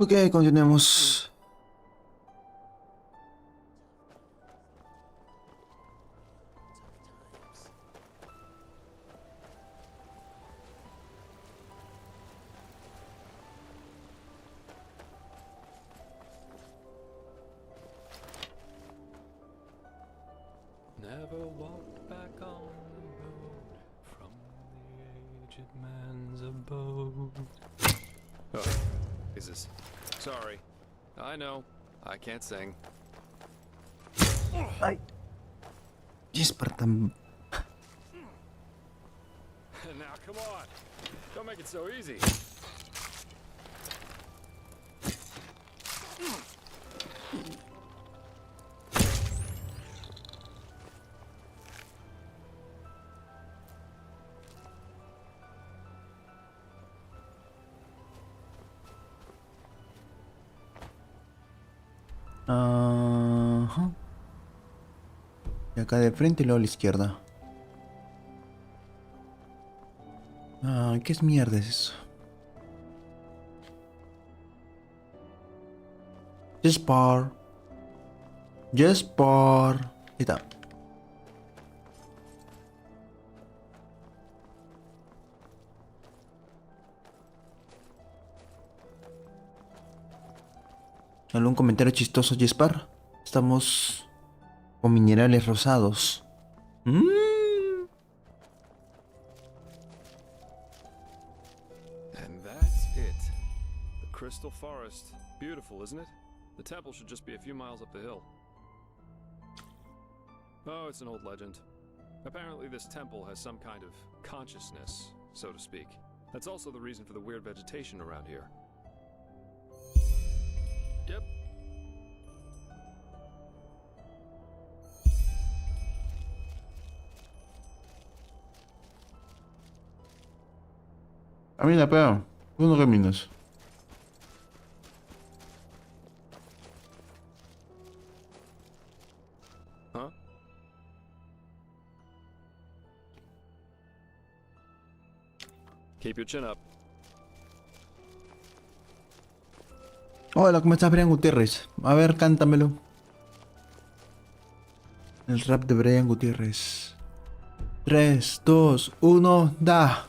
Ok, continuemos. Never walk back on the road from the aged man's abode. Oh, Jesus. Sorry. I know. I can't sing. Ay. Spartan. Now, come on. Don't make it so easy. Ajá. Y acá de frente y luego a la izquierda. Ah, ¿qué es mierda es eso? Jespar. Jespar. Ahí está. ¿Algún comentario chistoso, Jespar? Estamos con minerales rosados. And that's it. The Crystal Forest. Beautiful, isn't it? The temple should just be a few miles up the hill. Oh, it's an old legend. Apparently this temple has some kind of consciousness, so to speak. That's also the reason for the weird vegetation around here. Yep. Camina, pea. Tú no caminas. Huh? Keep your chin up. Hola, ¿cómo estás, Brian Gutiérrez? A ver, cántamelo. El rap de Brian Gutiérrez. 3, 2, 1, da.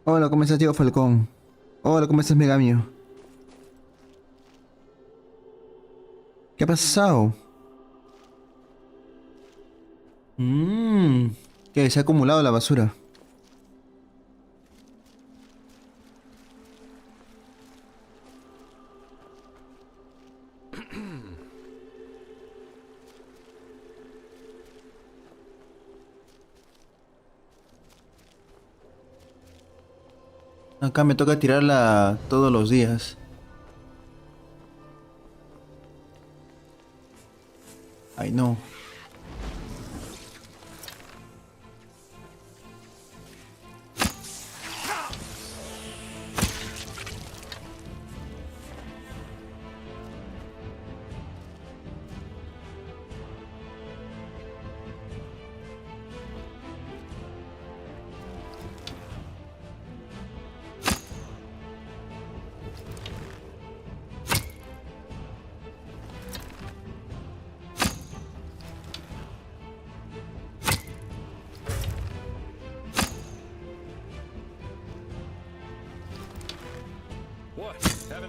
Hola, ¿cómo estás, Diego Falcón? Hola, ¿cómo estás, Megamio? ¿Qué ha pasado? ¿Qué? Se ha acumulado la basura. Acá me toca tirarla todos los días. Ay, no.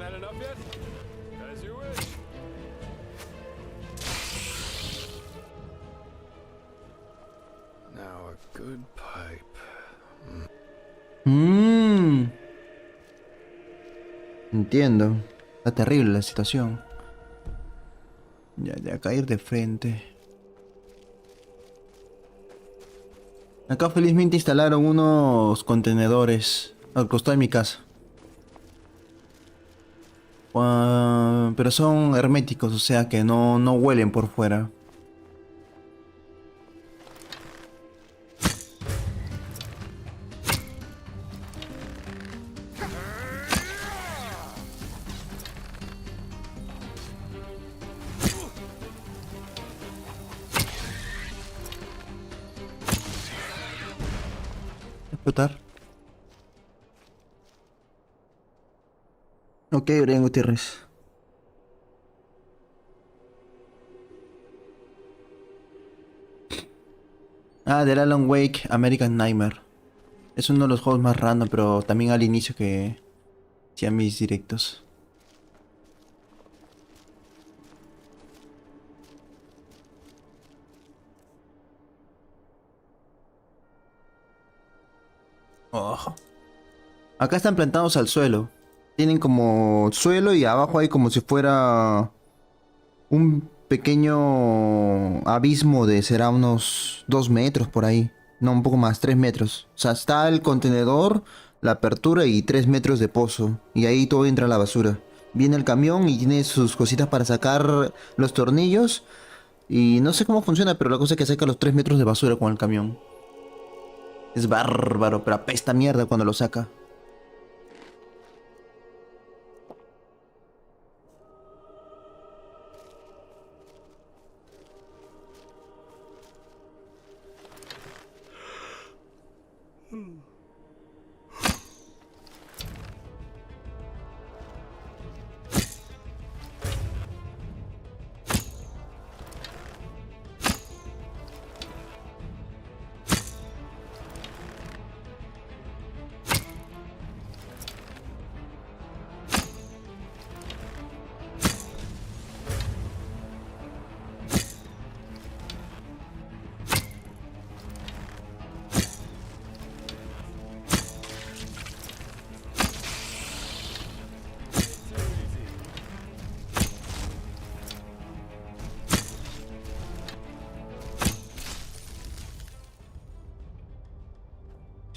had enough yet? As you wish. Now a good pipe. Entiendo. Está terrible la situación. Ya, caer de frente. Acá felizmente instalaron unos contenedores al costado de mi casa. Pero son herméticos, o sea que no huelen por fuera. Explotar. Ok, Brian Gutiérrez. Del Alan Wake American Nightmare. Es uno de los juegos más random, pero también al inicio que hacía mis directos. Oh. Acá están plantados al suelo. Tienen como suelo y abajo hay como si fuera un pequeño abismo de será unos 2 metros por ahí. No, un poco más, 3 metros. O sea, está el contenedor, la apertura y 3 metros de pozo. Y ahí todo entra a la basura. Viene el camión y tiene sus cositas para sacar los tornillos. Y no sé cómo funciona, pero la cosa es que saca los 3 metros de basura con el camión. Es bárbaro, pero apesta mierda cuando lo saca.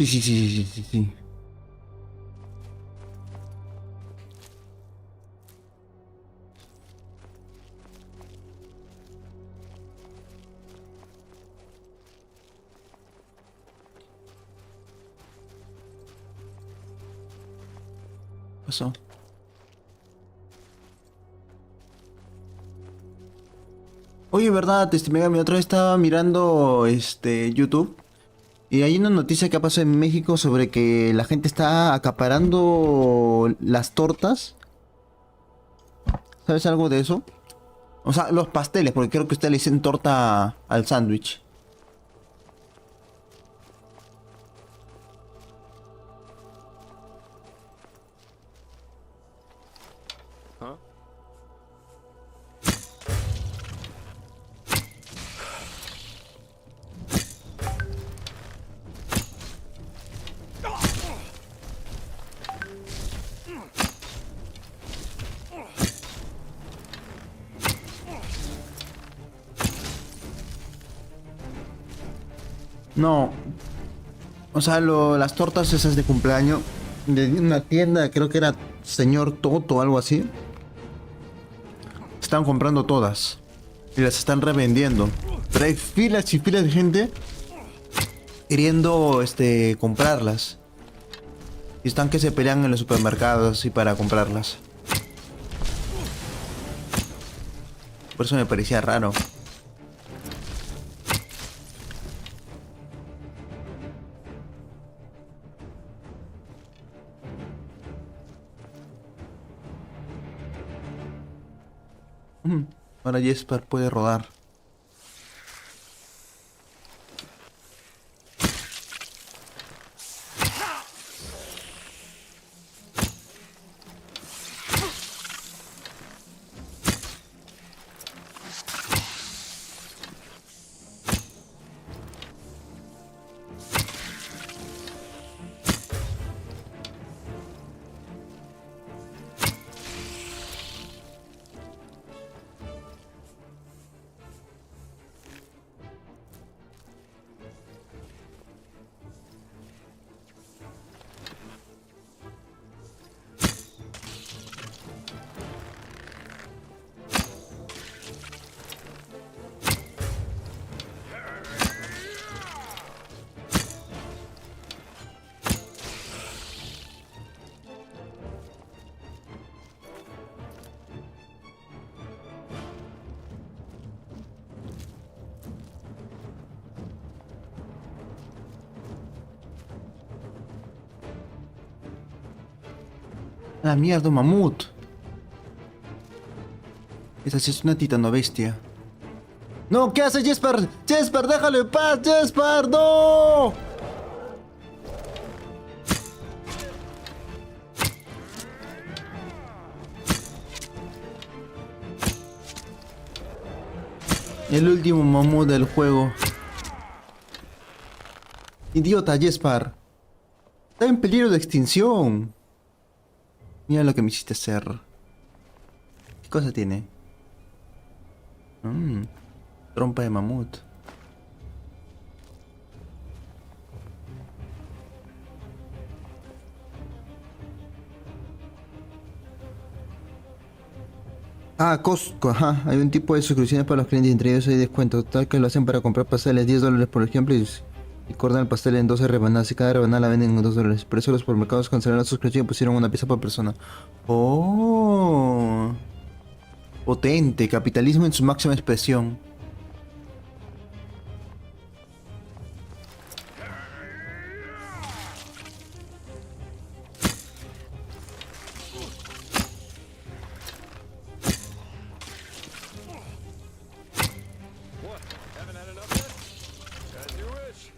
Sí. Pasó. Oye, verdad, Megami, otra vez estaba mirando YouTube y hay una noticia que ha pasado en México sobre que la gente está acaparando las tortas. ¿Sabes algo de eso? O sea, los pasteles, porque creo que ustedes le dicen torta al sándwich. Huh? No. O sea, las tortas esas de cumpleaños de una tienda, creo que era Señor Toto o algo así. Están comprando todas y las están revendiendo. Pero hay filas y filas de gente queriendo comprarlas. Y están que se pelean en los supermercados y para comprarlas. Por eso me parecía raro. Ahora Jesper puede rodar. La mierda, un mamut. Esa sí es una titanovestia. ¡No! ¿Qué hace Jesper? ¡Jesper, déjalo en paz! ¡Jesper, no! El último mamut del juego. Idiota, Jesper. Está en peligro de extinción. Mira lo que me hiciste hacer. ¿Qué cosa tiene? Trompa de mamut. Ah, Costco, ajá. Hay un tipo de suscripciones para los clientes, entre ellos hay descuentos. Tal que lo hacen para comprar pasteles, $10 por ejemplo, y cortan el pastel en 12 rebanadas. Y cada rebanada la venden en $2. Por eso los supermercados cancelaron la suscripción y pusieron una pieza por persona. Oh. Potente, capitalismo en su máxima expresión. What? Haven't had enough yet? As you wish.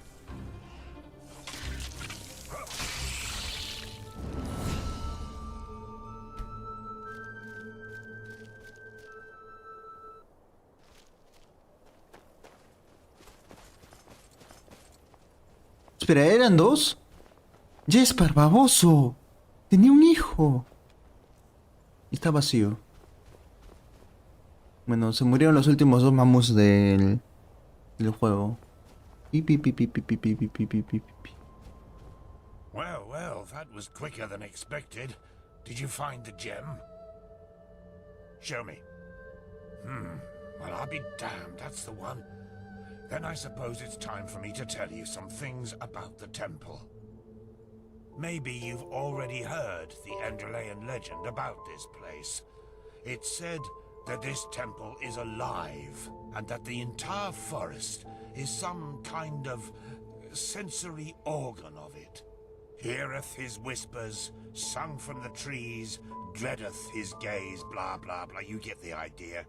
Espera, ¿eran dos? Jesper, baboso. Tenía un hijo. Y está vacío. Bueno, se murieron los últimos dos mamuts del juego. Pi, pi, pi, pi, pi, pi, pi, pi, pi, pi, pi, pi. Well, well, that was quicker than expected. Did you find the gem? Show me. Well, I'll be damned, that's the one. Then I suppose it's time for me to tell you some things about the temple. Maybe you've already heard the Enderalian legend about this place. It's said that this temple is alive, and that the entire forest is some kind of sensory organ of it. Heareth his whispers, sung from the trees, dreadeth his gaze, blah blah blah, you get the idea.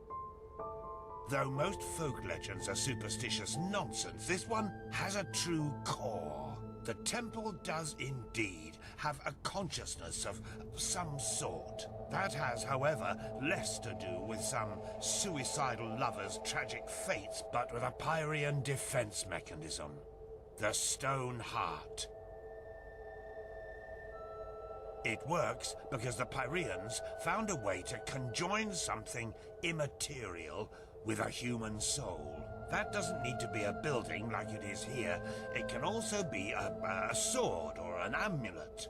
Though most folk legends are superstitious nonsense, this one has a true core. The temple does indeed have a consciousness of some sort. That has, however, less to do with some suicidal lover's tragic fates, but with a Pyrean defense mechanism. The Stone Heart. It works because the Pyreans found a way to conjoin something immaterial with a human soul. That doesn't need to be a building like it is here. It can also be a sword or an amulet.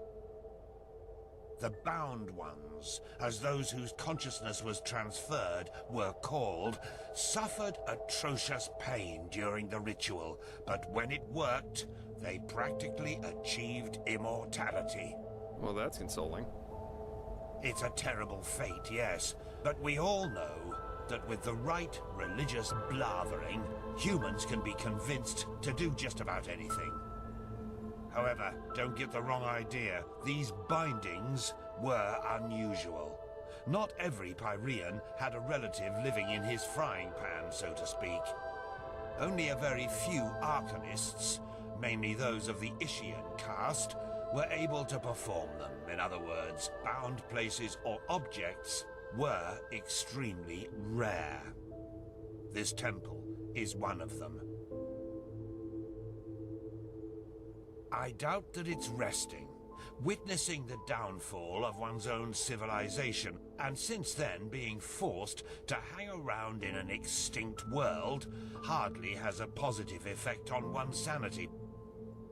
The bound ones, as those whose consciousness was transferred were called, suffered atrocious pain during the ritual, but when it worked, they practically achieved immortality. Well, that's consoling. It's a terrible fate, yes, but we all know that with the right religious blathering, humans can be convinced to do just about anything. However, don't get the wrong idea. These bindings were unusual. Not every Pyrean had a relative living in his frying pan, so to speak. Only a very few arcanists, mainly those of the Ishian caste, were able to perform them. In other words, bound places or objects were extremely rare. This temple is one of them. I doubt that it's resting, witnessing the downfall of one's own civilization, and since then being forced to hang around in an extinct world hardly has a positive effect on one's sanity.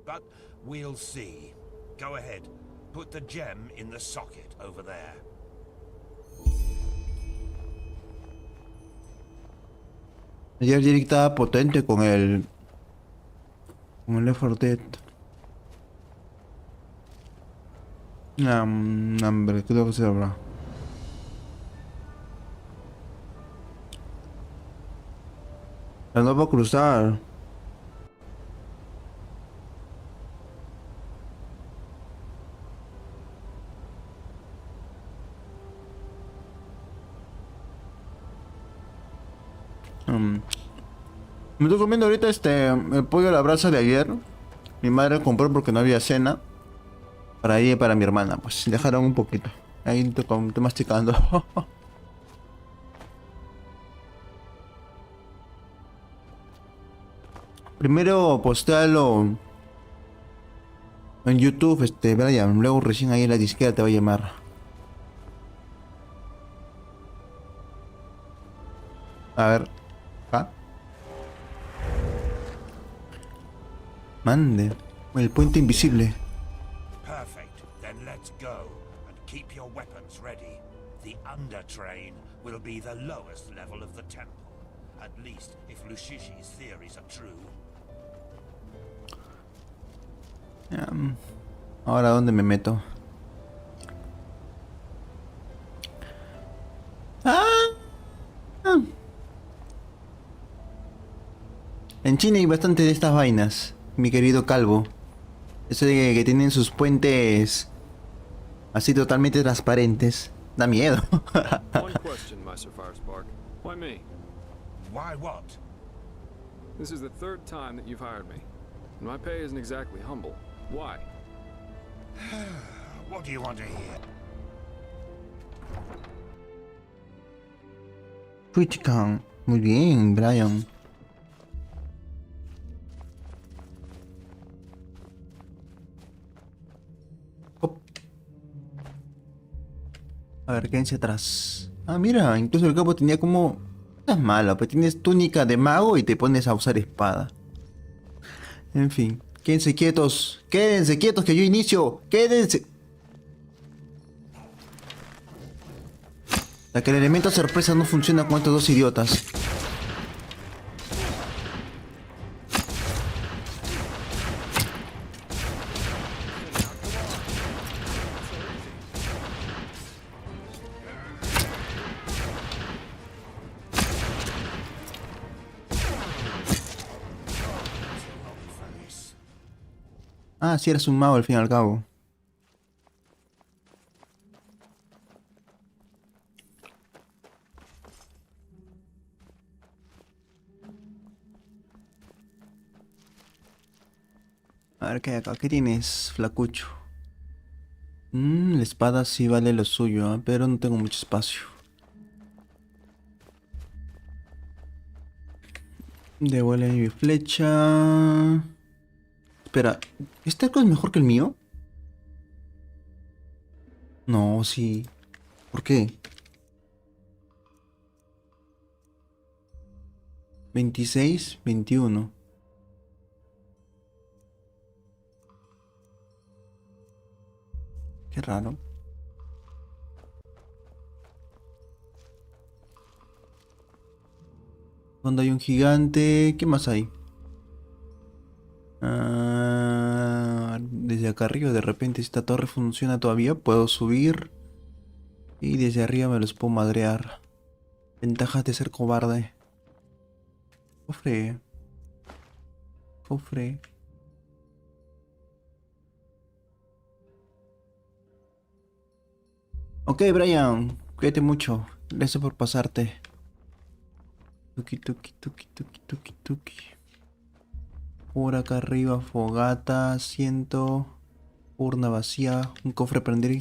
But we'll see. Go ahead, put the gem in the socket over there. Ayer Jerick estaba potente con el Left 4 Dead. Hombre, ¿qué tengo que hacer ahora? No puedo cruzar. Me estoy comiendo ahorita el pollo a la brasa de ayer. Mi madre compró porque no había cena. Para ella y para mi hermana. Pues dejaron un poquito. Ahí estoy masticando. Primero postéalo en YouTube, Brian. Luego recién ahí en la disquera te va a llamar. A ver. ¿Ah? Mande. El puente invisible. Perfect. Then let's go. And keep your weapons ready. The under train will be the lowest level of the temple. At least if Lushishi's theories are true. Ahora, ¿dónde me meto? ¡Ah! En China hay bastante de estas vainas, mi querido calvo. Eso de que tienen sus puentes así totalmente transparentes. Da miedo. One question, Master Firespark. Why me? Why what? This is the third time that you've hired me. And my pay isn't exactly humble. Why? What do you want to hear? TwitchCon. Muy bien, Brian. Hop. A ver, quédense atrás. Ah, mira, incluso el capo tenía como... No es malo, pues tienes túnica de mago y te pones a usar espada. En fin, quédense quietos que yo inicio. Quédense. La que el elemento sorpresa no funciona con estos dos idiotas. Ah, sí, eres un mago al fin y al cabo. A ver qué hay acá. ¿Qué tienes, flacucho? La espada sí vale lo suyo, ¿eh? Pero no tengo mucho espacio. Devuelve mi flecha. Espera, ¿este arco es mejor que el mío? No, sí. ¿Por qué? 26, 21. Qué raro. ¿Dónde hay un gigante? ¿Qué más hay? Desde acá arriba de repente esta torre funciona todavía. Puedo subir. Y desde arriba me los puedo madrear. Ventajas de ser cobarde. Cofre. Cofre. Ok, Brian. Cuídate mucho. Gracias por pasarte. Tuki, tuki, tuki, tuki, tuki, tuki. Por acá arriba, fogata, asiento, urna vacía, un cofre prender.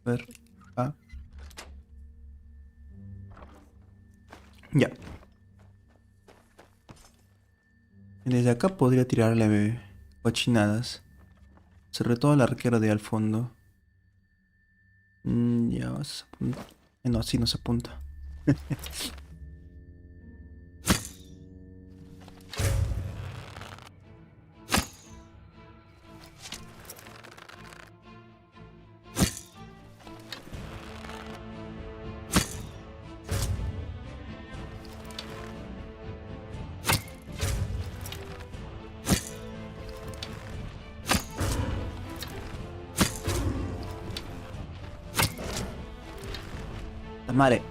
A ver, ah. Ya. Desde acá podría tirarle cochinadas. Sobre todo al arquero de al fondo. Ya vas a apuntar. No, así no se apunta. Madre.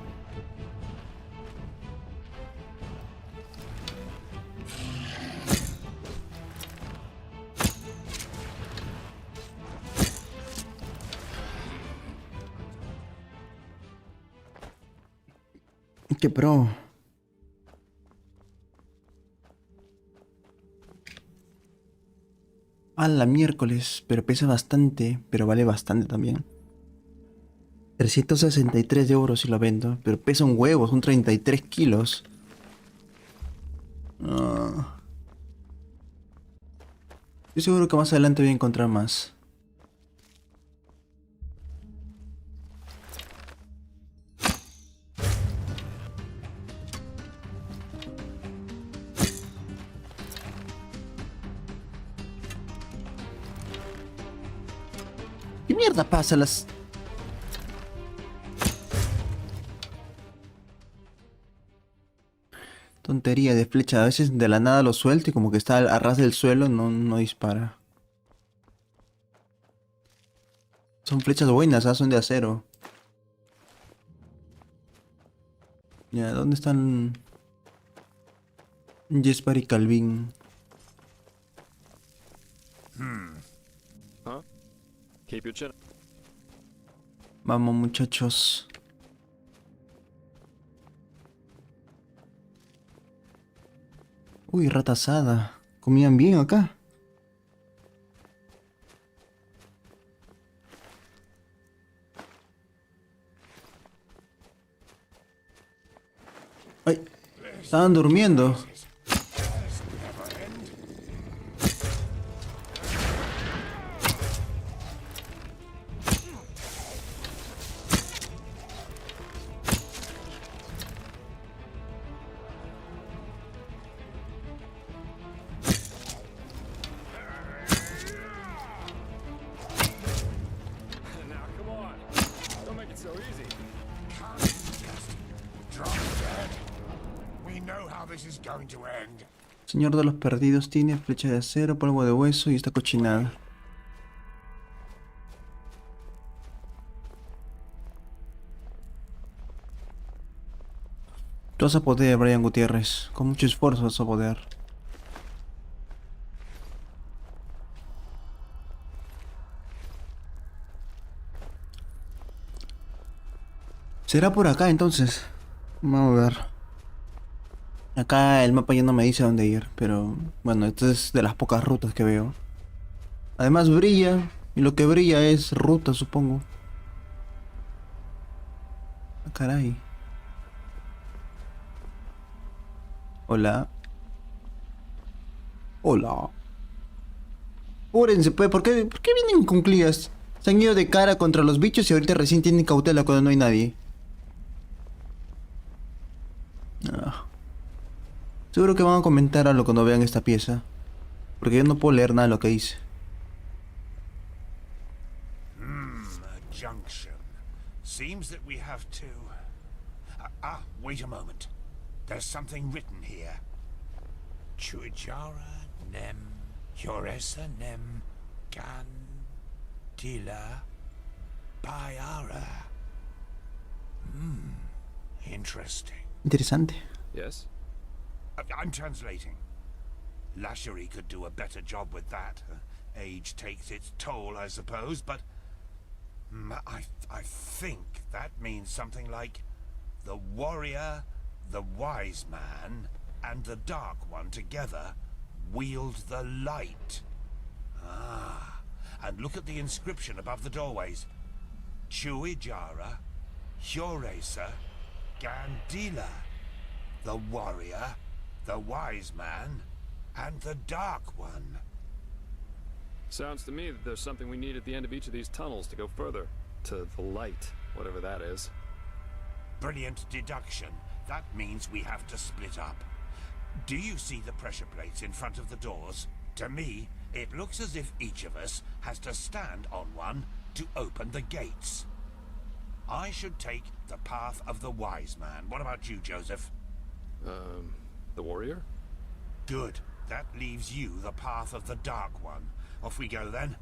Qué pro. A la miércoles, pero pesa bastante, pero vale bastante también. 363 euros si lo vendo, pero pesa un huevo, son 33 kilos. Ah, estoy seguro que más adelante voy a encontrar más. ¿Qué mierda pasa? Tontería de flecha. A veces de la nada lo suelto y como que está a ras del suelo, no dispara. Son flechas buenas, son de acero. Ya, ¿dónde están Jesper y Calvin? Huh? Keep your chin. Vamos, muchachos. Uy, rata asada. ¿Comían bien acá? Ay, estaban durmiendo. Now, come on. Don't make it so easy. Drop dead. We know how this is going to end. Señor de los perdidos tiene flecha de acero, polvo de hueso y esta cochinada. Tú vas a poder, Brian Gutiérrez. Con mucho esfuerzo vas a poder. ¿Será por acá entonces? Vamos a ver. Acá el mapa ya no me dice dónde ir, pero bueno, esta es de las pocas rutas que veo. Además brilla, y lo que brilla es ruta, supongo. Ah, caray. Hola. Hola. Apúrense, pues, por qué vienen con crías? Se han ido de cara contra los bichos y ahorita recién tienen cautela cuando no hay nadie. Ah. Seguro que van a comentar algo cuando vean esta pieza. Porque yo no puedo leer nada de lo que dice. A junction. Seems that we have to... wait a moment. There's something written here. Chuijara nem, Yoresa nem, gan, tila, bayara. Interesting. Interesante. Yes? I'm translating. Lashery could do a better job with that. Age takes its toll, I suppose, but... I think that means something like... The warrior, the wise man, and the dark one together wield the light. Ah, and look at the inscription above the doorways. Chuijara, Hjoresa, Gandila. The warrior, the wise man, and the dark one. Sounds to me that there's something we need at the end of each of these tunnels to go further. To the light, whatever that is. Brilliant deduction. That means we have to split up. Do you see the pressure plates in front of the doors? To me, it looks as if each of us has to stand on one to open the gates. I should take the path of the wise man. What about you, Joseph? The warrior? Good. That leaves you the path of the dark one. Off we go then.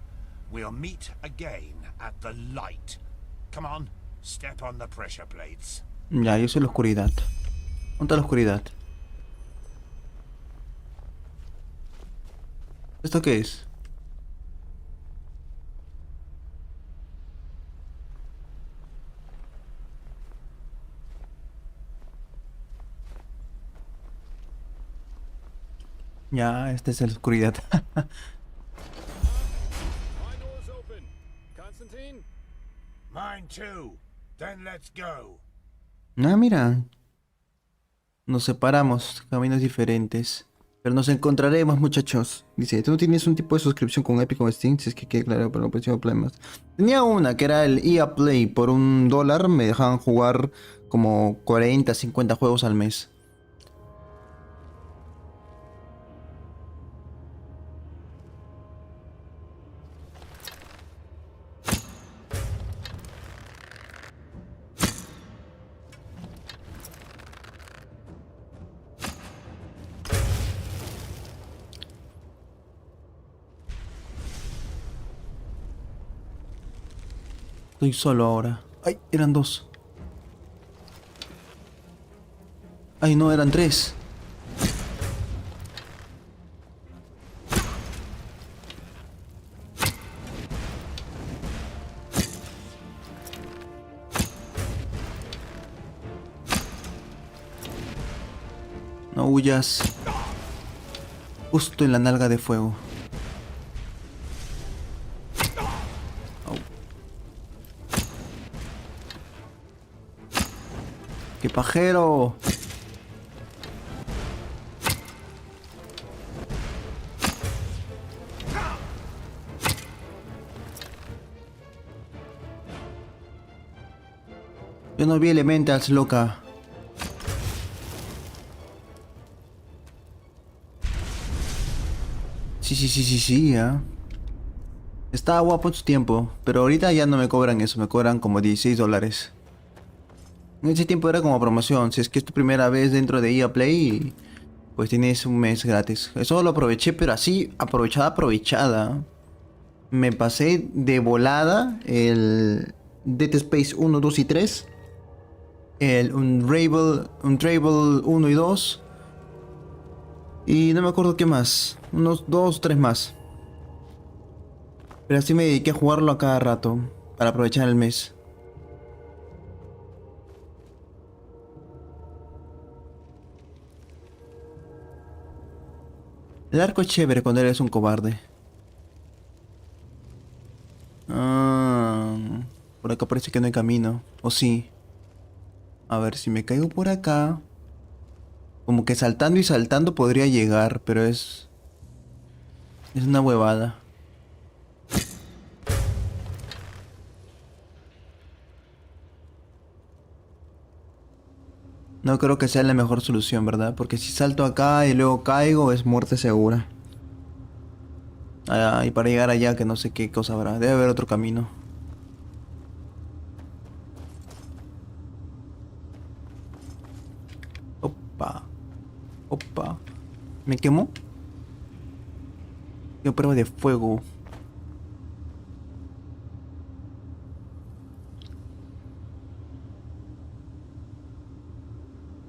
We'll meet again at the light. Come on, step on the pressure plates. Ya, yo soy la oscuridad. ¿Dónde está la oscuridad? ¿Esto qué es? Ya, esta es la oscuridad. mine too. Then let's go. Ah, mira. Nos separamos, caminos diferentes. Pero nos encontraremos, muchachos. Dice, tú tienes un tipo de suscripción con Epic o Steam, si es que quede claro, pero no tengo problemas. Tenía una que era el EA Play. Por $1 me dejaban jugar como 40, 50 juegos al mes. Estoy solo ahora. Ay, eran 2. Ay, no, eran 3. No huyas. Justo en la nalga de fuego. Au. ¡Qué pajero! Yo no vi elementals, loca. Sí, ya. Estaba guapo en su tiempo, pero ahorita ya no me cobran eso, me cobran como $16. En ese tiempo era como promoción, si es que es tu primera vez dentro de EA Play, pues tienes un mes gratis. Eso lo aproveché, pero así, aprovechada. Me pasé de volada el Dead Space 1, 2 y 3. El Unravel 1 y 2. Y no me acuerdo qué más. Unos 2, 3 más. Pero así me dediqué a jugarlo a cada rato. Para aprovechar el mes. El arco es chévere cuando eres un cobarde. Ah, por acá parece que no hay camino. ¿O sí? A ver, si me caigo por acá. Como que saltando y saltando podría llegar, pero es una huevada. No creo que sea la mejor solución, ¿verdad? Porque si salto acá y luego caigo es muerte segura. Ah, y para llegar allá que no sé qué cosa habrá. Debe haber otro camino. Opa. Opa. ¿Me quemó? Yo prueba de fuego.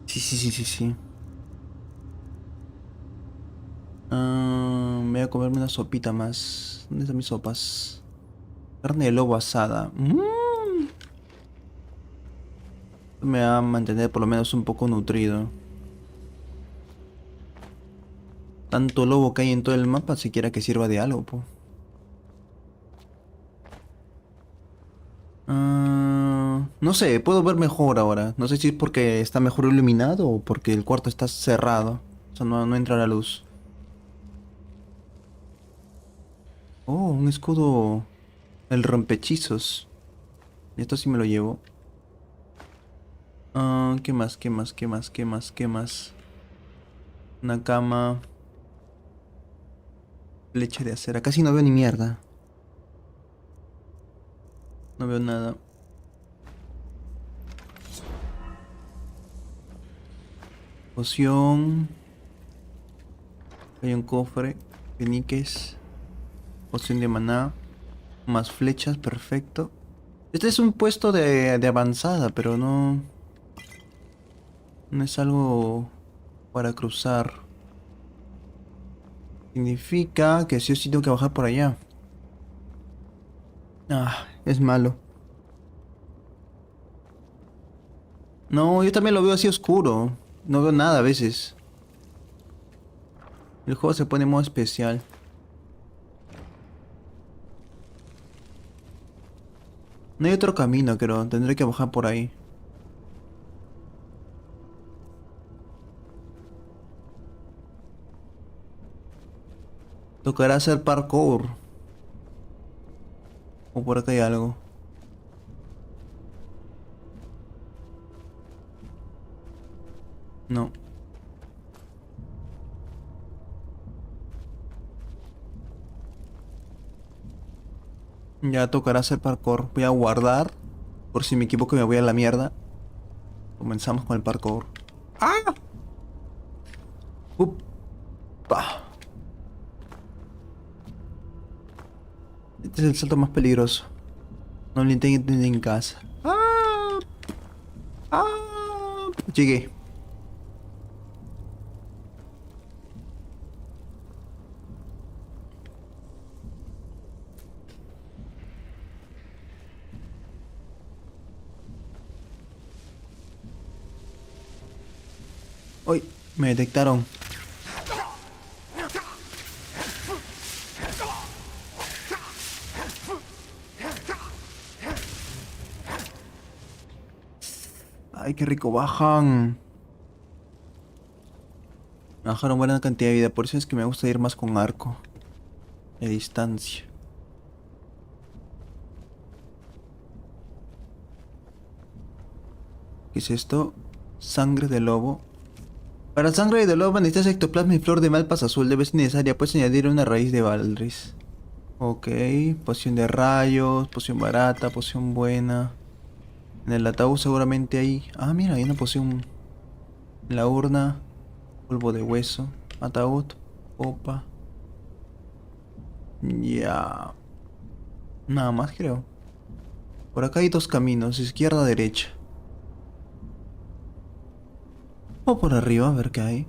Sí. Ah, me voy a comerme una sopita más. ¿Dónde están mis sopas? Carne de lobo asada. Me va a mantener por lo menos un poco nutrido. Tanto lobo que hay en todo el mapa, siquiera que sirva de algo, po. No sé, puedo ver mejor ahora. No sé si es porque está mejor iluminado o porque el cuarto está cerrado. O sea, no entra la luz. Oh, un escudo. El rompehechizos. Esto sí me lo llevo. ¿Qué más? ¿Qué más? Una cama. Flecha de acera. Casi no veo ni mierda. No veo nada. Poción. Hay un cofre. Peniques. Poción de maná. Más flechas, perfecto. Este es un puesto de avanzada, pero no... No es algo para cruzar. Significa que sí o sí tengo que bajar por allá. Ah, es malo. No, yo también lo veo así oscuro. No veo nada a veces. El juego se pone en modo especial. No hay otro camino, creo. Tendré que bajar por ahí. Tocará hacer parkour. O por acá hay algo. No. Ya tocará hacer parkour. Voy a guardar. Por si me equivoco y me voy a la mierda. Comenzamos con el parkour. ¡Ah! ¡Upa! Este es el salto más peligroso. No lo intenten en casa. ¡Ah! ¡Ah! Llegué. Uy, me detectaron. Ay, qué rico bajan. Me bajaron buena cantidad de vida, por eso es que me gusta ir más con arco. De distancia. ¿Qué es esto? Sangre de lobo. Para sangre de lobo necesitas ectoplasma y flor de malpas azul. Debe ser necesaria, puedes añadir una raíz de Baldris. Ok, poción de rayos, poción barata, poción buena. En el ataúd seguramente hay... Ah, mira, hay una poción. En la urna, polvo de hueso, ataúd, copa. Ya. Nada más creo. Por acá hay dos caminos, izquierda, derecha. O por arriba, a ver qué hay.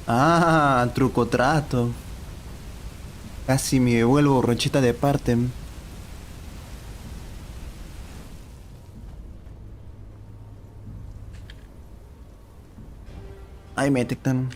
Ah, truco trato. Casi me vuelvo rochita de Phartem. Ahí me detectan.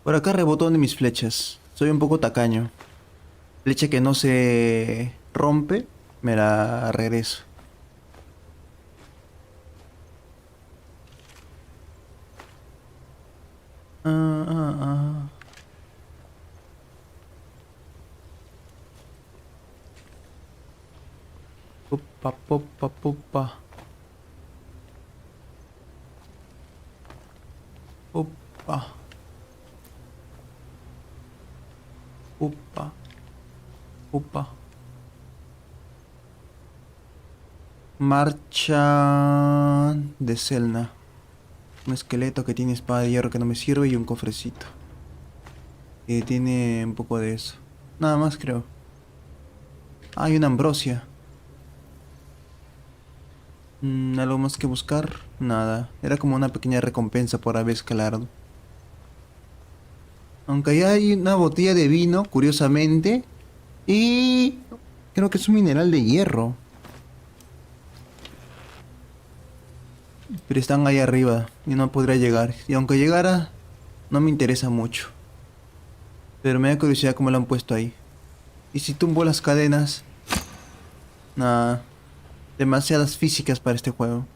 Por acá rebotó una de mis flechas. Soy un poco tacaño. Flecha que no se rompe, me la regreso. Ah, ah, ah. Pupa, pupa, pupa. Pupa. Pupa. Pupa. Marcha de Selna. Un esqueleto que tiene espada de hierro que no me sirve y un cofrecito. Que tiene un poco de eso. Nada más creo. Ah, hay una ambrosia. ¿Algo más que buscar? Nada. Era como una pequeña recompensa por haber escalado. Aunque ahí hay una botella de vino, curiosamente. Y... creo que es un mineral de hierro. Pero están ahí arriba y no podría llegar. Y aunque llegara, no me interesa mucho. Pero me da curiosidad cómo lo han puesto ahí. ¿Y si tumbo las cadenas? Nada. Demasiadas físicas para este juego.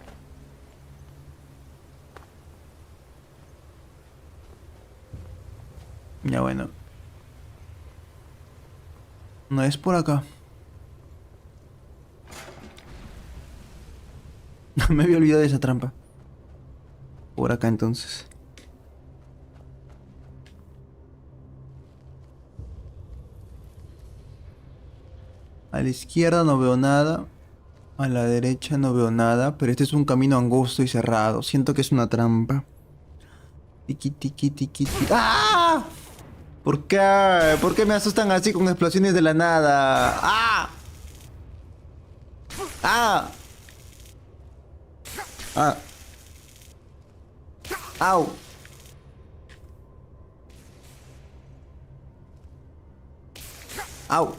Ya bueno. No es por acá. Me había olvidado de esa trampa. Por acá entonces. A la izquierda no veo nada. A la derecha no veo nada. Pero este es un camino angosto y cerrado. Siento que es una trampa. Tiki tiki tiki tiki. ¡Ah! ¿Por qué? ¿Por qué me asustan así con explosiones de la nada? ¡Ah! ¡Ah! ¡Ah! ¡Au! ¡Au!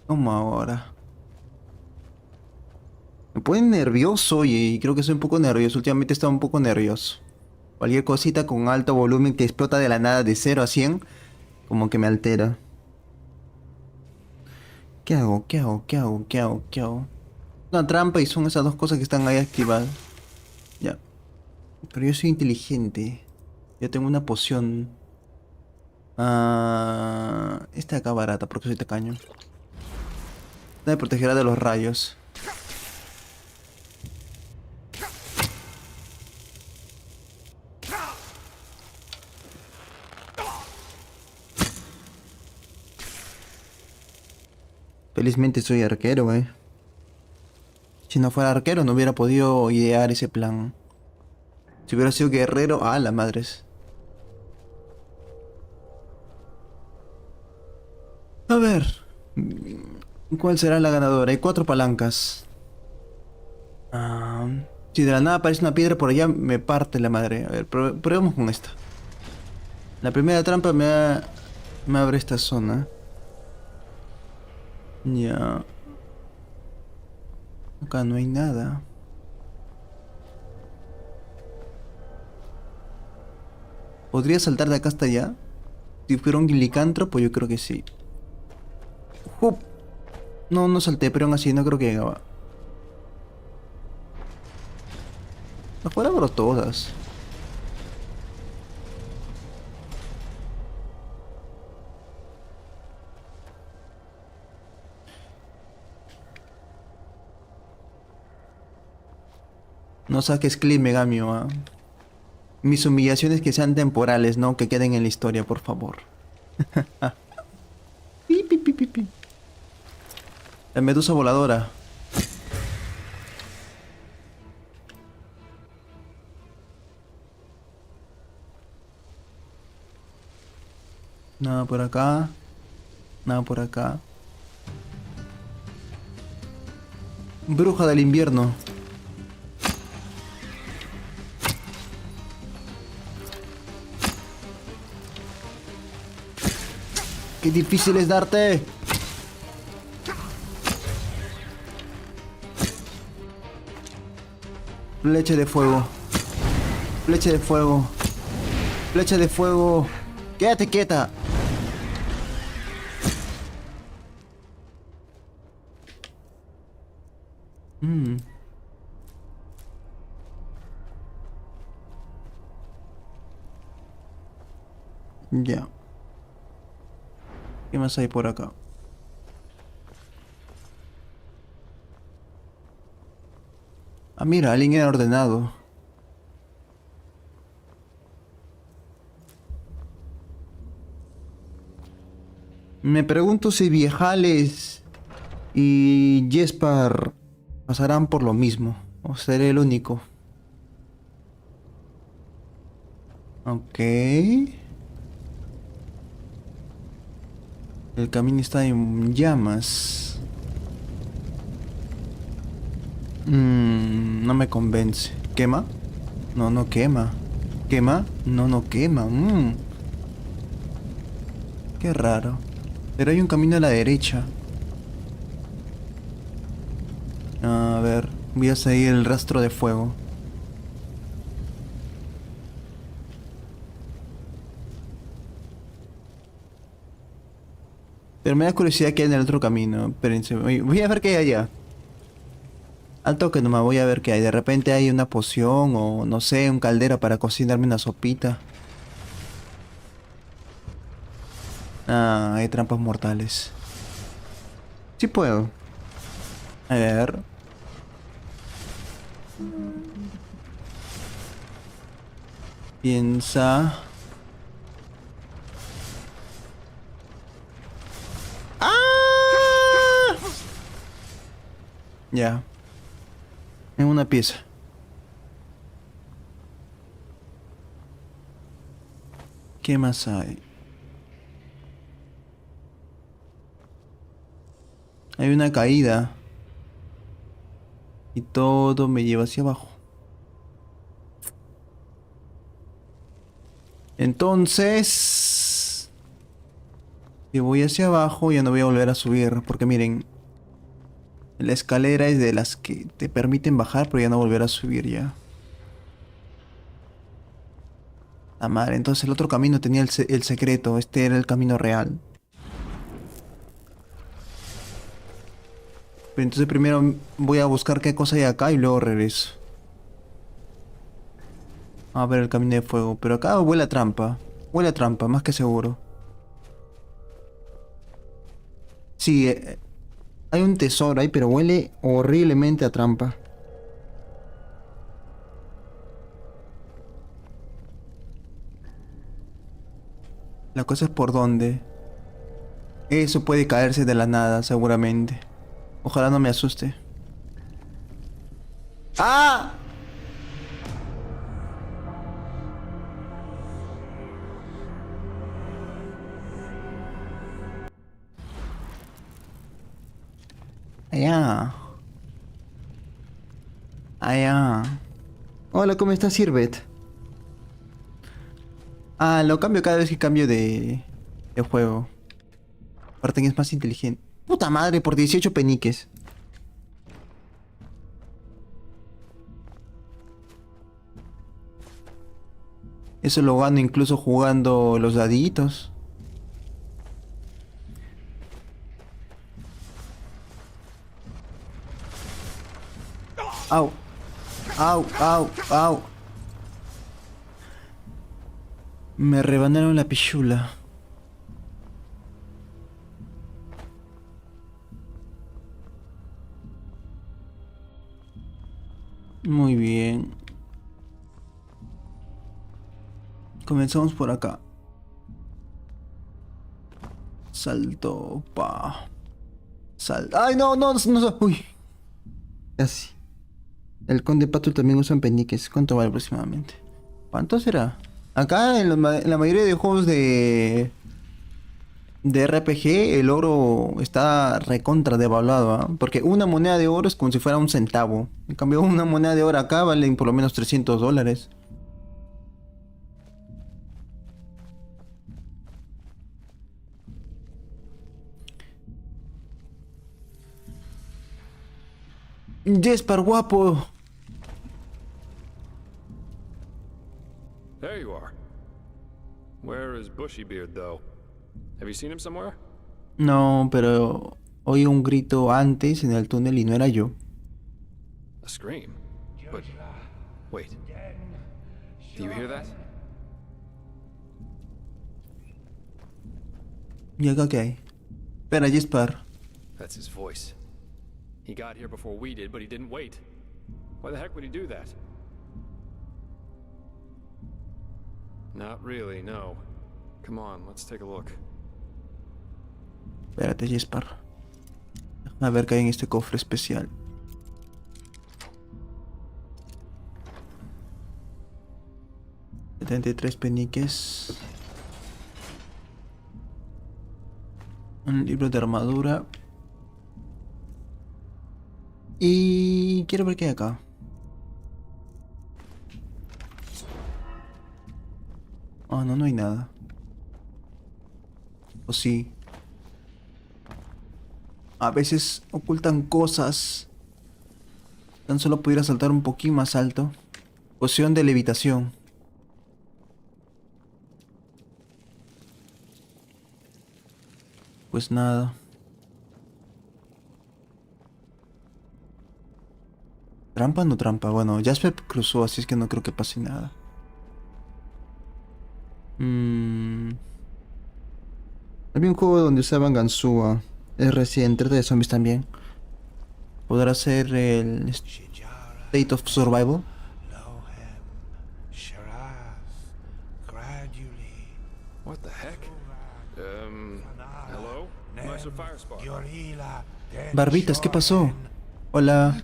¿Cómo ahora? Me pone nervioso, oye, y creo que soy un poco nervioso. Últimamente he estado un poco nervioso. Cualquier cosita con alto volumen que explota de la nada de 0 a 100, como que me altera. ¿Qué hago? ¿Qué hago? ¿Qué hago? ¿Qué hago? ¿Qué hago? Una trampa y son esas dos cosas que están ahí activadas. Ya. Pero yo soy inteligente. Yo tengo una poción. Esta de acá barata porque soy tacaño. Me protegerá de los rayos. Felizmente soy arquero, eh. Si no fuera arquero no hubiera podido idear ese plan. Si hubiera sido guerrero, la madres. A ver. ¿Cuál será la ganadora? Hay 4 palancas. Ah, si de la nada aparece una piedra por allá, me parte la madre. A ver, probemos con esta. La primera trampa me abre esta zona. Ya. Acá no hay nada. ¿Podría saltar de acá hasta allá? Si fuera un licántropo, yo creo que sí. ¡Jup! No, no salté, pero aún así no creo que llegaba. Afuera por todas. No saques clip, Megamio, ah. Mis humillaciones que sean temporales, no que queden en la historia, por favor. Pi, pi, pi, pi, pi. La medusa voladora. Nada por acá. Nada por acá. Bruja del invierno. Qué difícil es darte. Flecha de fuego. Flecha de fuego. Flecha de fuego. Quédate quieta. Ya. ¿Qué más hay por acá? Ah, mira, alguien era ordenado. Me pregunto si Viejales y Jespar pasarán por lo mismo. O seré el único. Ok. El camino está en llamas. No me convence. ¿Quema? No, no quema. ¿Quema? No, no quema. Qué raro. Pero hay un camino a la derecha. A ver, voy a seguir el rastro de fuego. Pero me da curiosidad qué hay en el otro camino. Espérense, voy a ver qué hay allá. Al toque nomás voy a ver qué hay. De repente hay una poción o no sé, un caldero para cocinarme una sopita. Hay trampas mortales. Sí puedo. A ver. Piensa. ¡Ah! Ya. En una pieza. ¿Qué más hay? Hay una caída. Y todo me lleva hacia abajo. Entonces... si voy hacia abajo ya no voy a volver a subir. Porque miren... la escalera es de las que te permiten bajar, pero ya no volver a subir ya. La madre, entonces el otro camino tenía el secreto. Este era el camino real. Pero entonces primero voy a buscar qué cosa hay acá y luego regreso. A ver el camino de fuego. Pero acá huele a trampa. Huele a trampa, más que seguro. Sí, hay un tesoro ahí, pero huele horriblemente a trampa. La cosa es por dónde. Eso puede caerse de la nada, seguramente. Ojalá no me asuste. ¡Ah! Allá. Allá. Hola, ¿cómo estás, Sirvet? Ah, lo cambio cada vez que cambio de juego. Parte es más inteligente. Puta madre, por 18 peniques. Eso lo gano incluso jugando los daditos. Au. Au, au, au. Me rebanaron la pichula. Muy bien. Comenzamos por acá. Salto, pa. ¡Ay, no, no, no! Uy. Casi. El conde Pato también usan peniques. ¿Cuánto vale aproximadamente? ¿Cuánto será? Acá en la mayoría de juegos de RPG el oro está recontra devaluado, ¿ah? Porque una moneda de oro es como si fuera un centavo. En cambio una moneda de oro acá vale por lo menos $300. Jesper, guapo. There you are. Where is Bushybeard, though? Have you seen him somewhere? No, pero oí un grito antes en el túnel y no era yo. A scream? But wait. Do you hear that? ¿Y acá qué hay? Espera, Jesper. That's his voice. He got here before we did, but he didn't wait. Why the heck would he do that? Not really, no. Come on, let's take a look. Espérate, Jesper. A ver qué hay en este cofre especial. $73 peniques. Un libro de armadura. Y quiero ver qué hay acá. Oh, no, no hay nada. O sí. A veces ocultan cosas. Tan solo pudiera saltar un poquito más alto. Poción de levitación. Pues nada. ¿Trampa o no trampa? Bueno, Jasper cruzó, así es que no creo que pase nada. Había un juego donde usaban ganzúa. Es reciente, trata de zombies también. ¿Podrá ser el State of Survival? What the heck? Hello? Master Firespark. Barbitas, ¿qué pasó? Hola.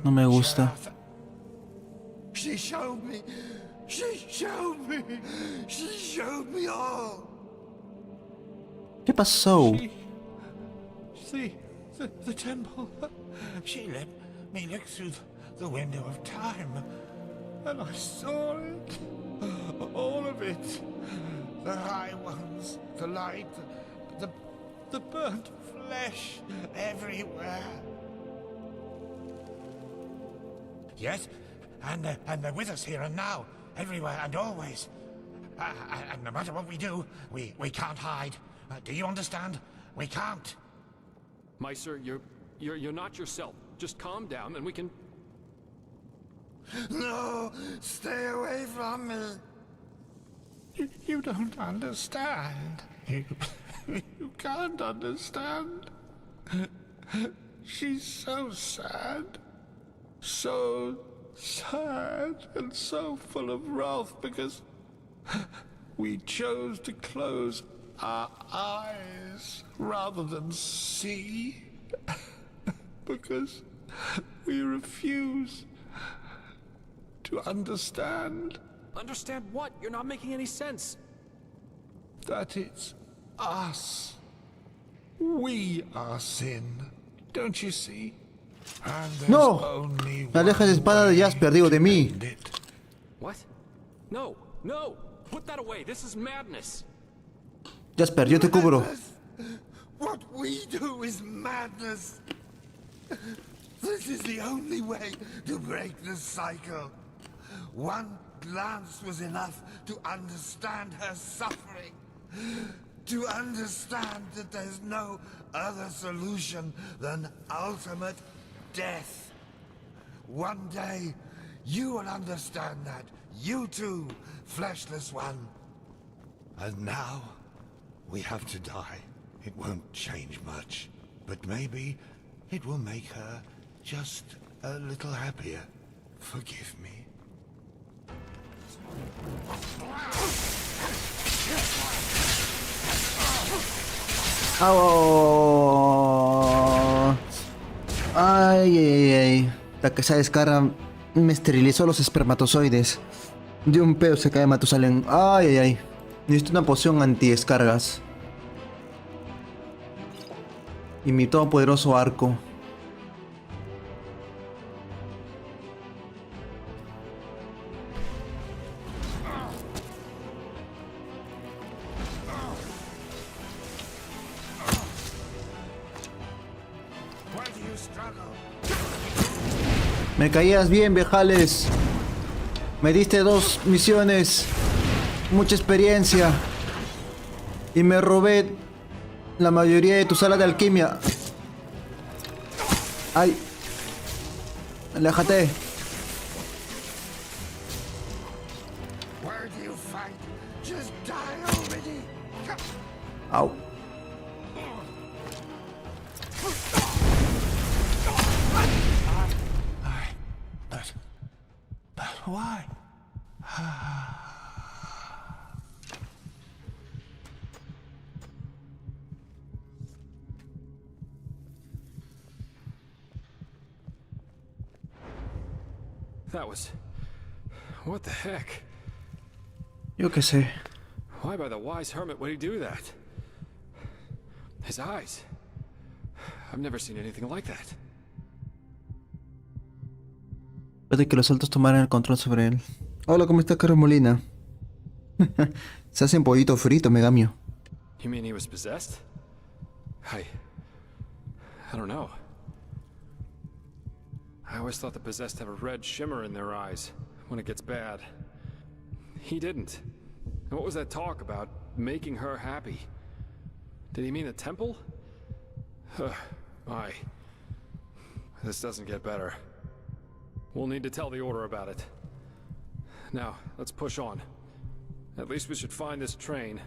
No me gusta. She showed me. She showed me. She showed me all. ¿Qué pasó? The temple. She let me look through the window of time, and I saw it. All of it. The high ones, the light, the burnt flesh everywhere. Yes, and they're with us here and now, everywhere and always. And no matter what we do, we can't hide. Do you understand? We can't. Meister, you're not yourself. Just calm down and we can... No, stay away from me. You don't understand. You can't understand. She's so sad. So sad and so full of wrath because we chose to close our eyes rather than see. Because we refuse to understand. Understand what? You're not making any sense. That it's us. We are sin. Don't you see? And there's No. only Me alejas de espada de one Jasper, way digo, de to mí. end it. What? No, no! Put that away! This is madness! Jasper, yo te cubro. Madness. What we do is madness. This is the only way to break the cycle. One glance was enough to understand her suffering. To understand that there's no other solution than ultimate death. One day, you will understand that. You too, fleshless one. And now, we have to die. It won't change much. But maybe it will make her just a little happier. Forgive me. ¡Au! Ay, ay, ay. La que esa descarga me esterilizó los espermatozoides. De un pedo se cae Matusalén. Ay, ay, ay. Necesito una poción anti-descargas. Y mi todopoderoso arco. Why do you struggle? Me caías bien, viejales. Me diste 2 misiones. Mucha experiencia. Y me robé la mayoría de tu sala de alquimia. Ay. Aléjate. Where do you fight? Just die already. Au. But why? That was... What the heck? Yo qué sé. Why by the wise hermit would he do that? His eyes. I've never seen anything like that. Puede que los altos tomaran el control sobre él. Hola, ¿cómo está, Carlos Molina? Se hace un pollito frito, Megamio. You mean he was possessed? I don't know. I always thought the possessed have a red shimmer in their eyes when it gets bad. He didn't. And what was that talk about making her happy? Did he mean the temple? My. This doesn't get better. We'll need to tell the Order about it. Now, let's push on. At least we should find this train.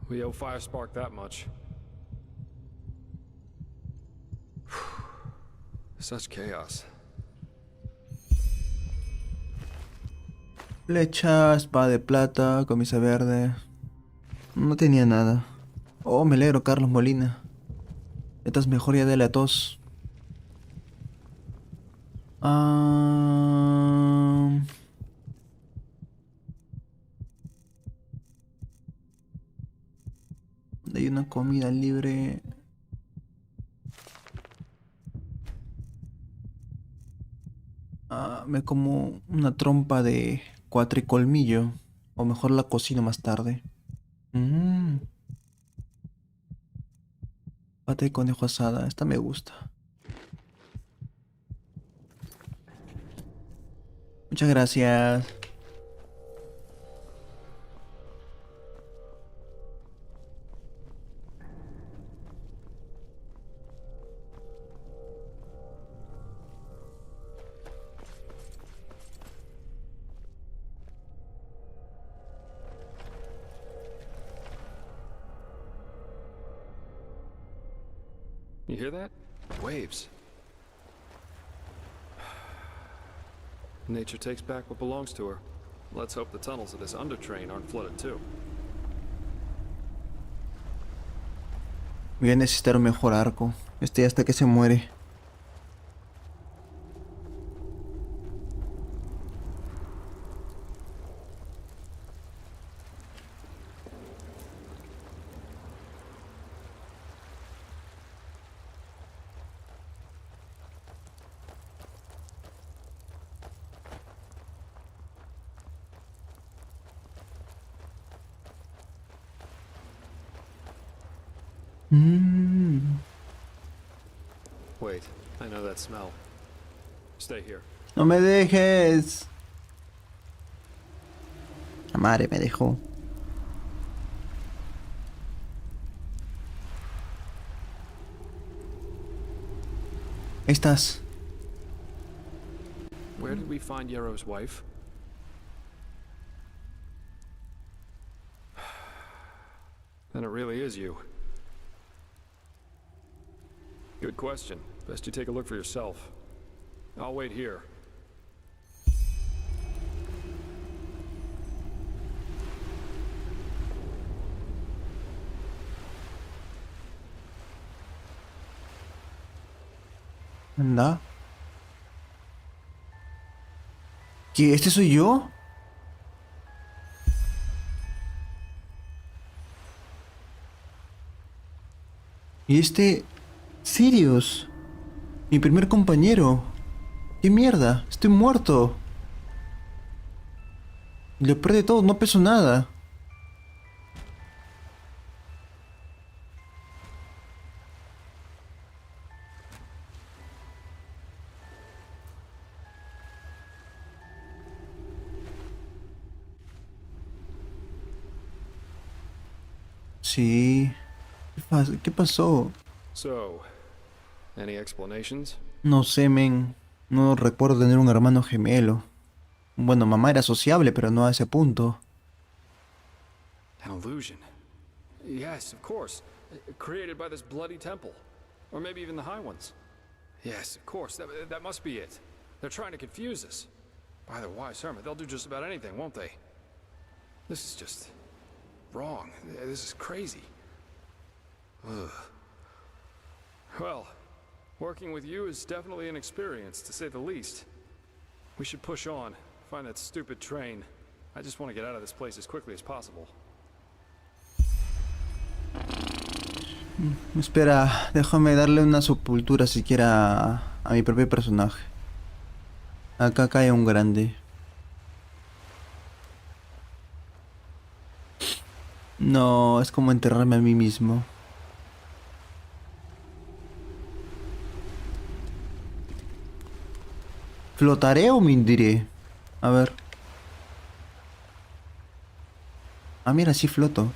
We owe Firespark that much. Such chaos. Flecha, espada de plata, camisa verde. No tenía nada. Oh, me alegro, Carlos Molina. Estás mejor ya de a tos. ¿Dónde hay una comida libre? Me como una trompa de cuatricolmillo. O mejor la cocino más tarde. Mmm. Pate de conejo asada. Esta me gusta. Muchas gracias. You hear that? Waves. Nature takes back what belongs to her. Let's hope the tunnels of this undertrain aren't flooded too. Voy a necesitar un mejor arco. Este ya hasta que se muere. Wait, I know that smell. Stay here. No me dejes. La madre me dejó. Ahí estás. Where did we find Yarrow's wife? Then it really is you. Good question. Best you take a look for yourself. I'll wait here. Anda. ¿Qué? ¿Este soy yo? ¿Y este? Sirius. Mi primer compañero. ¿Qué mierda? Estoy muerto. Y lo peor de todo, no peso nada. Sí. ¿Qué pasó? So, any explanations? No sé, men. No recuerdo tener un hermano gemelo. Bueno, mamá era sociable, pero no a ese punto. An illusion. Yes, of course. Created by this bloody temple. Or maybe even the High Ones. Yes, of course. That must be it. They're trying to confuse us. By their wise hermit, they'll do just about anything, won't they? This is just wrong. This is crazy. Ugh. Well, working with you is definitely an experience, to say the least. We should push on, find that stupid train. I just want to get out of this place as quickly as possible. Espera, déjame darle una sepultura siquiera a mi propio personaje. Acá cae un grande. No, es como enterrarme a mí mismo. ¿Flotaré o me hundiré? A ver. Ah, mira, sí floto.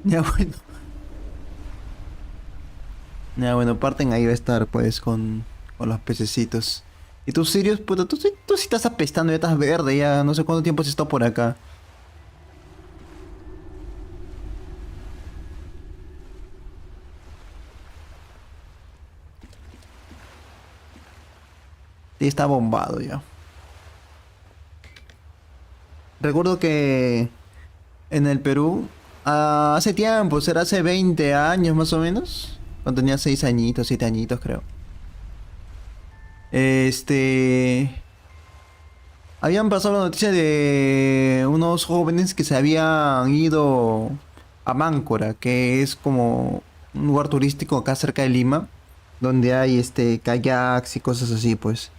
Ya bueno. Ya bueno, parten ahí va a estar pues con los pececitos. Y tú, Sirius, puta, tú sí estás apestando, ya estás verde, ya no sé cuánto tiempo has estado por acá. Sí, está bombado ya. Recuerdo que en el Perú, hace tiempo, será hace 20 años más o menos, Cuando tenía 6 añitos, 7 añitos creo. Habían pasado la noticia de unos jóvenes que se habían ido a Máncora, que es como un lugar turístico acá cerca de Lima, donde hay kayaks y cosas así, pues.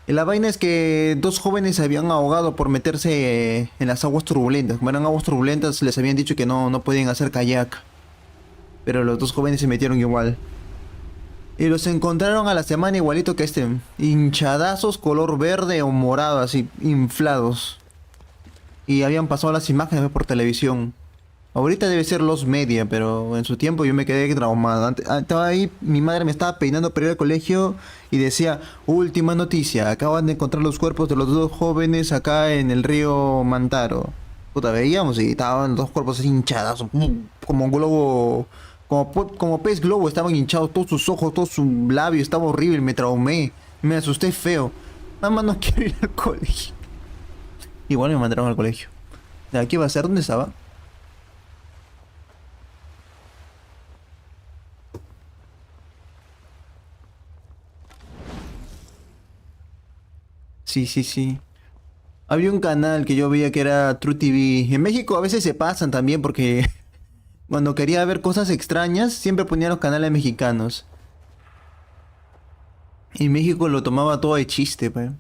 Y la vaina es que dos jóvenes se habían ahogado por meterse en las aguas turbulentas. Como eran aguas turbulentas, les habían dicho que no podían hacer kayak. Pero los dos jóvenes se metieron igual. Y los encontraron a la semana igualito que hinchadazos color verde o morado, así, inflados. Y habían pasado las imágenes por televisión. Ahorita debe ser los media, pero en su tiempo yo me quedé traumado. Estaba ahí, mi madre me estaba peinando para ir al colegio y decía, última noticia, acaban de encontrar los cuerpos de los dos jóvenes acá en el río Mantaro. Puta, veíamos y estaban los dos cuerpos así hinchados, como un globo, como pez globo, estaban hinchados, todos sus ojos, todo su labio, estaba horrible, me traumé, me asusté feo. Mamá, no quiero ir al colegio. Igual me mandaron al colegio. ¿Qué iba a ser? ¿Dónde estaba? Sí, sí, sí. Había un canal que yo veía que era True TV. En México a veces se pasan también porque cuando quería ver cosas extrañas siempre ponía los canales mexicanos. Y México lo tomaba todo de chiste, pues.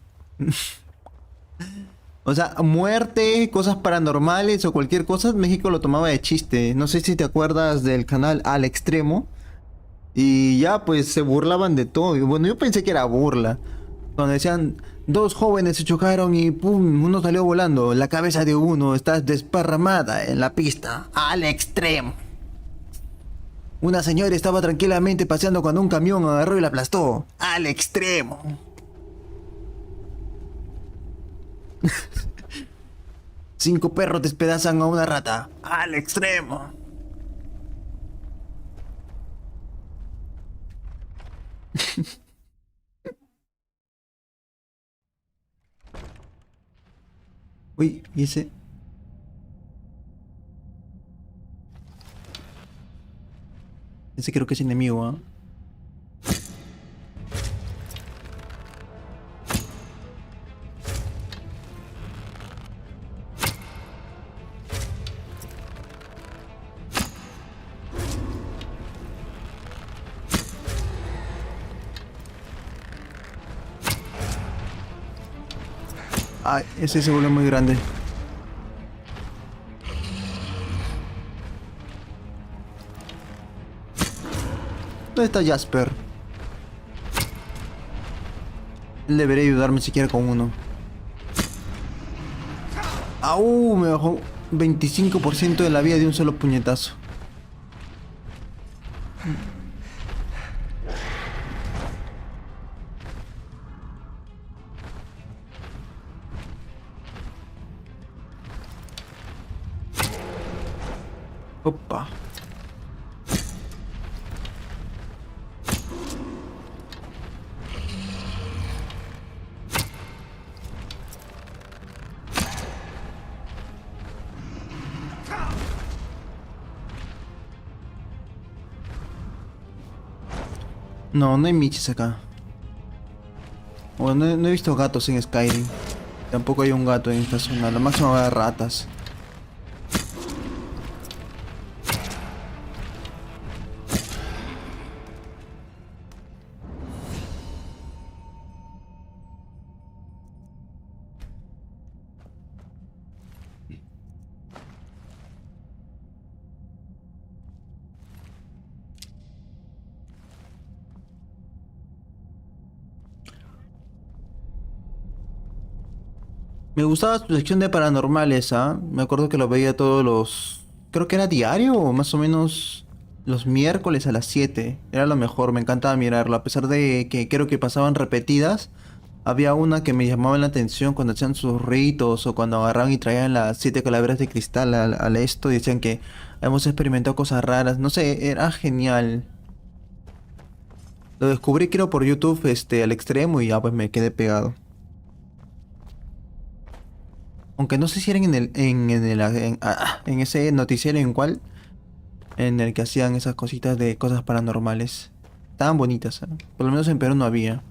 O sea, muerte, cosas paranormales o cualquier cosa, México lo tomaba de chiste. No sé si te acuerdas del canal Al Extremo. Y ya, pues se burlaban de todo. Y bueno, yo pensé que era burla. Cuando decían, dos jóvenes se chocaron y ¡pum! Uno salió volando. La cabeza de uno está desparramada en la pista. Al extremo. Una señora estaba tranquilamente paseando cuando un camión agarró y la aplastó. Al extremo. Cinco perros despedazan a una rata. Al extremo. Uy, ¿y ese? Ese creo que es enemigo, ¿ah? Ay, ese se volvió muy grande. ¿Dónde está Jasper? Él debería ayudarme siquiera con uno. ¡Au! Me bajó 25% de la vida de un solo puñetazo. Opa. No, no hay michis acá. Bueno, no he visto gatos en Skyrim. Tampoco hay un gato en esta zona. Lo máximo va a haber ratas. Me gustaba su sección de paranormales, ¿ah? Me acuerdo que lo veía todos los... Creo que era diario o más o menos los miércoles a las 7. Era lo mejor, me encantaba mirarlo. A pesar de que creo que pasaban repetidas, había una que me llamaba la atención cuando hacían sus ritos o cuando agarraban y traían las 7 calaveras de cristal al esto y decían que hemos experimentado cosas raras. No sé, era genial. Lo descubrí creo por YouTube al extremo y ya pues me quedé pegado. Aunque no sé si eran en ese noticiero en en el que hacían esas cositas de cosas paranormales. Estaban bonitas, ¿eh? Por lo menos en Perú no había.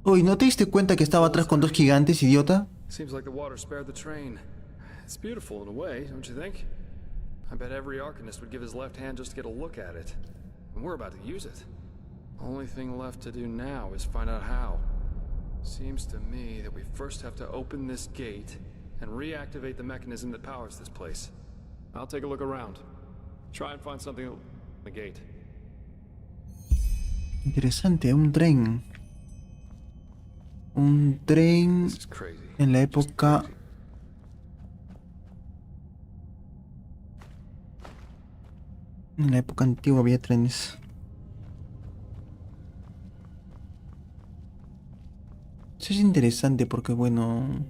Uy, ¿no te diste cuenta que estaba atrás con dos gigantes, idiota? Seems like the water spared the train. It's beautiful in a way, don't you think? I bet every arcanist would give his left hand just to get a look at it. And we're about to use it. Only thing left to do now is find out how. Seems to me that we first have to open this gate and reactivate the mechanism that powers this place. I'll take a look around. Try and find something on the gate. Interesante, un tren. Un tren This is crazy. en la Just época... crazy. En la época antigua había trenes. Eso es interesante porque, bueno...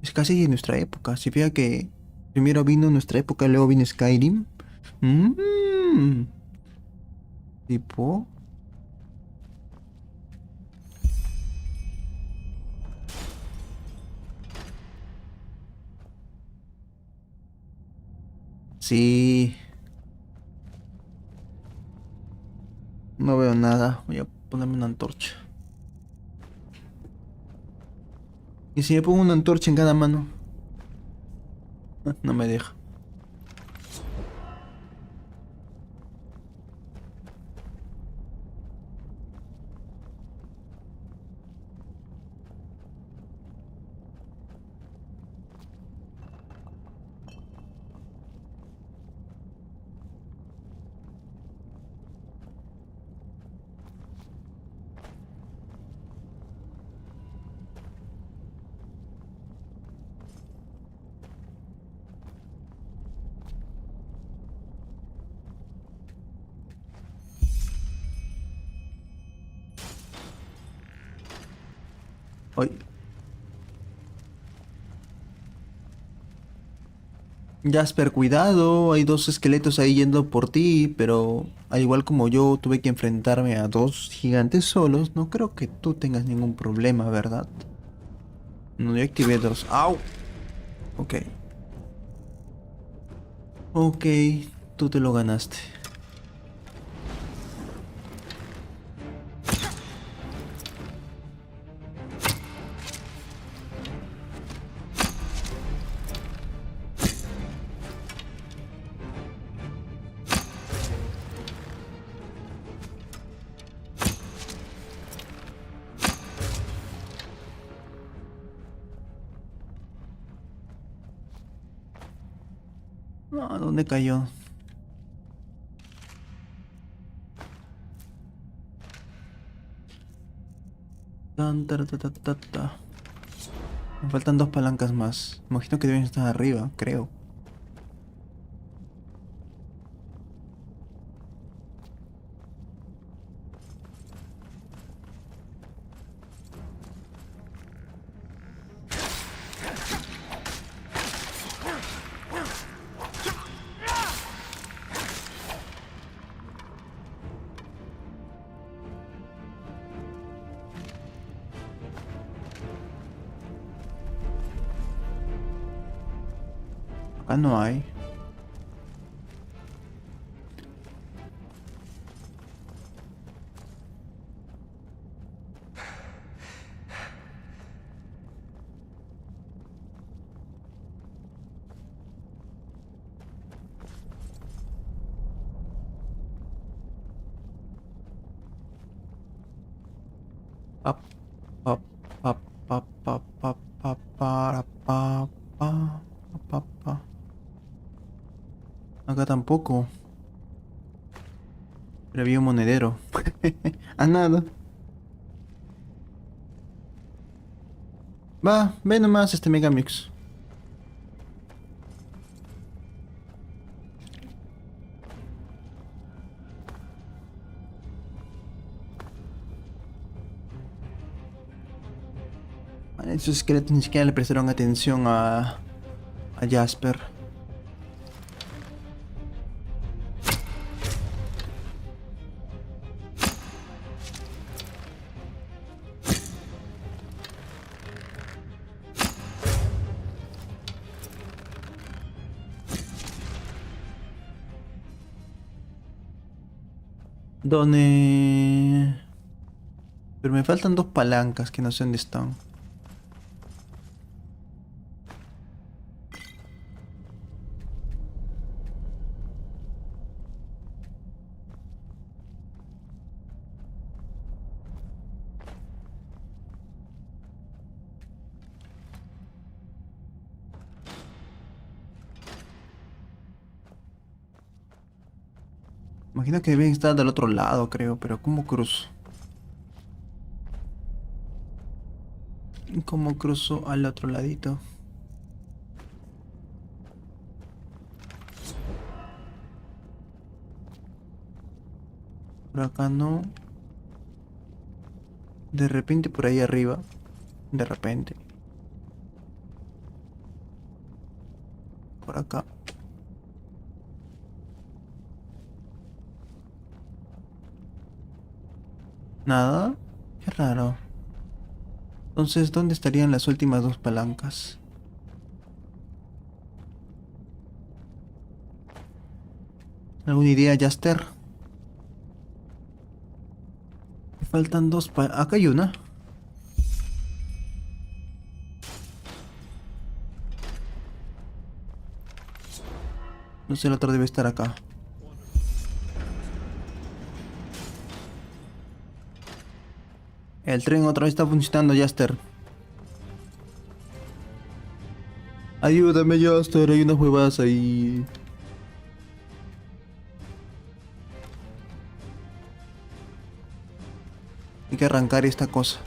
Es casi de nuestra época. Si fija que primero vino nuestra época, luego vino Skyrim. Tipo... Sí. No veo nada. Voy a ponerme una antorcha. ¿Y si me pongo una antorcha en cada mano? No me deja. Ay. Jasper, cuidado, hay dos esqueletos ahí yendo por ti, pero al igual como yo tuve que enfrentarme a dos gigantes solos, no creo que tú tengas ningún problema, ¿verdad? No, yo activé dos. ¡Au! Ok. Ok, tú te lo ganaste. Ah, ¿dónde cayó? Tan, tara, ta, ta, ta, ta. Me faltan dos palancas más. Imagino que deben estar arriba, creo. Acá no hay. Pap, pap, pap, pap, pap, pap, pap, para, pa, pa, pa, pa. Acá tampoco. Pero había un monedero. A nada. Va, ve nomás este Megamix. Esos esqueletos ni siquiera le prestaron atención a Jasper. ¿Dónde? Pero me faltan dos palancas que no sé dónde están. Imagino que deben estar del otro lado, creo, pero ¿cómo cruzo? ¿Cómo cruzo al otro ladito? Por acá no. De repente por ahí arriba. De repente. Por acá. Nada. Qué raro. Entonces, ¿dónde estarían las últimas dos palancas? ¿Alguna idea, Jaster? Me faltan dos acá hay una. No sé, la otra debe estar acá. El tren otra vez está funcionando, Jaster. Ayúdame, Jaster, hay unas huevas ahí. Hay que arrancar esta cosa.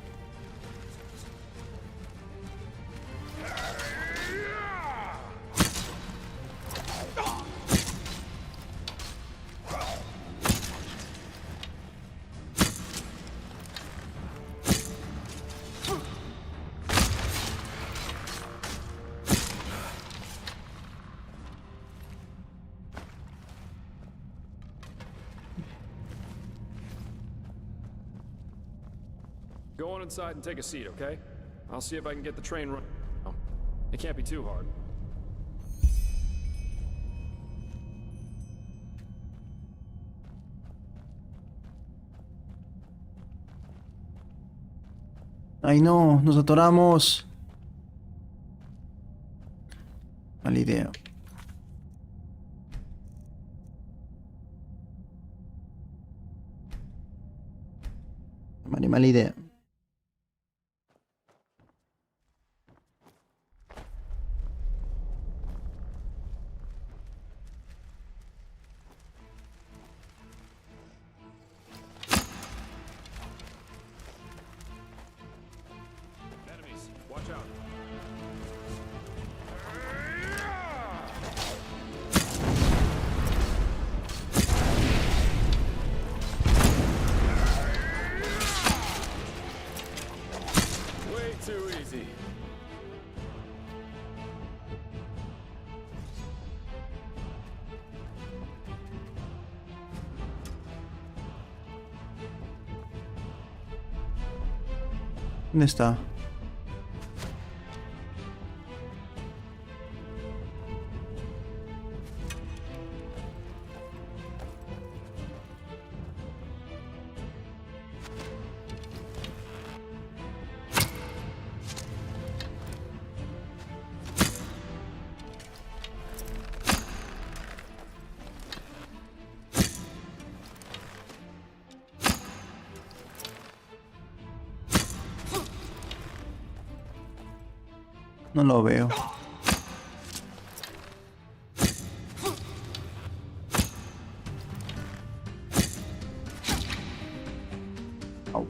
Go on inside and take a seat, okay? I'll see if I can get the train run. Oh, it can't be too hard. Ay no, nos atoramos. Mala idea. Mala idea. Enemies, watch out. Way too easy. ¿Dónde está? No lo veo. Au.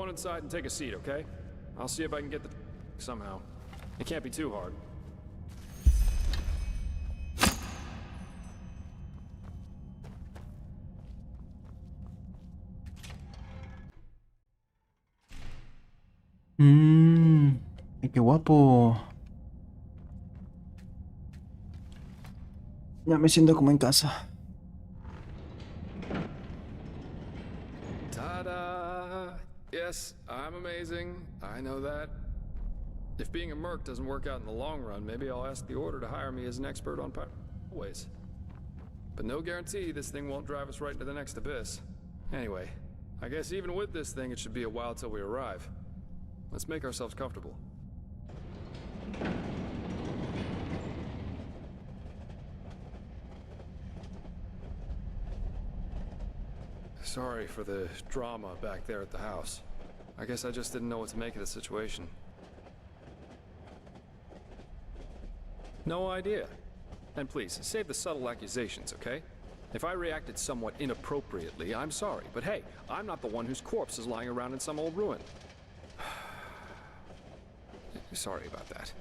on inside and take a seat, okay? I'll see if I can get the somehow. It can't be too hard. Qué guapo. Ya me siento como en casa. Ta-da! Yes, I'm amazing. I know that. If being a merc doesn't work out in the long run, maybe I'll ask the Order to hire me as an expert on ways. But no guarantee this thing won't drive us right into the next abyss. Anyway, I guess even with this thing, it should be a while till we arrive. Let's make ourselves comfortable. Sorry for the drama back there at the house. I guess I just didn't know what to make of the situation. No idea. And please, save the subtle accusations, okay? If I reacted somewhat inappropriately, I'm sorry. But hey, I'm not the one whose corpse is lying around in some old ruin. Sorry about that.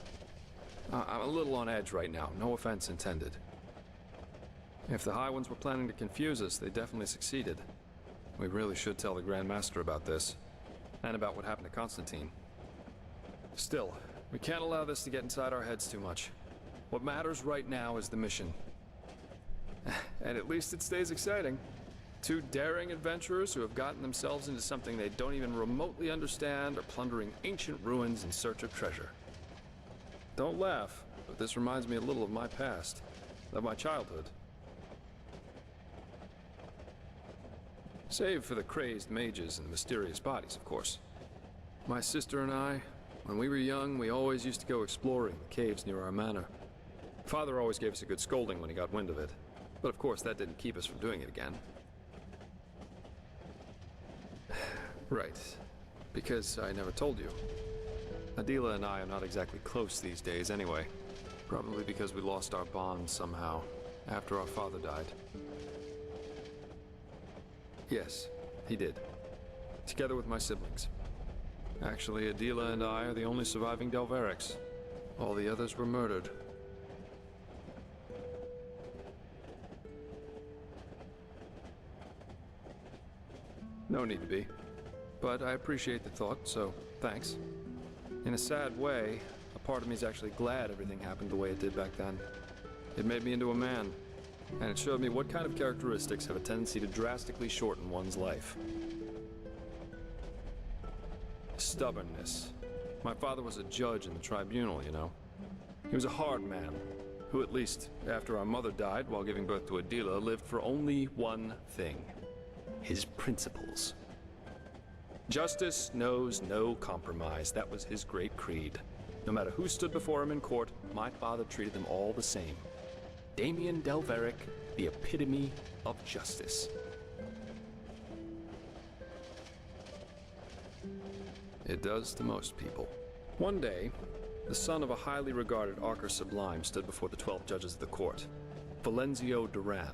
I'm a little on edge right now, no offense intended. If the High Ones were planning to confuse us, they definitely succeeded. We really should tell the Grand Master about this, and about what happened to Constantine. Still, we can't allow this to get inside our heads too much. What matters right now is the mission. And at least it stays exciting. Two daring adventurers who have gotten themselves into something they don't even remotely understand are plundering ancient ruins in search of treasure. Don't laugh, but this reminds me a little of my past, of my childhood. Save for the crazed mages and the mysterious bodies, of course. My sister and I, when we were young, we always used to go exploring the caves near our manor. Father always gave us a good scolding when he got wind of it, but of course that didn't keep us from doing it again. Right, because I never told you. Adila and I are not exactly close these days anyway. Probably because we lost our bond somehow, after our father died. Yes, he did. Together with my siblings. Actually, Adila and I are the only surviving Delverics. All the others were murdered. No need to be. But I appreciate the thought, so thanks. In a sad way, a part of me is actually glad everything happened the way it did back then. It made me into a man, and it showed me what kind of characteristics have a tendency to drastically shorten one's life. Stubbornness. My father was a judge in the tribunal, you know. He was a hard man, who at least, after our mother died while giving birth to Adila, lived for only one thing. His principles. Justice knows no compromise. That was his great creed. No matter who stood before him in court, my father treated them all the same. Damien Delveric, the epitome of justice. It does to most people. One day, the son of a highly regarded Archer Sublime stood before the 12 judges of the court. Valenzio Duran.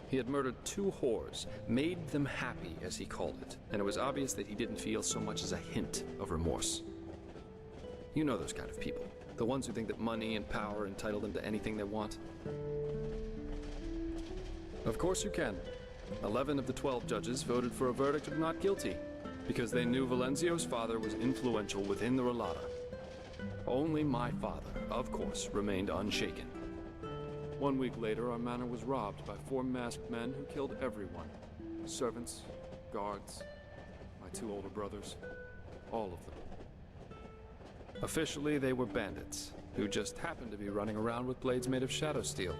He had murdered 2 whores, made them happy, as he called it, and it was obvious that he didn't feel so much as a hint of remorse. You know those kind of people, the ones who think that money and power entitle them to anything they want. Of course you can. 11 of the 12 judges voted for a verdict of not guilty, because they knew Valenzio's father was influential within the Relata. Only my father, of course, remained unshaken. 1 week later, our manor was robbed by 4 masked men who killed everyone. Servants, guards, my 2 older brothers, all of them. Officially, they were bandits, who just happened to be running around with blades made of shadow steel.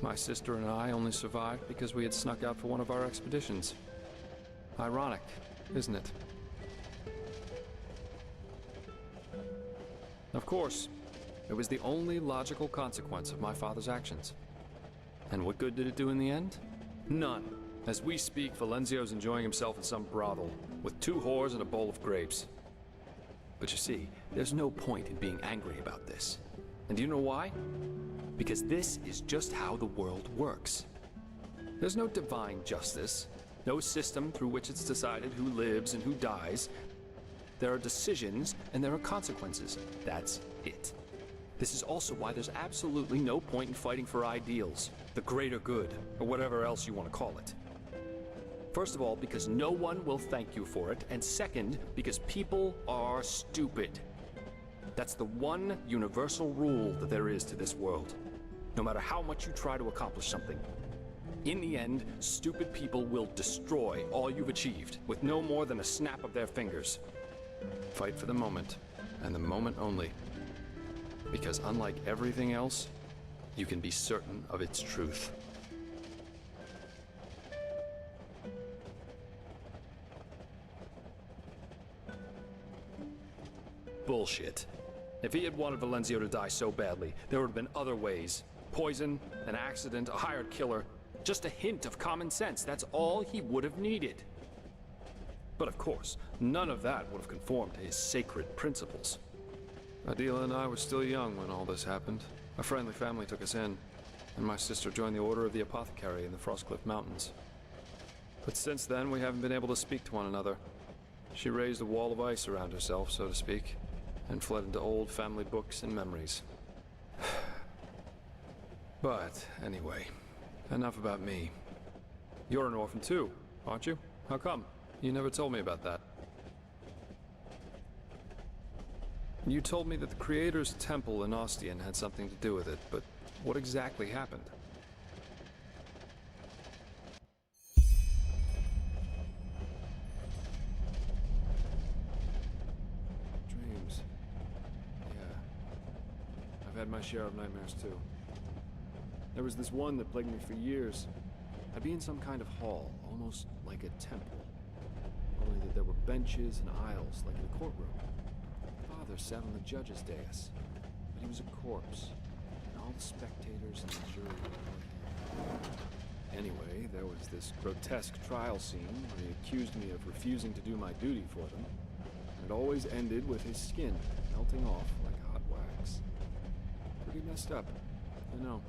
My sister and I only survived because we had snuck out for one of our expeditions. Ironic, isn't it? Of course, it was the only logical consequence of my father's actions. And what good did it do in the end? None. As we speak, Valenzio's enjoying himself in some brothel, with 2 whores and a bowl of grapes. But you see, there's no point in being angry about this. And do you know why? Because this is just how the world works. There's no divine justice, no system through which it's decided who lives and who dies. There are decisions and there are consequences. That's it. This is also why there's absolutely no point in fighting for ideals, the greater good, or whatever else you want to call it. First of all, because no one will thank you for it, and second, because people are stupid. That's the one universal rule that there is to this world. No matter how much you try to accomplish something, in the end, stupid people will destroy all you've achieved with no more than a snap of their fingers. Fight for the moment, and the moment only. Because unlike everything else, you can be certain of its truth. Bullshit. If he had wanted Valenzio to die so badly, there would have been other ways. Poison, an accident, a hired killer. Just a hint of common sense. That's all he would have needed. But of course, none of that would have conformed to his sacred principles. Adela and I were still young when all this happened. A friendly family took us in, and my sister joined the Order of the Apothecary in the Frostcliff Mountains. But since then, we haven't been able to speak to one another. She raised a wall of ice around herself, so to speak, and fled into old family books and memories. But, anyway, enough about me. You're an orphan too, aren't you? How come? You never told me about that. You told me that the Creator's temple in Ostian had something to do with it, but what exactly happened? Dreams. Yeah. I've had my share of nightmares too. There was this one that plagued me for years. I'd be in some kind of hall, almost like a temple. Only that there were benches and aisles, like in a courtroom. Father sat on the judge's dais, but he was a corpse, and all the spectators and the jury were like him. Anyway, there was this grotesque trial scene where he accused me of refusing to do my duty for them, and it always ended with his skin melting off like hot wax. Pretty messed up, I know.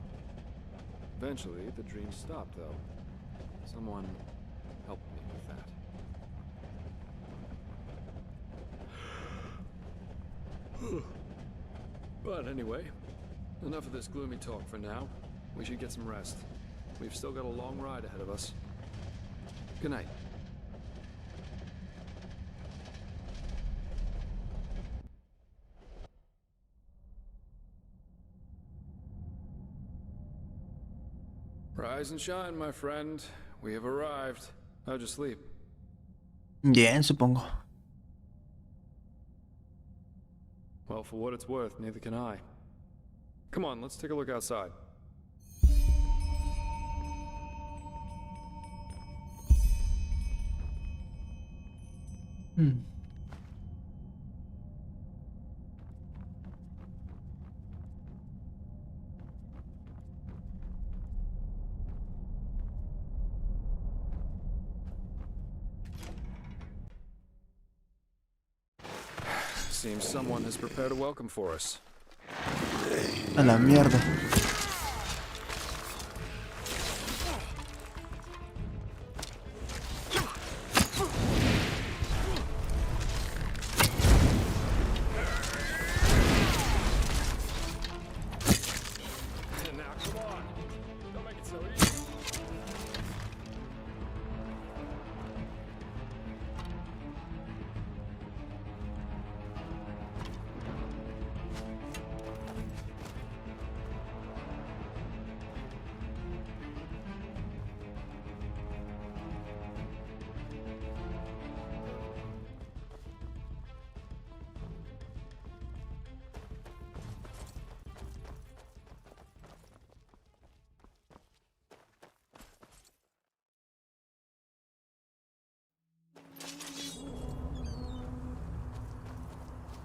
Eventually, the dream stopped, though. Someone helped me with that. But anyway, enough of this gloomy talk for now. We should get some rest. We've still got a long ride ahead of us. Good night. Rise and shine, my friend. We have arrived. How'd you sleep? Bien, supongo. Well, for what it's worth, neither can I. Come on, let's take a look outside. Seems someone has prepared a welcome for us. A la mierda. Now, come on. Don't make it so easy.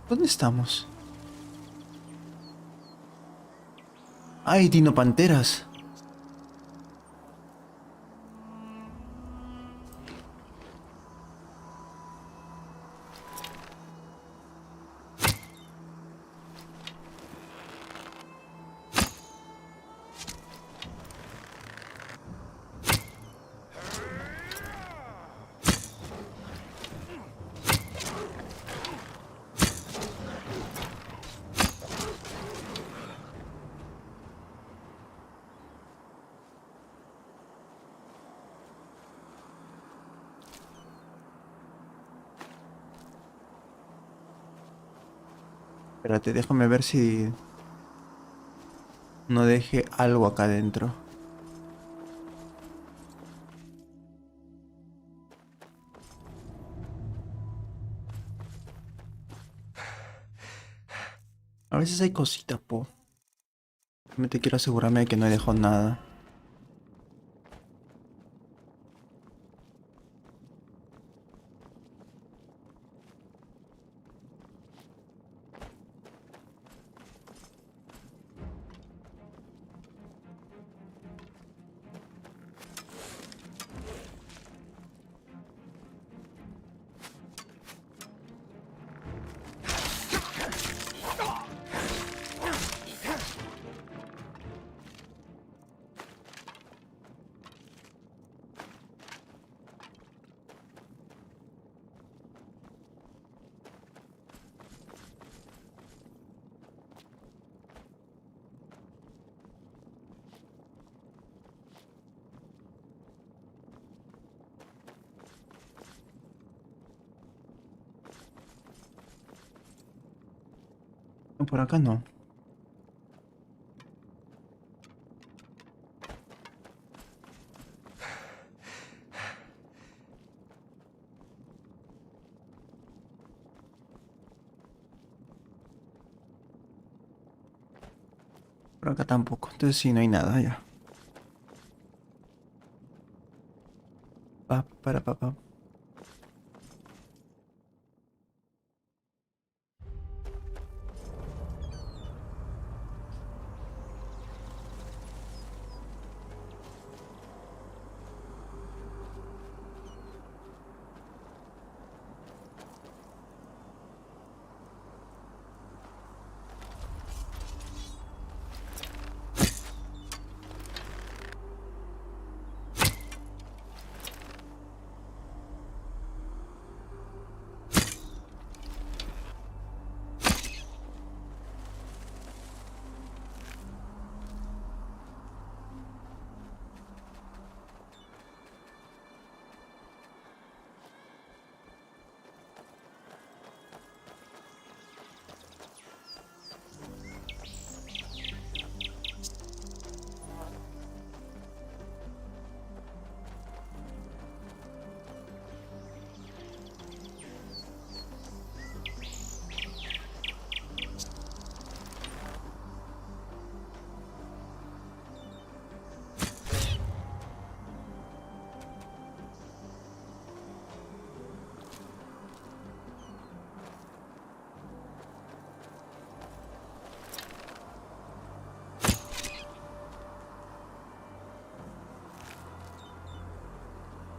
¿Dónde estamos? ¡Ay, dinopanteras! Espérate, déjame ver si no deje algo acá adentro. A veces hay cositas, po. Realmente quiero asegurarme de que no he dejado nada. No, por acá no. Por acá tampoco. Entonces sí, no hay nada ya. Pa.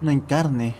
No hay carne.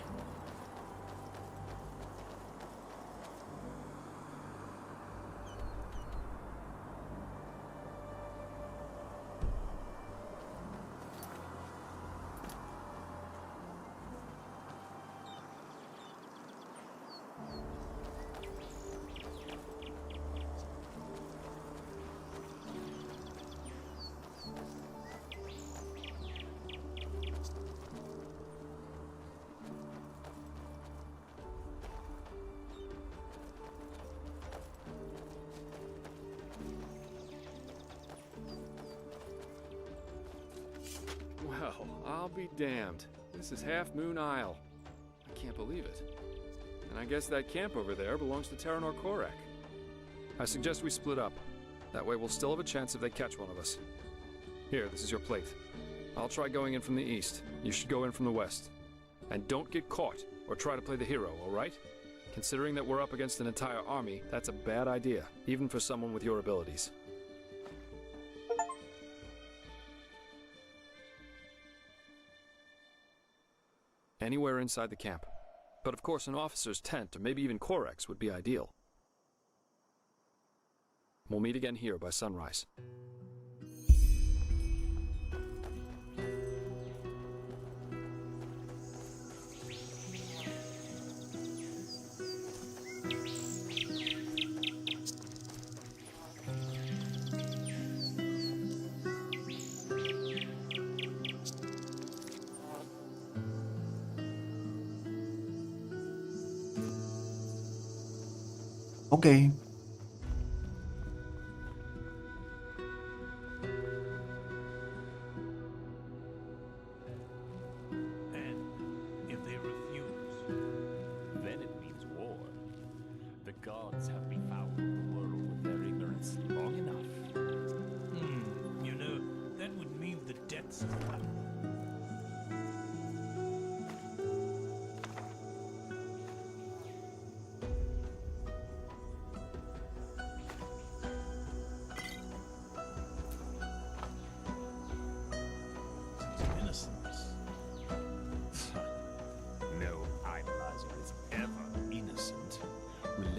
Well, I'll be damned. This is Half Moon Isle. I can't believe it. And I guess that camp over there belongs to Terranor Korek. I suggest we split up. That way we'll still have a chance if they catch one of us. Here, this is your plate. I'll try going in from the east. You should go in from the west. And don't get caught, or try to play the hero, alright? Considering that we're up against an entire army, that's a bad idea, even for someone with your abilities. Anywhere inside the camp. But of course an officer's tent, or maybe even Korek's, would be ideal. We'll meet again here by sunrise. Ok.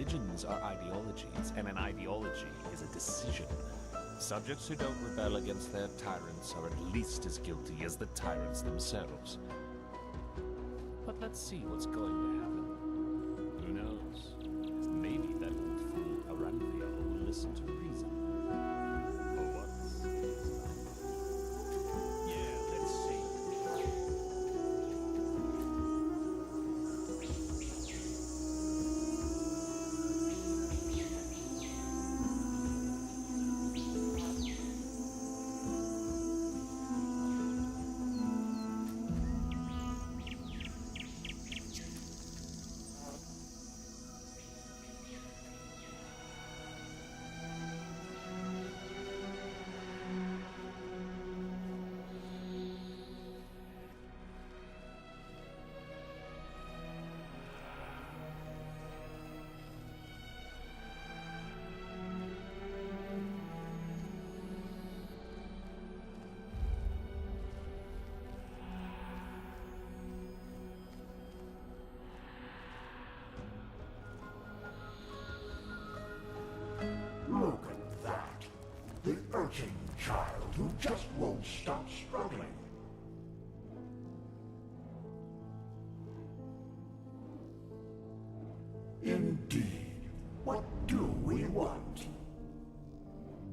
Religions are ideologies, and an ideology is a decision. Subjects who don't rebel against their tyrants are at least as guilty as the tyrants themselves. But let's see what's going to happen. Who knows? Maybe that old fool Aranthia will listen to reason. For once. Yeah, let's see. Look at that. The urchin child who just won't stop struggling. Indeed. What do we want?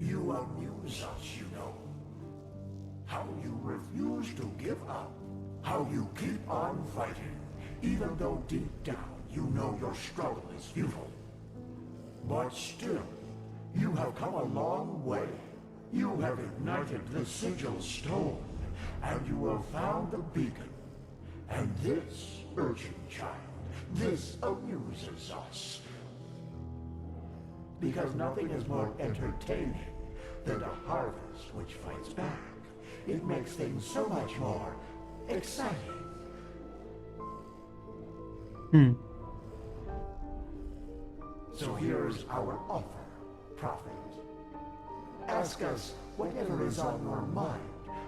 You amuse us, you know. How you refuse to give up. How you keep on fighting, even though deep down you know your struggle is futile. But still, you have come a long way. You have ignited the sigil stone, and you have found the beacon. And this, urchin child, this amuses us. Because nothing is more entertaining than a harvest which fights back. It makes things so much more exciting. So here's our offer, Prophet. Ask us whatever is on your mind,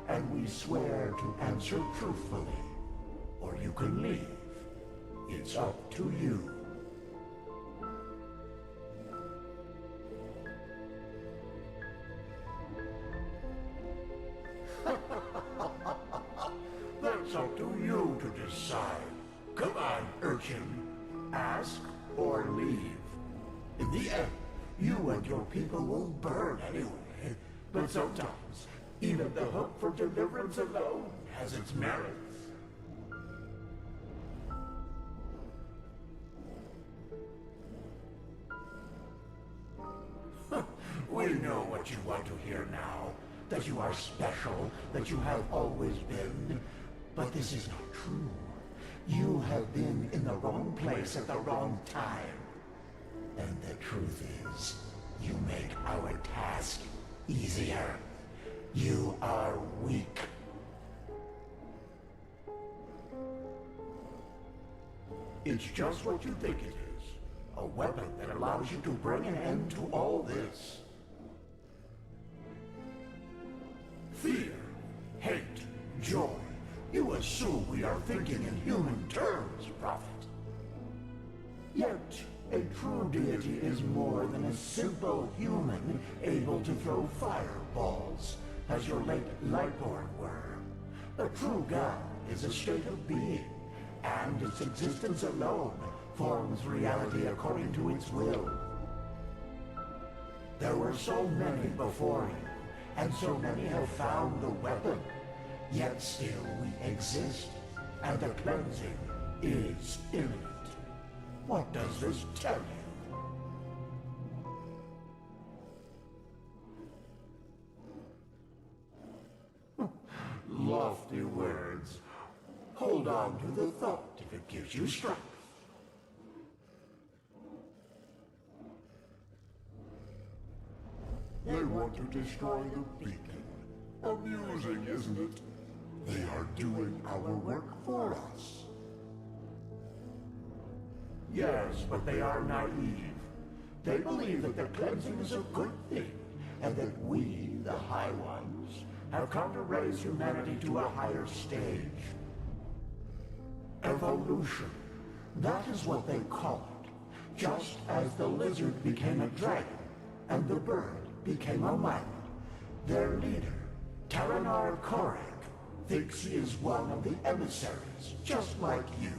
and we swear to answer truthfully. Or you can leave. It's up to you. That's up to you to decide. Come on, urchin. Ask or leave. In the end, you and your people will burn anyway. But sometimes, even the hope for deliverance alone has its merits. We know what you want to hear now. That you are special, that you have always been. But this is not true. You have been in the wrong place at the wrong time. And the truth is, you make our task easier. You are weak. It's just what you think it is. A weapon that allows you to bring an end to all this. Fear, hate, joy. You assume we are thinking in human terms, Prophet. Yet, a true deity is more than a simple human able to throw fireballs, as your late Lightborn were. A true God is a state of being, and its existence alone forms reality according to its will. There were so many before you, and so many have found the weapon. Yet still we exist, and the cleansing is imminent. What does this tell you? Lofty words. Hold on to the thought if it gives you strength. They want to destroy the beacon. Amusing, isn't it? They are doing our work for us. Yes, but they are naive. They believe that the cleansing is a good thing, and that we, the High Ones, have come to raise humanity to a higher stage. Evolution. That is what they call it. Just as the lizard became a dragon, and the bird became a man, their leader, Taranar Korek, thinks he is one of the emissaries, just like you.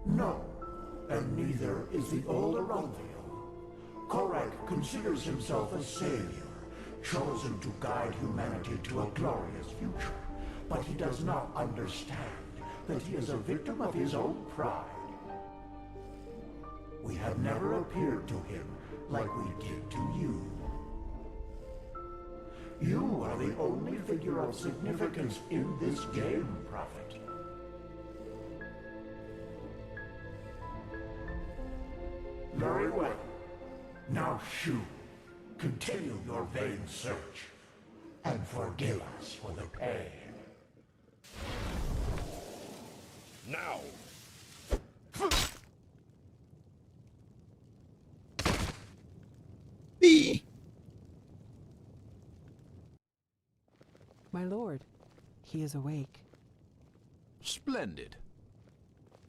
No, and neither is the old Aranthio. Korek considers himself a savior, chosen to guide humanity to a glorious future. But he does not understand that he is a victim of his own pride. We have never appeared to him like we did to you. You are the only figure of significance in this game, Prophet. Very well. Now Shu, continue your vain search, and forgive us for the pain. Now! My lord, he is awake. Splendid.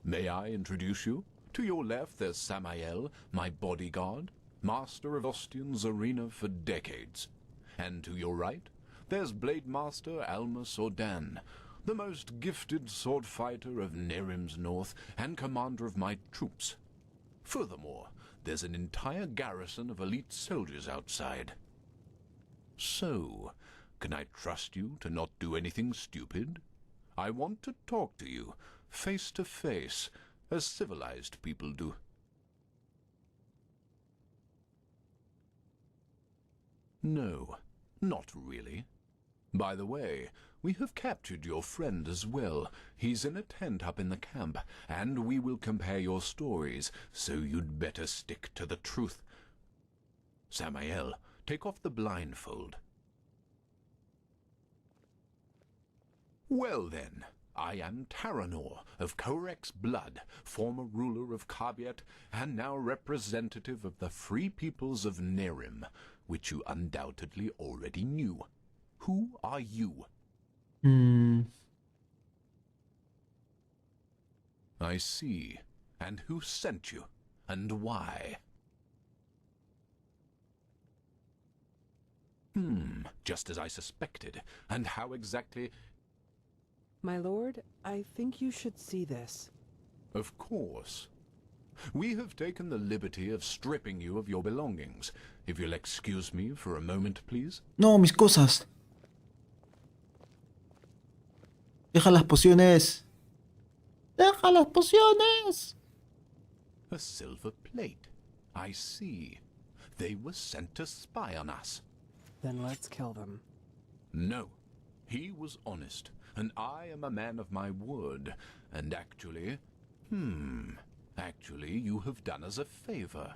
May I introduce you? To your left, there's Samael, my bodyguard, master of Ostian's arena for decades. And to your right, there's Blade Master Alma Sordan, the most gifted sword fighter of Nerim's north and commander of my troops. Furthermore, there's an entire garrison of elite soldiers outside. So, can I trust you to not do anything stupid? I want to talk to you, face to face, as civilized people do. No, not really. By the way, we have captured your friend as well. He's in a tent up in the camp, and we will compare your stories, so you'd better stick to the truth. Samael, take off the blindfold. Well then, I am Taranor of Korek's blood, former ruler of Kabiet, and now representative of the free peoples of Nerim, which you undoubtedly already knew. Who are you? I see. And who sent you? And why? Just as I suspected. And how exactly... My lord, I think you should see this. Of course. We have taken the liberty of stripping you of your belongings. If you'll excuse me for a moment, please. No, mis cosas. Deja las pociones. Deja las pociones. A silver plate. I see. They were sent to spy on us. Then let's kill them. No. He was honest, and I am a man of my word. And actually, you have done us a favor.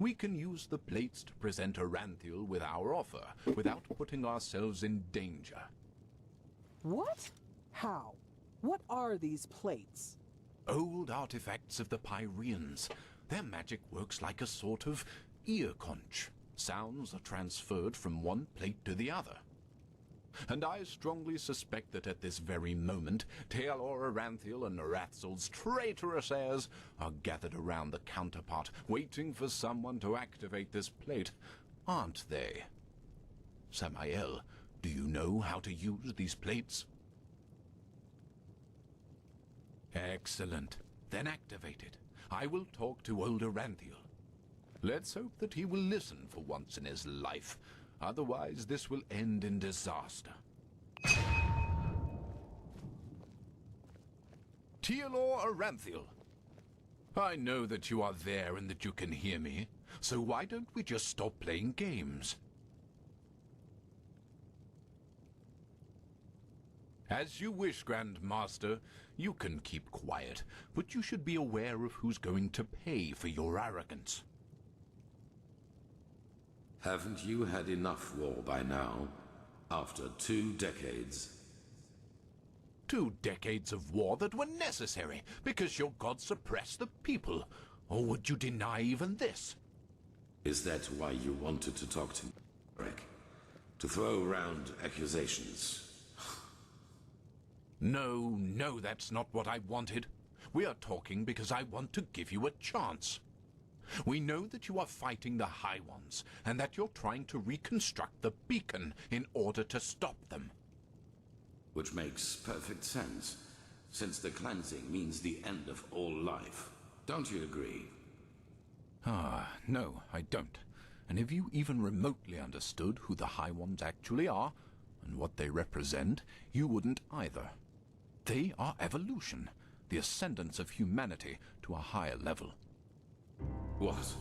We can use the plates to present Aranthiel with our offer, without putting ourselves in danger. What? How? What are these plates? Old artifacts of the Pyreans. Their magic works like a sort of ear conch. Sounds are transferred from one plate to the other. And I strongly suspect that at this very moment, Tealor Aranthiel and Narathzel's traitorous heirs are gathered around the counterpart, waiting for someone to activate this plate, aren't they? Samael, do you know how to use these plates? Excellent. Then activate it. I will talk to old Aranthiel. Let's hope that he will listen for once in his life. Otherwise, this will end in disaster. Tealor Aranthiel. I know that you are there and that you can hear me, so why don't we just stop playing games? As you wish, Grand Master. You can keep quiet, but you should be aware of who's going to pay for your arrogance. Haven't you had enough war by now? After 2 decades? 2 decades of war that were necessary because your god suppressed the people. Or would you deny even this? Is that why you wanted to talk to me, Greg? To throw around accusations? No, no, that's not what I wanted. We are talking because I want to give you a chance. We know that you are fighting the High Ones, and that you're trying to reconstruct the beacon in order to stop them. Which makes perfect sense, since the cleansing means the end of all life. Don't you agree? No, I don't. And if you even remotely understood who the High Ones actually are, and what they represent, you wouldn't either. They are evolution, the ascendance of humanity to a higher level. What?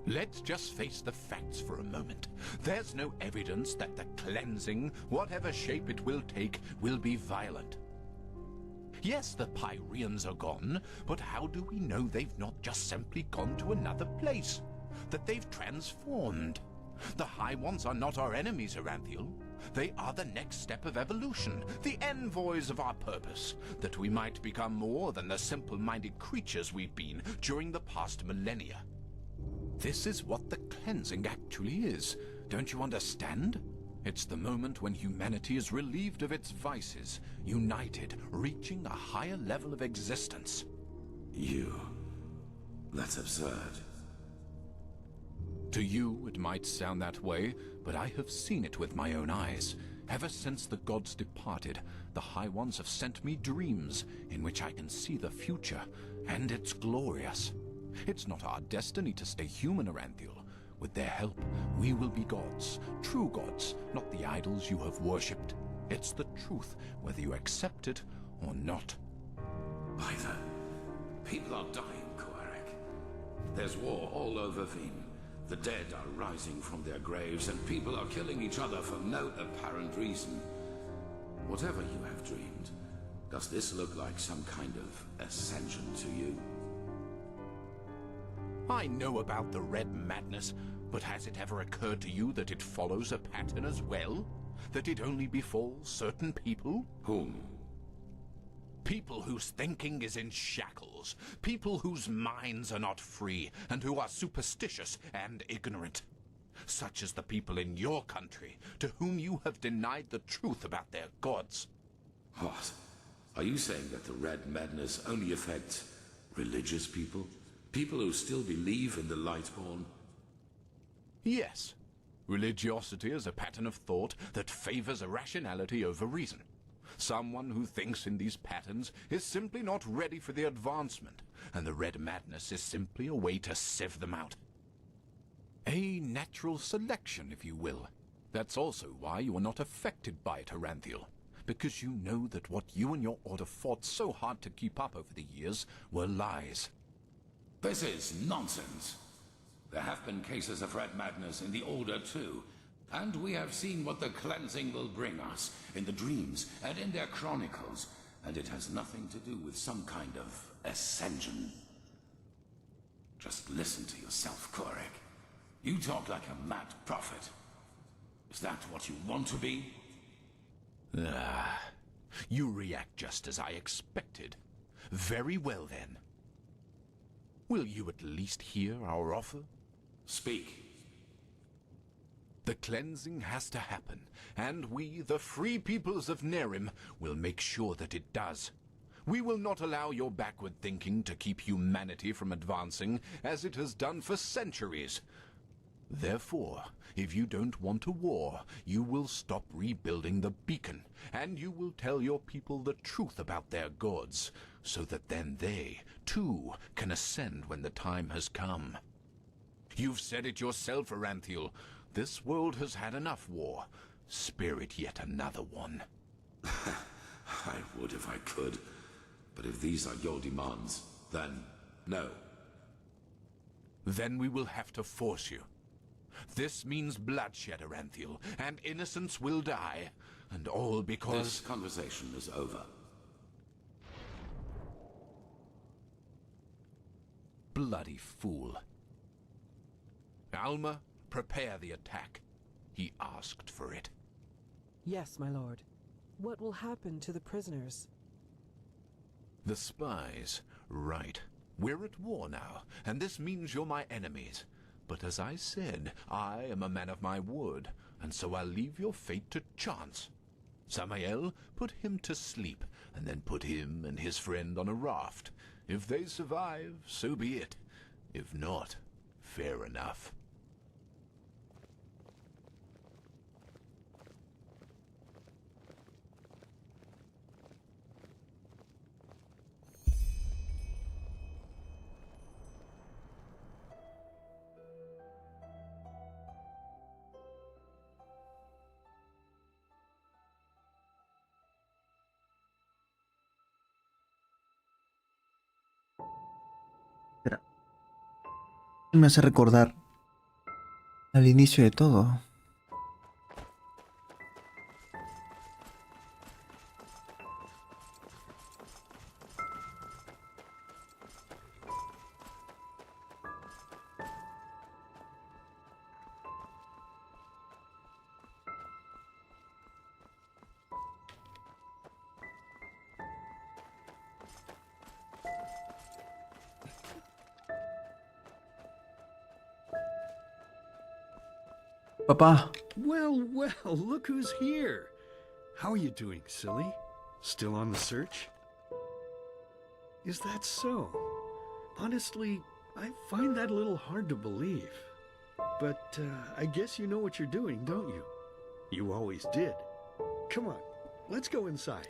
Let's just face the facts for a moment. There's no evidence that the cleansing, whatever shape it will take, will be violent. Yes, the Pyreans are gone, but how do we know they've not just simply gone to another place? That they've transformed? The High Ones are not our enemies, Aranthiel. They are the next step of evolution, the envoys of our purpose, that we might become more than the simple-minded creatures we've been during the past millennia. This is what the cleansing actually is. Don't you understand? It's the moment when humanity is relieved of its vices, united, reaching a higher level of existence. That's absurd. To you, it might sound that way, but I have seen it with my own eyes. Ever since the gods departed, the High Ones have sent me dreams in which I can see the future, and it's glorious. It's not our destiny to stay human, Aranthiel. With their help, we will be gods, true gods, not the idols you have worshipped. It's the truth, whether you accept it or not. Either. People are dying, Koarek. There's war all over Veen. The dead are rising from their graves, and people are killing each other for no apparent reason. Whatever you have dreamed, does this look like some kind of ascension to you? I know about the Red Madness, but has it ever occurred to you that it follows a pattern as well? That it only befalls certain people? Whom? People whose thinking is in shackles. People whose minds are not free, and who are superstitious and ignorant. Such as the people in your country, to whom you have denied the truth about their gods. What? Are you saying that the Red Madness only affects religious people? People who still believe in the Lightborn? Yes. Religiosity is a pattern of thought that favors irrationality over reason. Someone who thinks in these patterns is simply not ready for the advancement, and the Red Madness is simply a way to sieve them out. A natural selection, if you will. That's also why you are not affected by it, Aranthiel, because you know that what you and your order fought so hard to keep up over the years were lies. This is nonsense. There have been cases of Red Madness in the Order too, and we have seen what the cleansing will bring us in the dreams and in their chronicles, and it has nothing to do with some kind of ascension. Just listen to yourself, Koarek. You talk like a mad prophet. Is that what you want to be? You react just as I expected. Very well, then. Will you at least hear our offer? Speak. The cleansing has to happen, and we, the free peoples of Nerim, will make sure that it does. We will not allow your backward thinking to keep humanity from advancing, as it has done for centuries. Therefore, if you don't want a war, you will stop rebuilding the beacon, and you will tell your people the truth about their gods, so that then they, too, can ascend when the time has come. You've said it yourself, Aranthiel. This world has had enough war. Spare it yet another one. I would if I could, but if these are your demands, then no. Then we will have to force you. This means bloodshed, Aranthiel, and innocents will die, and all because... This conversation is over. Bloody fool. Alma, prepare the attack. He asked for it. Yes, my lord. What will happen to the prisoners? The spies. Right. We're at war now, and this means you're my enemies. But as I said, I am a man of my word, and so I'll leave your fate to chance. Samael, put him to sleep, and then put him and his friend on a raft. If they survive, so be it. If not, fair enough. Espera. Me hace recordar al inicio de todo. Papá. Well, well, look who's here. How are you doing, silly? Still on the search? Is that so? Honestly, I find that a little hard to believe. But I guess you know what you're doing, don't you? You always did. Come on, let's go inside.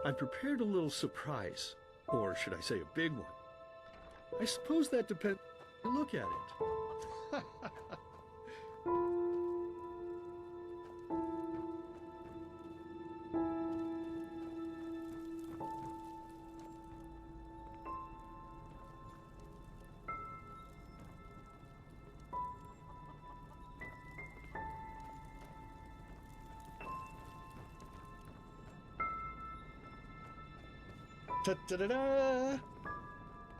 I've prepared a little surprise. Or should I say a big one? I suppose that depends on how you look at it. Ta-da-da-da!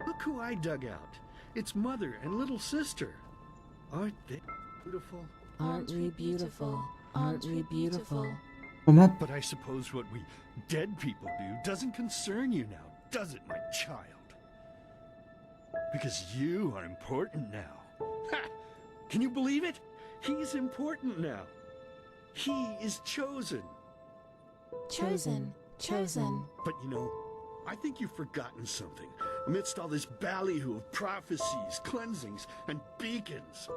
Look who I dug out. It's Mother and little sister. Aren't they beautiful? Aren't we beautiful? Aren't we beautiful? Mamá. But I suppose what we dead people do doesn't concern you now, does it, my child? Because you are important now. Ha! Can you believe it? He's important now. He is chosen. Chosen. Chosen. But you know, I think you've forgotten something. Amidst all this ballyhoo of prophecies, cleansings, and beacons.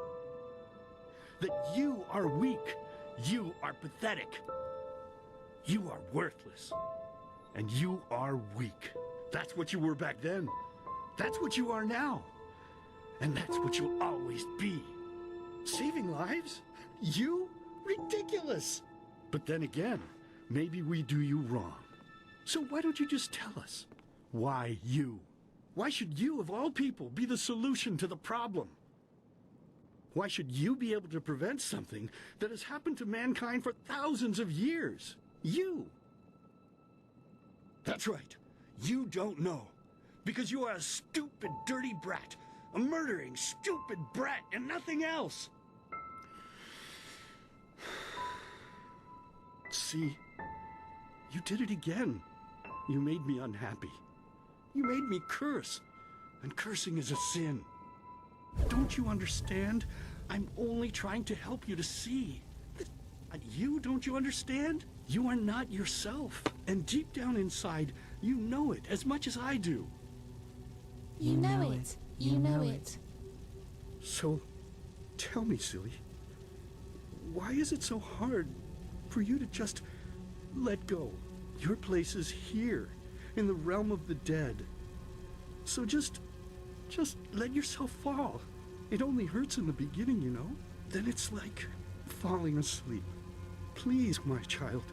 That you are weak. You are pathetic. You are worthless. And you are weak. That's what you were back then. That's what you are now. And that's what you'll always be. Saving lives? You? Ridiculous! But then again, maybe we do you wrong. So why don't you just tell us? Why you? Why should you, of all people, be the solution to the problem? Why should you be able to prevent something that has happened to mankind for thousands of years? You! That's right. You don't know. Because you are a stupid, dirty brat. A murdering, stupid brat and nothing else. See? You did it again. You made me unhappy. You made me curse. And cursing is a sin. Don't you understand? I'm only trying to help you to see. That you, don't you understand? You are not yourself. And deep down inside, you know it as much as I do. You know it. You know it. So, tell me, silly. Why is it so hard for you to just let go? Your place is here, in the realm of the dead. So just let yourself fall. It only hurts in the beginning, you know? Then it's like falling asleep. Please, my child.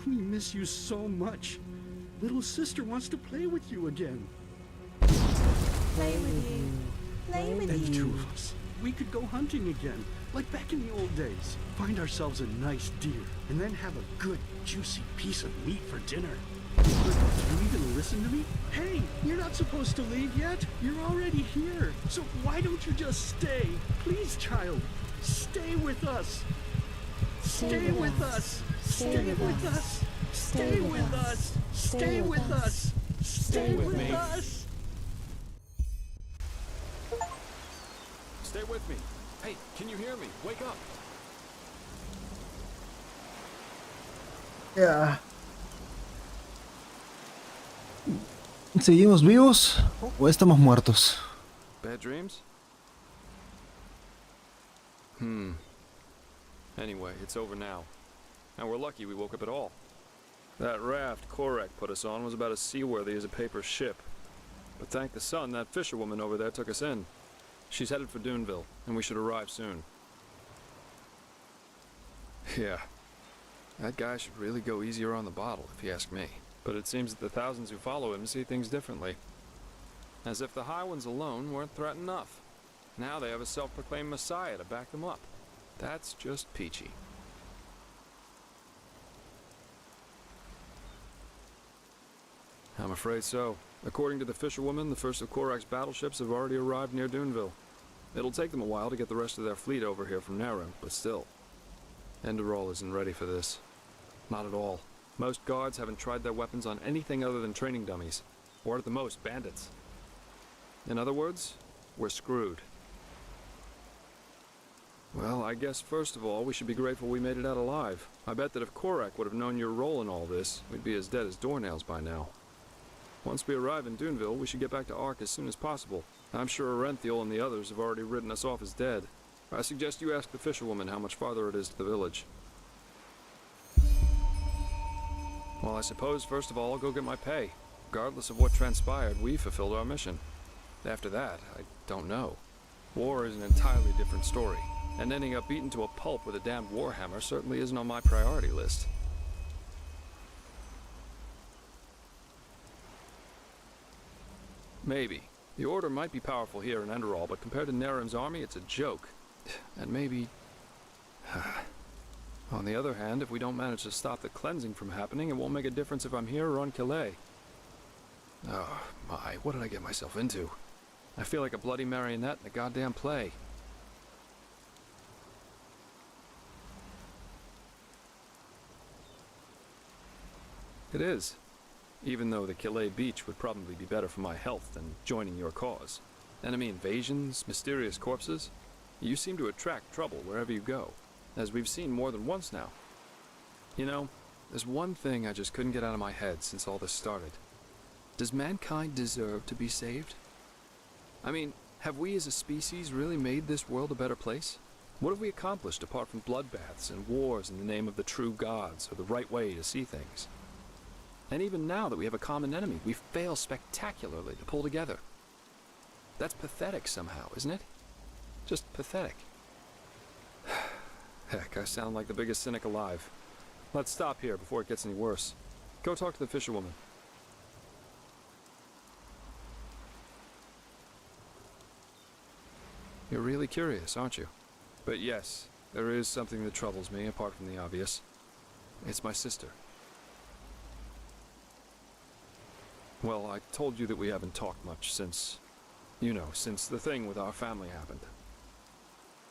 We miss you so much. Little sister wants to play with you again. Play with you. Play with And you. two of us. We could go hunting again, like back in the old days. Find ourselves a nice deer, and then have a good, juicy piece of meat for dinner. But do you even listen to me? Hey, you're not supposed to leave yet. You're already here. So why don't you just stay? Please, child, stay with us. Stay with us. Stay with us. Stay with us. Stay with us. Stay with us. Stay with me. Hey, can you hear me? Wake up. Ya. ¿Seguimos vivos o estamos muertos? Bad dreams? Anyway, it's over now. And we're lucky we woke up at all. That raft Korek put us on was about as seaworthy as a paper ship. But thank the sun, that fisherwoman over there took us in. She's headed for Duneville, and we should arrive soon. Yeah. That guy should really go easier on the bottle, if you ask me. But it seems that the thousands who follow him see things differently. As if the high ones alone weren't threat enough. Now they have a self-proclaimed messiah to back them up. That's just peachy. I'm afraid so. According to the fisherwoman, the first of Korak's battleships have already arrived near Duneville. It'll take them a while to get the rest of their fleet over here from Narim, but still. Enderal isn't ready for this. Not at all. Most guards haven't tried their weapons on anything other than training dummies, or at the most, bandits. In other words, we're screwed. Well, I guess first of all, we should be grateful we made it out alive. I bet that if Korak would have known your role in all this, we'd be as dead as doornails by now. Once we arrive in Duneville, we should get back to Ark as soon as possible. I'm sure Arenthiel and the others have already written us off as dead. I suggest you ask the fisherwoman how much farther it is to the village. Well, I suppose, first of all, I'll go get my pay. Regardless of what transpired, we fulfilled our mission. After that, I don't know. War is an entirely different story, and ending up beaten to a pulp with a damned warhammer certainly isn't on my priority list. Maybe. The Order might be powerful here in Enderal, but compared to Narim's army, it's a joke. And maybe... On the other hand, if we don't manage to stop the cleansing from happening, it won't make a difference if I'm here or on Calais. Oh, my, what did I get myself into? I feel like a bloody marionette in a goddamn play. It is. Even though the Calais beach would probably be better for my health than joining your cause. Enemy invasions, mysterious corpses. You seem to attract trouble wherever you go, as we've seen more than once now. You know, there's one thing I just couldn't get out of my head since all this started. Does mankind deserve to be saved? I mean, have we as a species really made this world a better place? What have we accomplished apart from bloodbaths and wars in the name of the true gods or the right way to see things? And even now that we have a common enemy, we fail spectacularly to pull together. That's pathetic somehow, isn't it? Just pathetic. Heck, I sound like the biggest cynic alive. Let's stop here before it gets any worse. Go talk to the fisherwoman. You're really curious, aren't you? But yes, there is something that troubles me apart from the obvious. It's my sister. Well, I told you that we haven't talked much since, you know, since the thing with our family happened.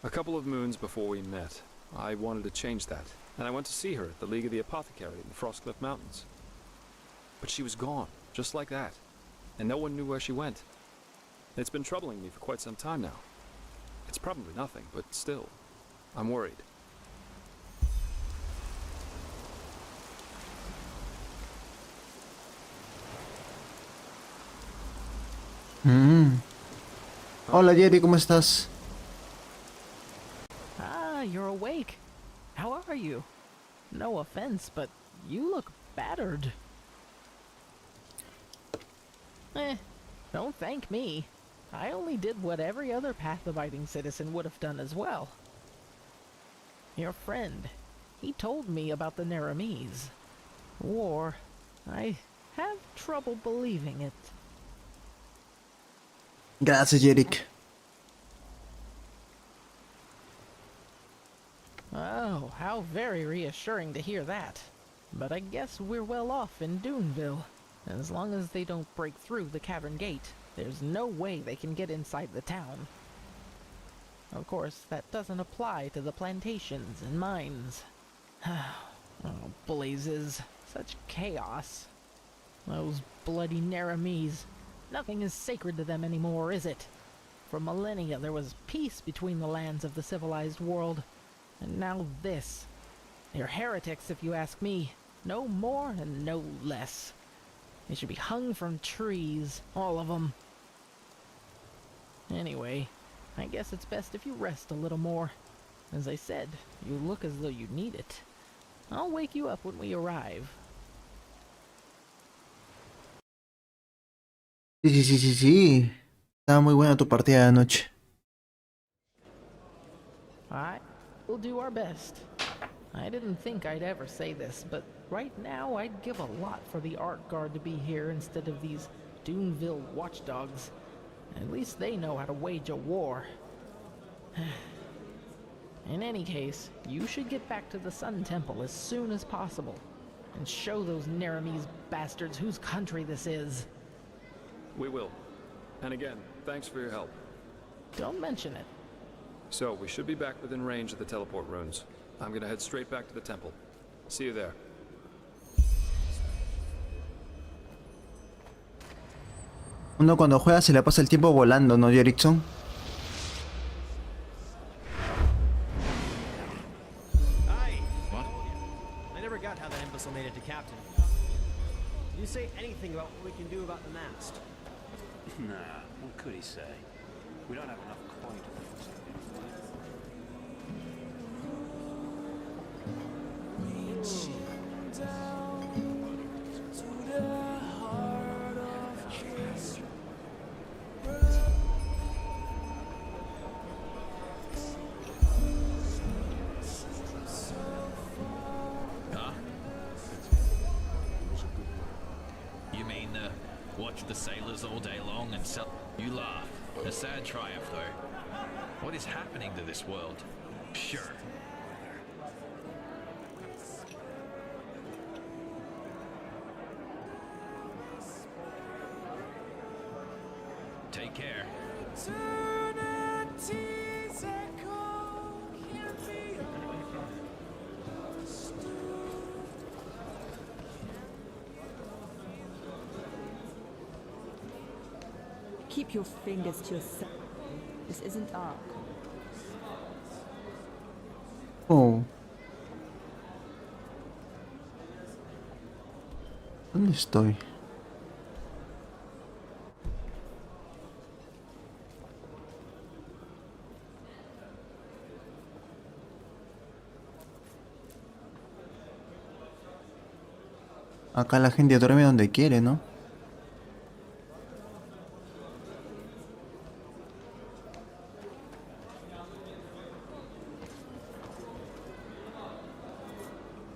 A couple of moons before we met, I wanted to change that, and I went to see her at the League of the Apothecary in the Frostcliff Mountains. But she was gone, just like that, and no one knew where she went. It's been troubling me for quite some time now. It's probably nothing, but still, I'm worried. Hola Jerry, ¿cómo estás? Ah, you're awake. How are you? No offense, but you look battered. Don't thank me. I only did what every other path-abiding citizen would have done as well. Your friend, he told me about the Naramese. War. I have trouble believing it. Gracias, Jerick. Oh, how very reassuring to hear that. But I guess we're well off in Duneville. As long as they don't break through the cavern gate, there's no way they can get inside the town. Of course, that doesn't apply to the plantations and mines. Oh, blazes. Such chaos. Those bloody Naramese. Nothing is sacred to them anymore, is it? For millennia there was peace between the lands of the civilized world. And now this. They're heretics, if you ask me. No more and no less. They should be hung from trees, all of them. Anyway, I guess it's best if you rest a little more. As I said, you look as though you need it. I'll wake you up when we arrive. Sí, sí, sí, sí, sí. Estaba muy buena tu partida de anoche. Alright, we'll do our best. I didn't think I'd ever say this, but right now I'd give a lot for the art guard to be here instead of these Duneville watchdogs. At least they know how to wage a war. In any case, you should get back to the Sun Temple as soon as possible, and show those Neramese bastards whose country this is. We will. And again, thanks for your help. Don't mention it. So, we should be back within range of the teleport runes. I'm gonna head straight back to the temple. See you there. Uno cuando juega se le pasa el tiempo volando, ¿no, Erickson? I never got how that imbecile made it to captain. Did you say anything about what we can do about the mast? Nah, what could he say? We don't have enough coin to fix it. You mean, watch the sailors all day long and sell... You laugh. A sad triumph, though. What is happening to this world? Sure. Take care. Keep your fingers to yourself. This isn't art. Oh. ¿Dónde estoy? Acá la gente duerme donde quiere, ¿no?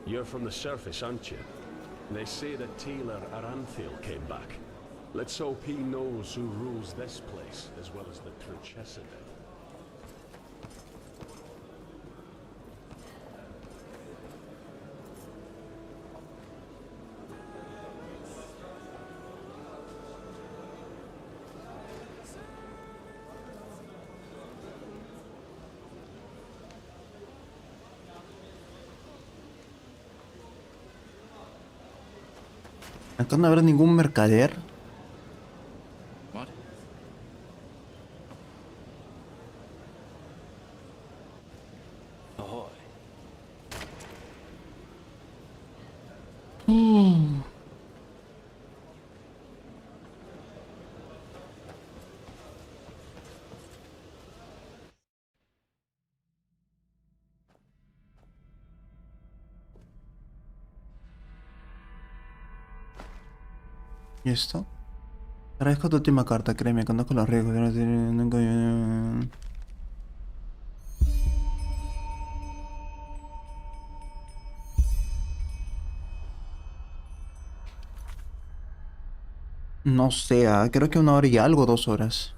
You're from the surface, aren't you? They say that Taylor Aranthail came back. Let's hope he knows who rules this place, as well as the Trechesa did. Acá no habrá ningún mercader. What? Ahoy. ¿Y esto? Agradezco tu última carta, créeme, conozco los riesgos. No sé, creo que 1 hora y algo, 2 horas.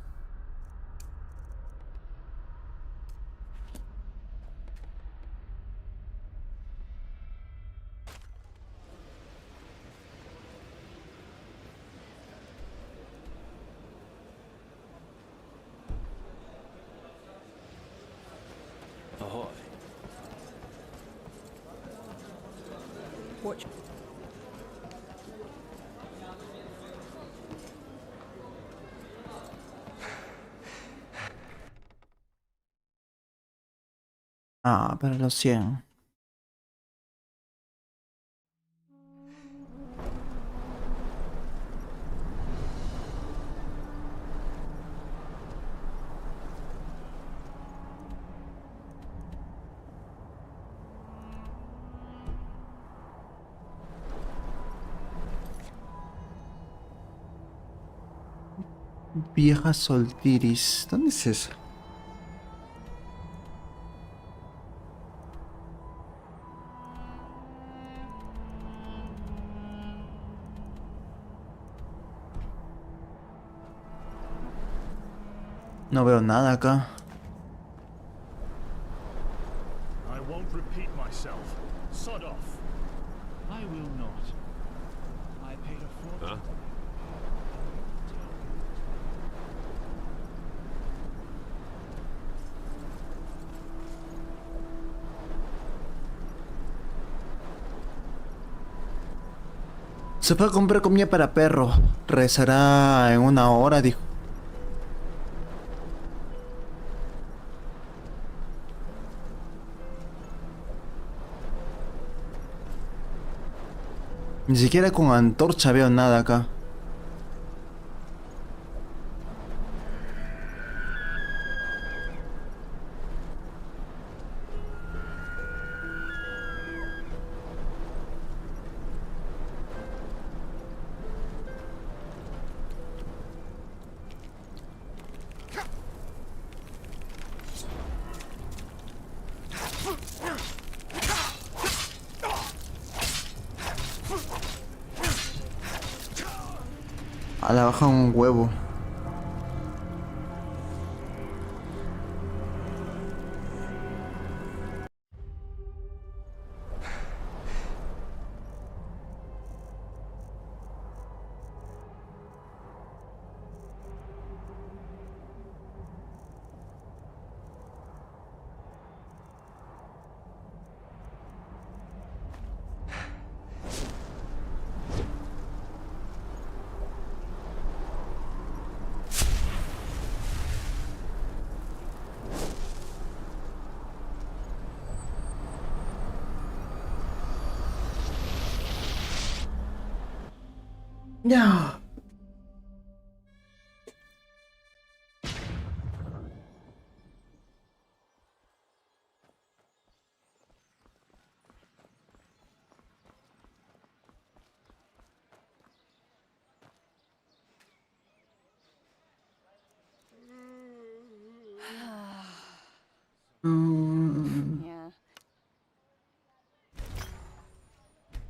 Ahoy. Watch. Ah, pero los 100. Vieja Soltiris. ¿Dónde es eso? No veo nada acá. I won't repeat myself. Sod off. I will not. I paid a fortune. Se fue a comprar comida para perro. Regresará en una hora, dijo. Ni siquiera con antorcha veo nada acá. A la baja un huevo. Ya. Yeah.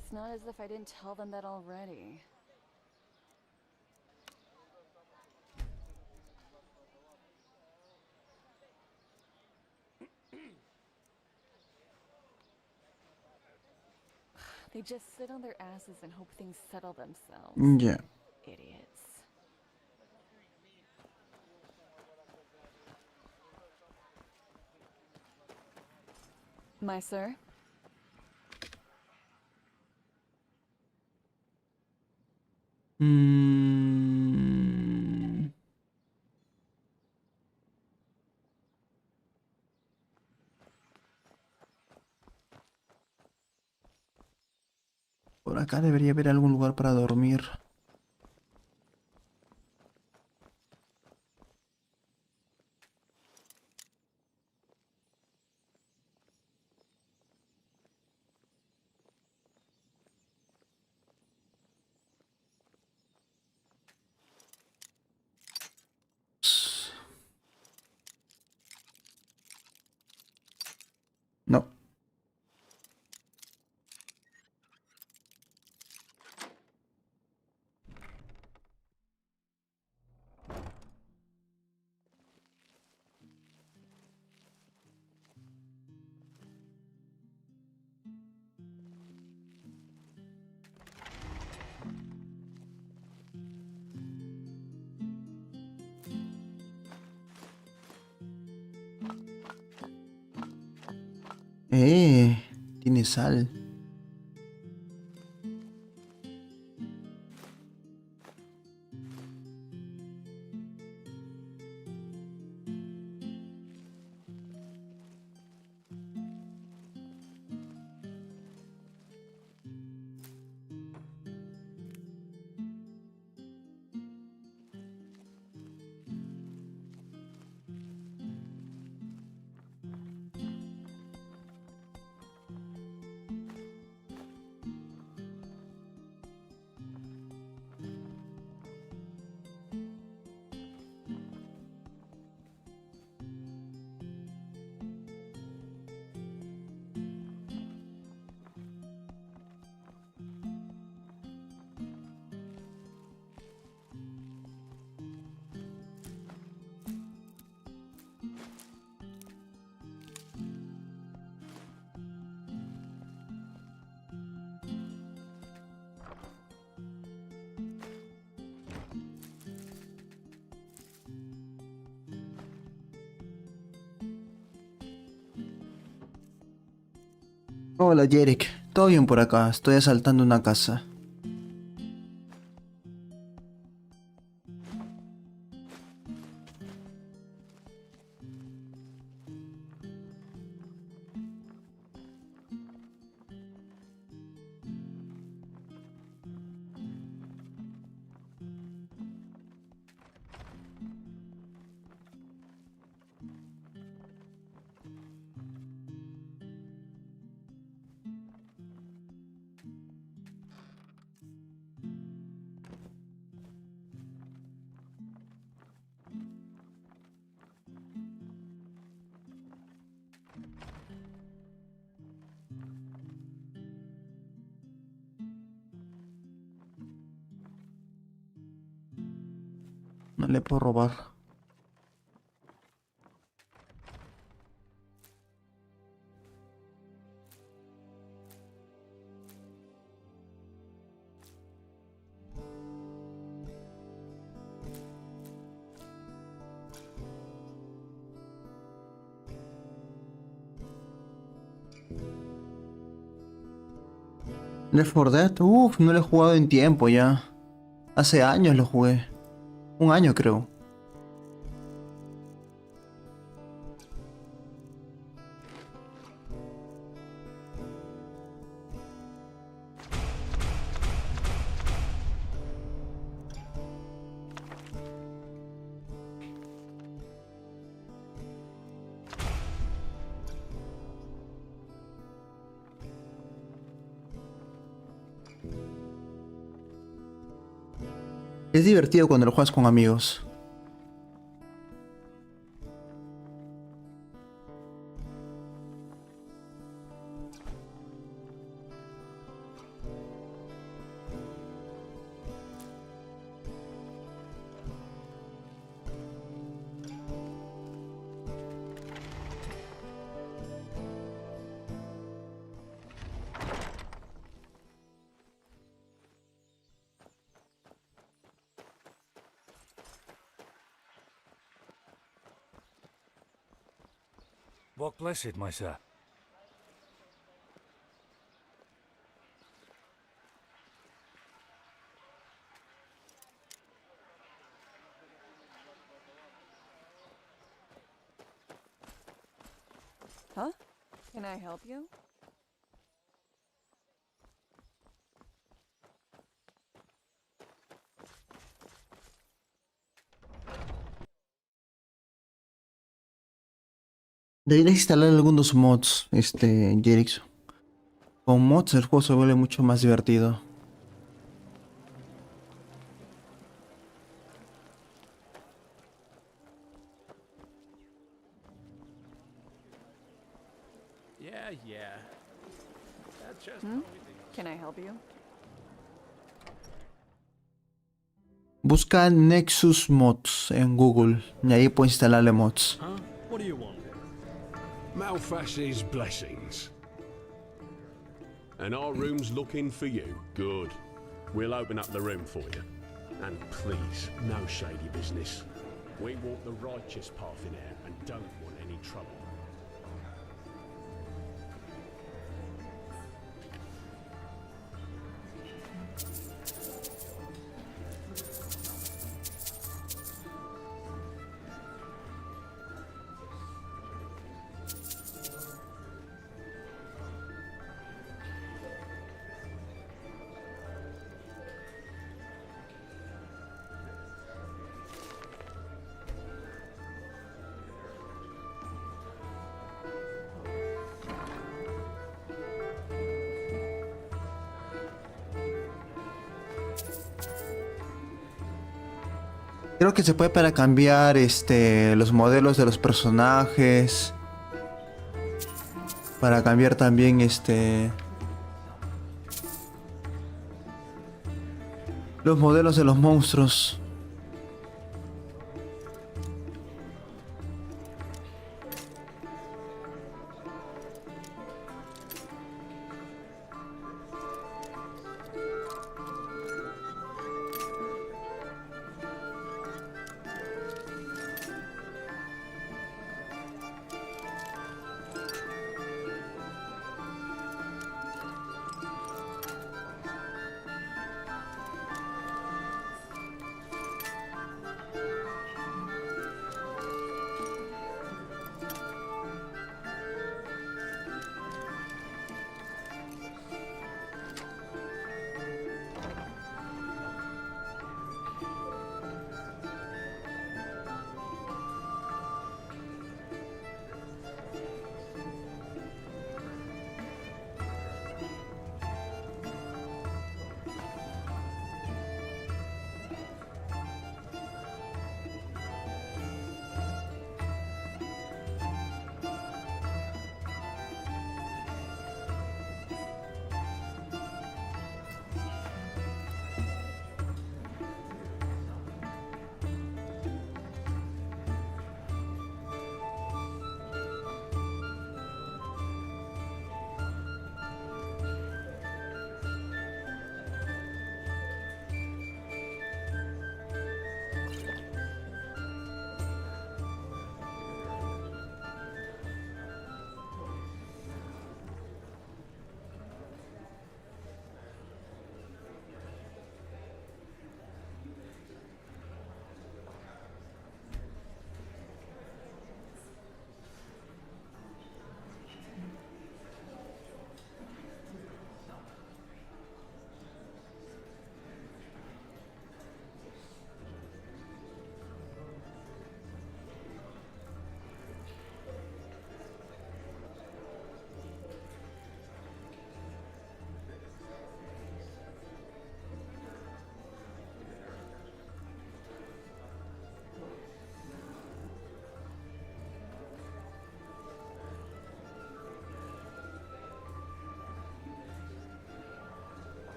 It's not as if I didn't tell them that already. They just sit on their asses and hope things settle themselves. Yeah. Idiots. My sir? Por acá debería haber algún lugar para dormir. No. Tiene sal. Hola, Jerick. Todo bien por acá. Estoy asaltando una casa. No le puedo robar. Left 4 Dead, no lo he jugado en tiempo ya. Hace años lo jugué. Un año creo. Es divertido cuando lo juegas con amigos. What blessed, my sir? Huh? Can I help you? Deberías instalar algunos mods, Jerick. Con mods el juego se vuelve mucho más divertido. Yeah. That's just Can I help you? Busca Nexus Mods en Google y ahí puedes instalarle mods. Huh? What do you want? Malfash's blessings. And our room's looking for you. Good. We'll open up the room for you. And please, no shady business. We walk the righteous path in here and don't want any trouble. Creo que se puede para cambiar los modelos de los personajes. Para cambiar también los modelos de los monstruos.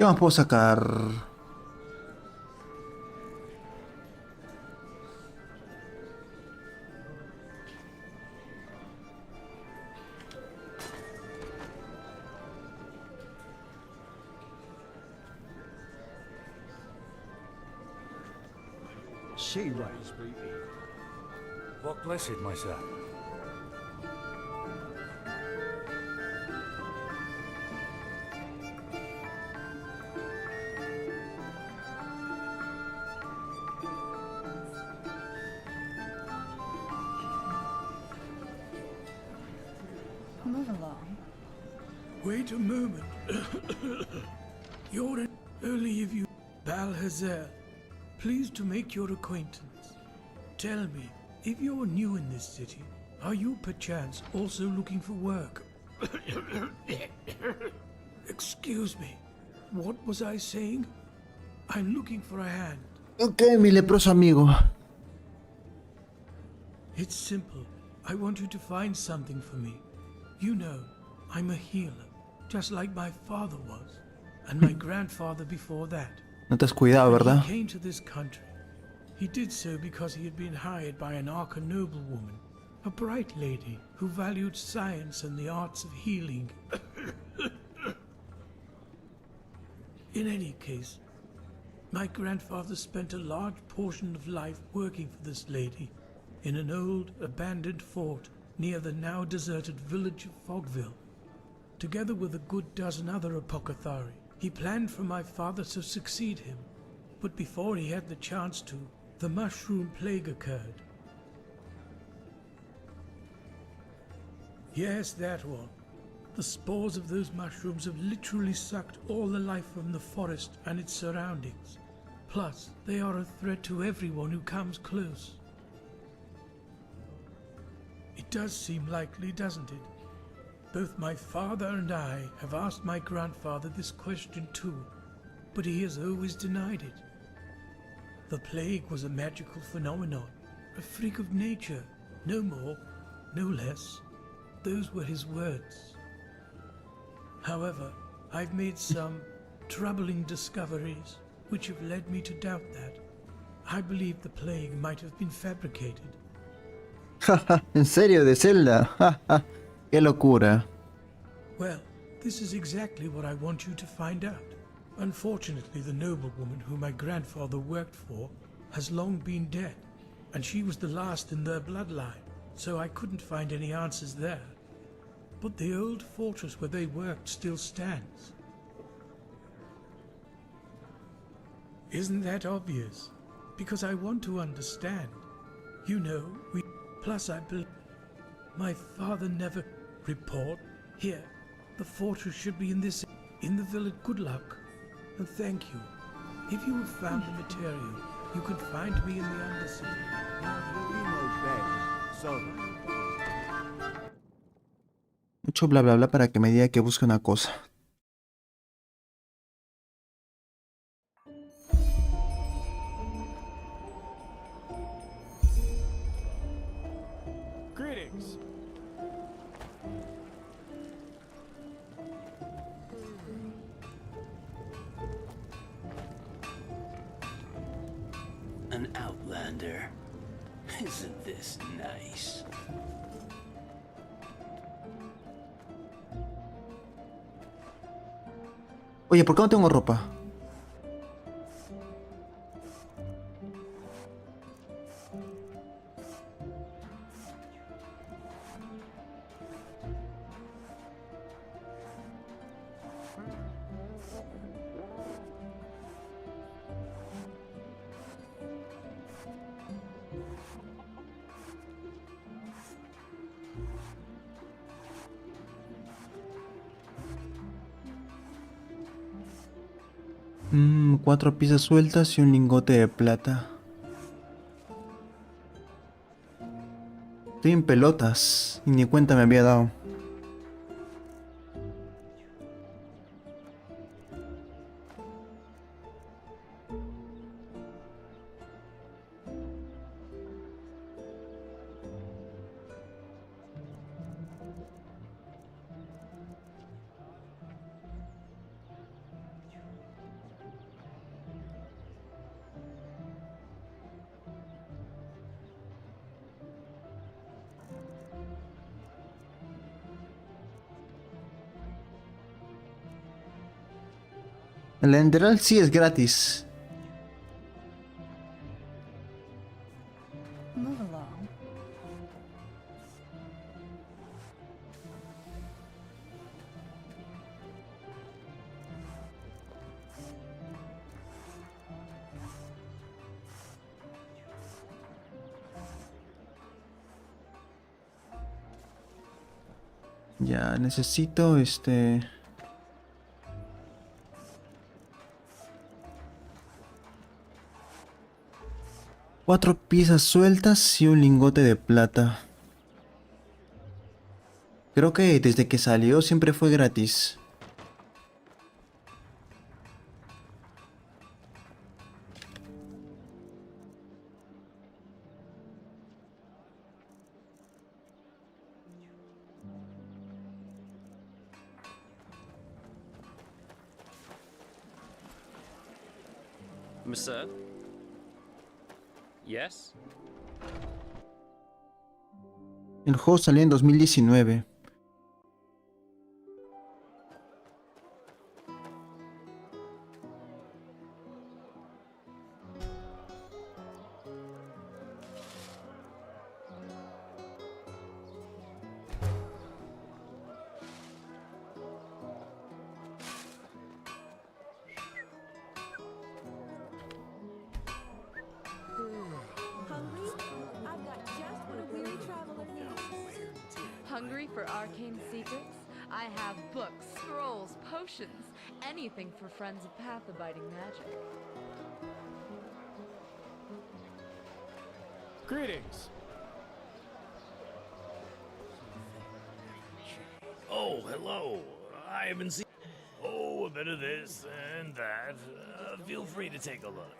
¿Qué más puedo sacar? She right. What blessed, my son? Move along. Wait a moment. You're an early of you, Balhazer. Pleased to make your acquaintance. Tell me, if you're new in this city, are you perchance also looking for work? Excuse me, what was I saying? I'm looking for a hand. Ok, mi leproso amigo. It's simple. I want you to find something for me. You know, I'm a healer, just like my father was, and my grandfather before that. No te has cuidado, When ¿verdad? he came to this country, he did so because he had been hired by an arch-noblewoman, a bright lady who valued science and the arts of healing. In any case, my grandfather spent a large portion of life working for this lady in an old, abandoned fort near the now deserted village of Fogville. Together with a good dozen other apothecary, he planned for my father to succeed him. But before he had the chance to, the mushroom plague occurred. Yes, that one. The spores of those mushrooms have literally sucked all the life from the forest and its surroundings. Plus, they are a threat to everyone who comes close. It does seem likely, doesn't it? Both my father and I have asked my grandfather this question too, but he has always denied it. The plague was a magical phenomenon, a freak of nature, no more, no less. Those were his words. However, I've made some troubling discoveries which have led me to doubt that. I believe the plague might have been fabricated. ¿En serio? ¿De Zelda? ¡Qué locura! Well, this is exactly what I want you to find out. Unfortunately, the noblewoman who my grandfather worked for has long been dead, and she was the last in their bloodline, so I couldn't find any answers there. But the old fortress where they worked still stands. Isn't that obvious? Because I want to understand. You know, plus I believe my father never report. Here, the fortress should be in the village. Good luck, and thank you. If you have found the material, you can find me in the Undercity. Mucho bla bla bla para que me diga que busque una cosa. Greetings. An outlander. Isn't this nice? Oye, ¿por qué no tengo ropa? Cuatro piezas sueltas y un lingote de plata. Estoy en pelotas y ni cuenta me había dado. El Enderal sí es gratis. Move along. Ya, necesito 4 piezas sueltas y un lingote de plata. Creo que desde que salió siempre fue gratis. Monsieur? Yes? El juego salió en 2019. Hungry for arcane secrets? I have books, scrolls, potions, anything for friends of path-abiding magic. Greetings. Oh, hello. I haven't seen... Oh, a bit of this and that. Feel free to take a look.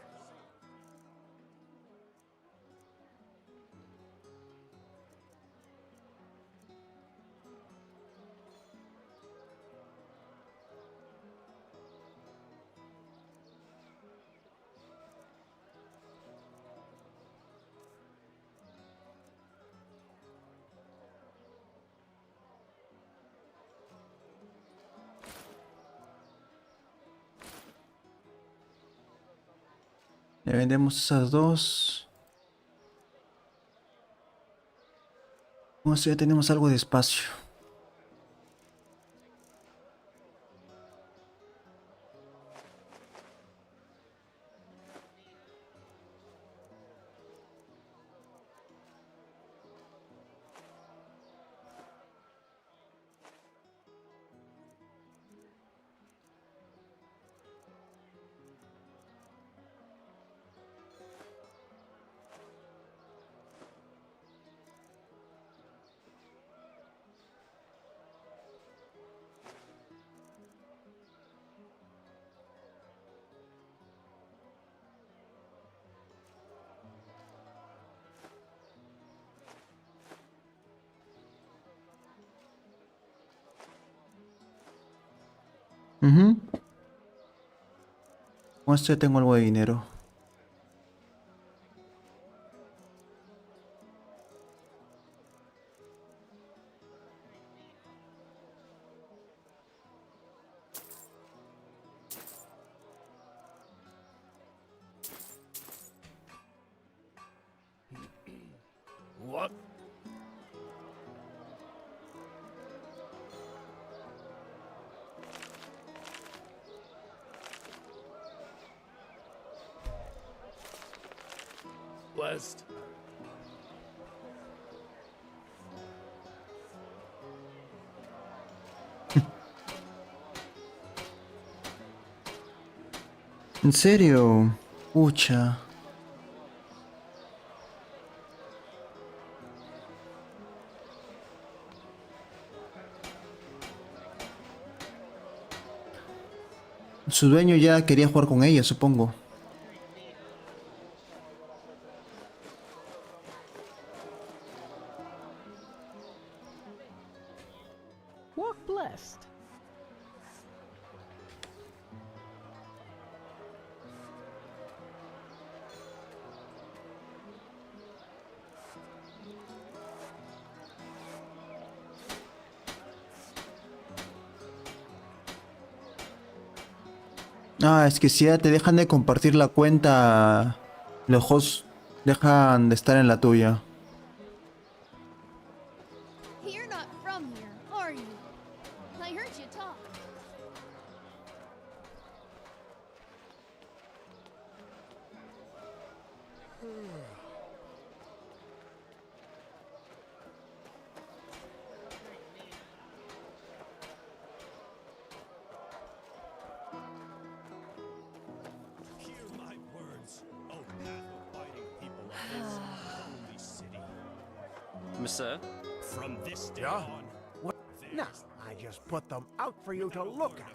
Le vendemos esas dos. Con esto ya tenemos algo de espacio. Con esto ya tengo algo de dinero. What? West. ¿En serio? Pucha. Su dueño ya quería jugar con ella, supongo. Walk blessed. Ah, es que si ya te dejan de compartir la cuenta, los hosts dejan de estar en la tuya. You're not from here, are you? I heard you talk. Hear my words, O path-abiding people of this holy city. Monsieur? From this day Yeah? on, What? No, I just put them out for you to look at.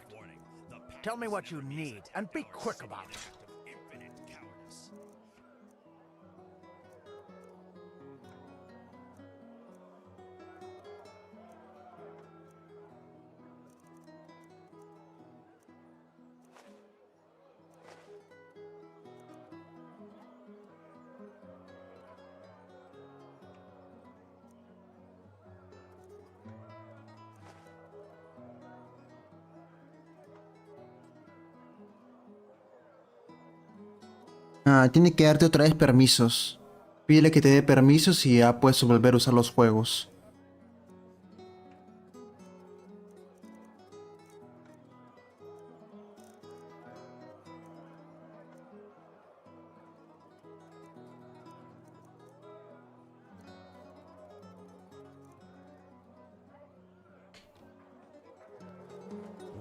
Tell me what you need, and be quick about it. infinite cowardice. Ah, tiene que darte otra vez permisos. Pídele que te dé permisos y ya puedes volver a usar los juegos.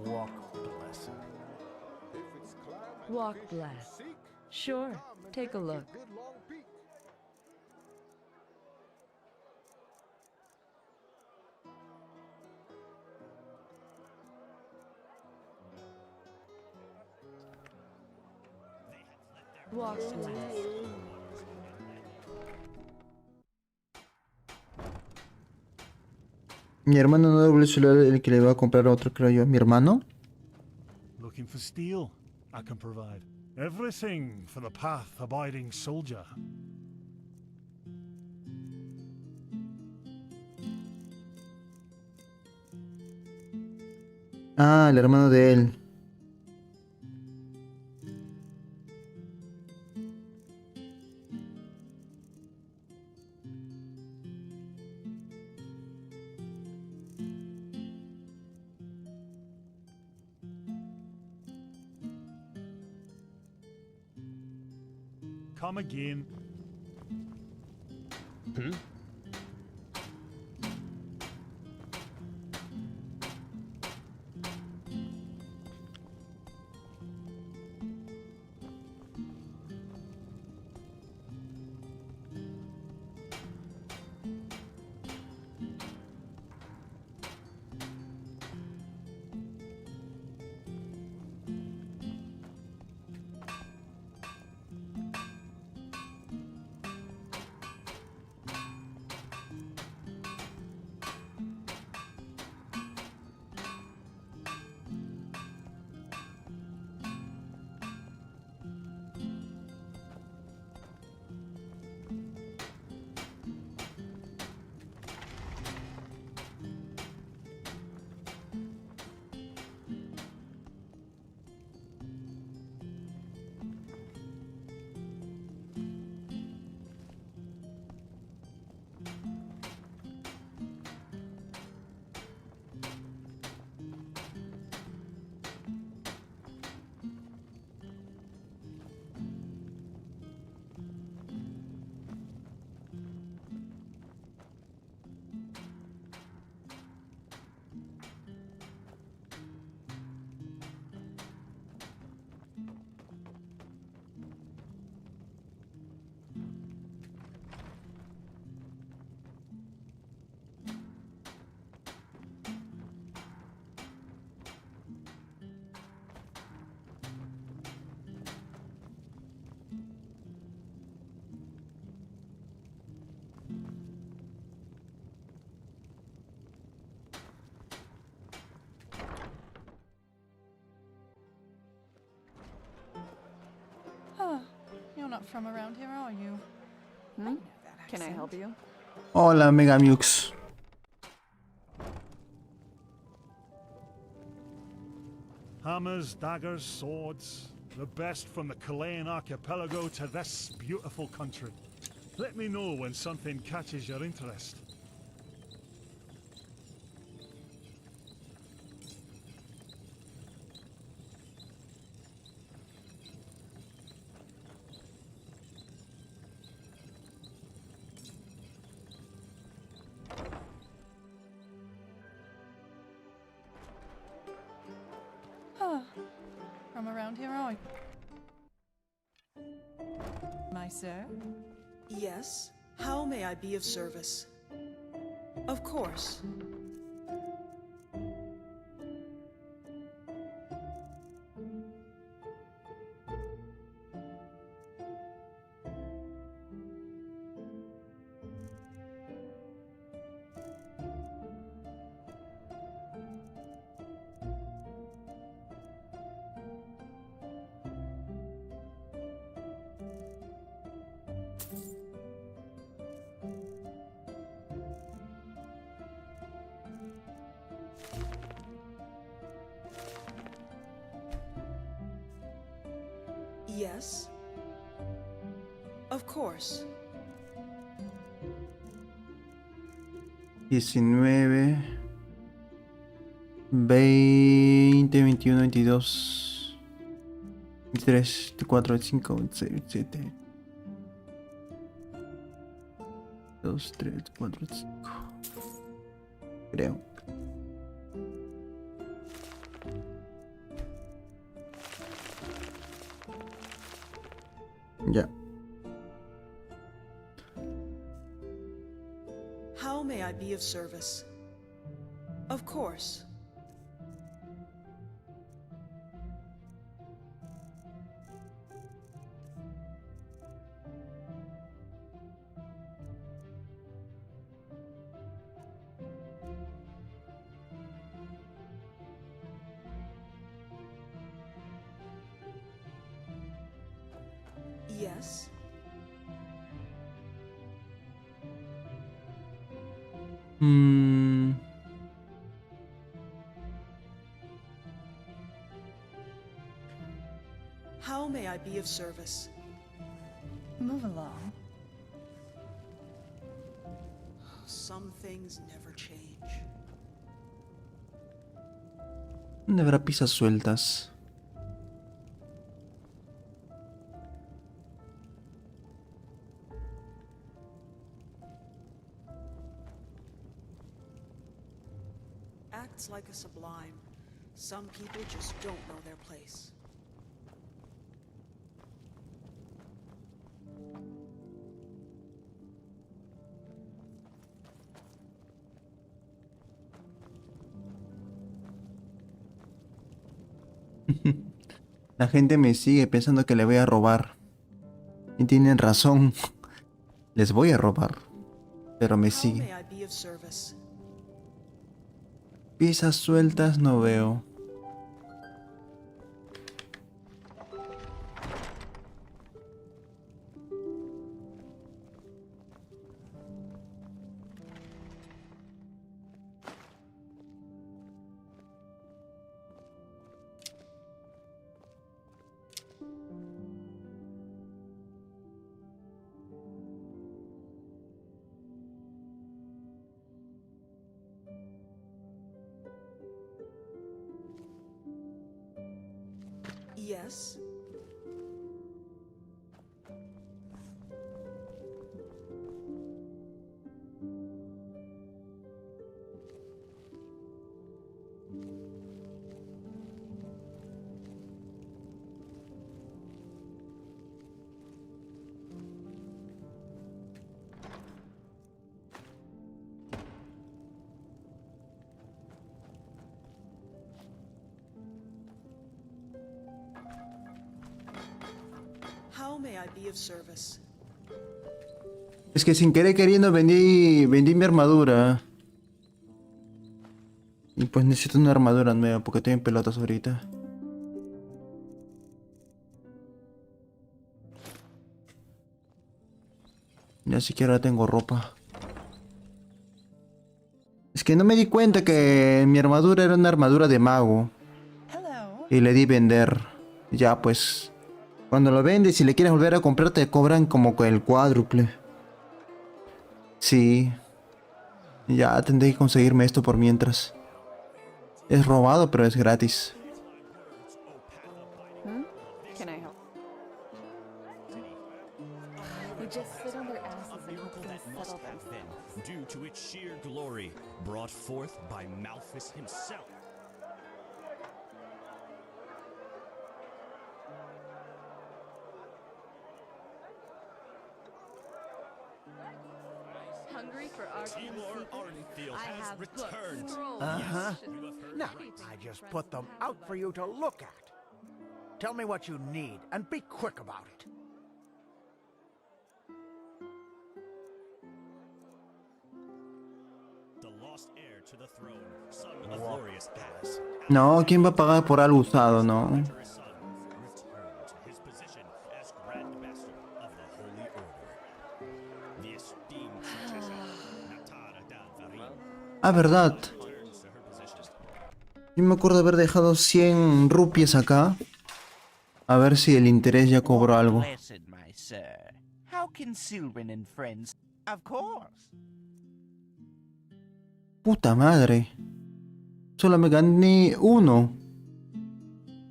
Walk blessed. Walk blessed. Sure, take a look. Walk blessed. Mi hermano no devolvió el celular el que le va a comprar a otro, creo yo. ¿Mi hermano? Looking for steel? I can provide. Everything for the path-abiding soldier. Ah, el hermano de él. Come again. Hmm? You're not from around here, are you? Hmm? Can I help you? Hola, Megamux. Hammers, daggers, swords. The best from the Chilean archipelago to this beautiful country. Let me know when something catches your interest. From around here, are you? My sir? Yes. How may I be of service? Of course. Yes. Of course. 19, 20, 21, 22, 23, 24, 25, 26, 27. 2, 3, 4, 5. Creo. Ya. How may I be of service? Of course. Yes. How may I be of service? Move along. Some things never change. ¿Dónde habrá piezas sueltas? Acts like a sublime. Some people just don't know their place. La gente me sigue pensando que le voy a robar. Y tienen razón. Les voy a robar. Pero me siguen. May I be of service? Piezas sueltas no veo. Yes. How may I be of service? Es que sin querer queriendo vendí mi armadura. Y pues necesito una armadura nueva porque estoy en pelotas ahorita. Ya siquiera tengo ropa. Es que no me di cuenta que mi armadura era una armadura de mago. Hello. Y le di vender. Ya pues. Cuando lo vendes y si le quieres volver a comprar te cobran como con el cuádruple. Sí. Ya tendré que conseguirme esto por mientras. Es robado pero es gratis. Can I help? They just sit on their asses and hope things settle themselves. Due to its sheer glory, brought forth by Malthus himself. Hungry for arcane secrets? I have returned. books, scrolls, Uh-huh. potions, Now, anything I just for put them friends out for you to look at. Tell me what you need, and be quick about it. The lost heir to the throne, son of glorious past. No, ¿quién va a pagar por algo usado? No. Return to his position as Grand Master of the Holy Order. The esteemed Patricia Natara Danvarin Ah, verdad. returns to her position. Yo me acuerdo de haber dejado 100 rupias acá. A ver si el interés ya cobró algo. Blessed, my sir. How can Sylvan and friends? Of course. Puta madre. Solo me gané uno.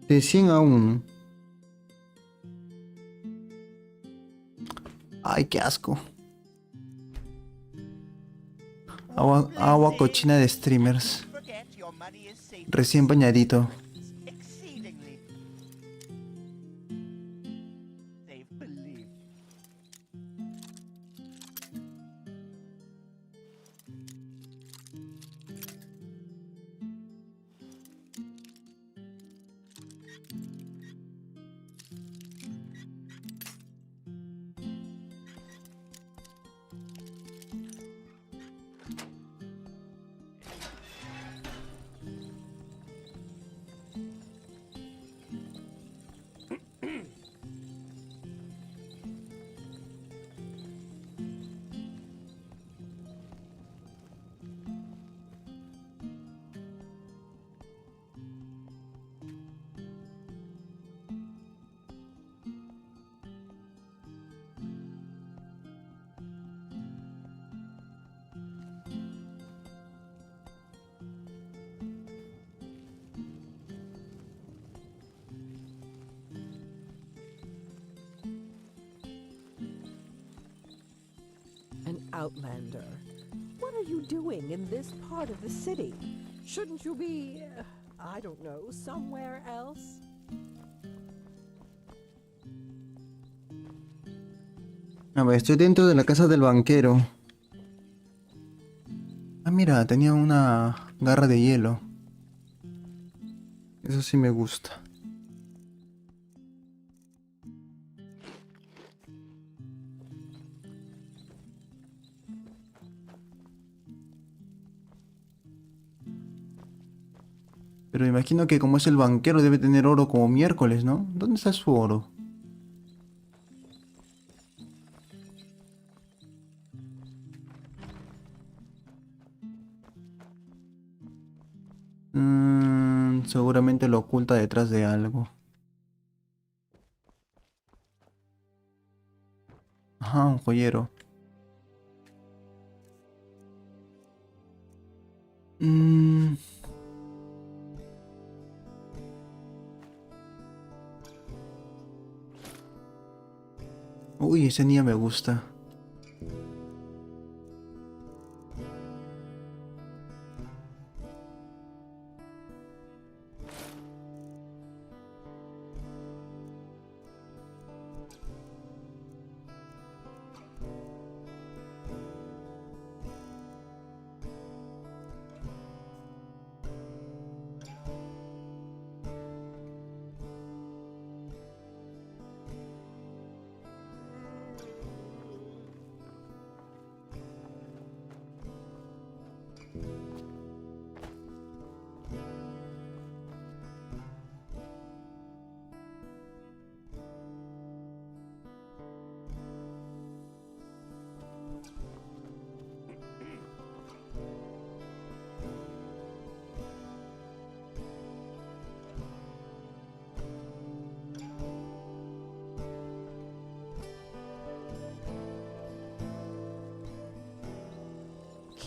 De 100 a 1. Ay, qué asco. Agua cochina de streamers. Recién bañadito. Exceedingly. They've believed. An outlander. What are you doing in this part of the city? Shouldn't you be, I don't know, somewhere else? A ver, estoy dentro de la casa del banquero. Ah, mira, tenía una garra de hielo. Eso sí me gusta. Pero imagino que como es el banquero debe tener oro como miércoles, ¿no? ¿Dónde está su oro? Seguramente lo oculta detrás de algo. Ajá, un joyero. Uy, ese niño me gusta.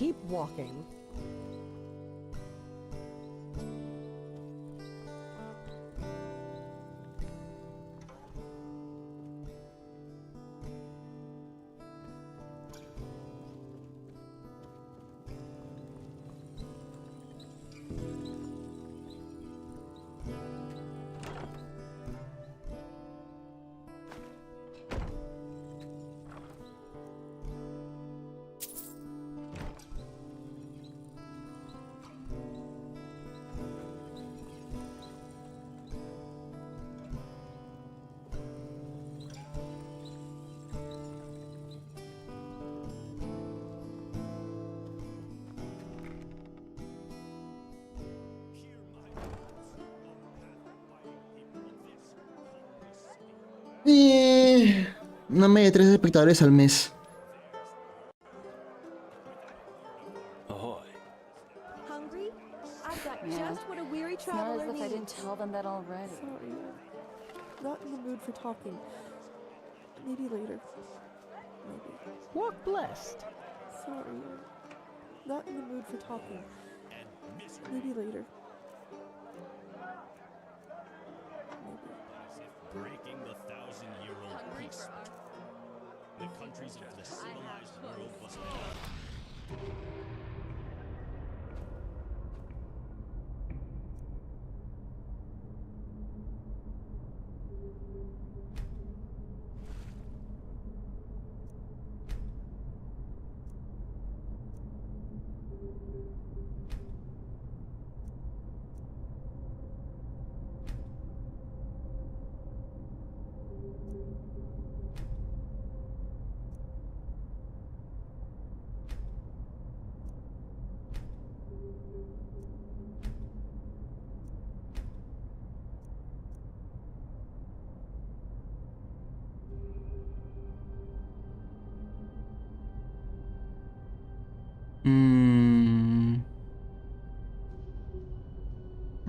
keep walking. Una media de 3 espectadores al mes. Hungry? I've got Yeah. just what a weary It's not traveler as if I needs. didn't tell them that already. Sorry, not in the mood for talking. Maybe later. Maybe. Walk blessed. Sorry, not in the mood for talking. Maybe later. Breaking the 1,000-year-old peace. The countries of the civilized world was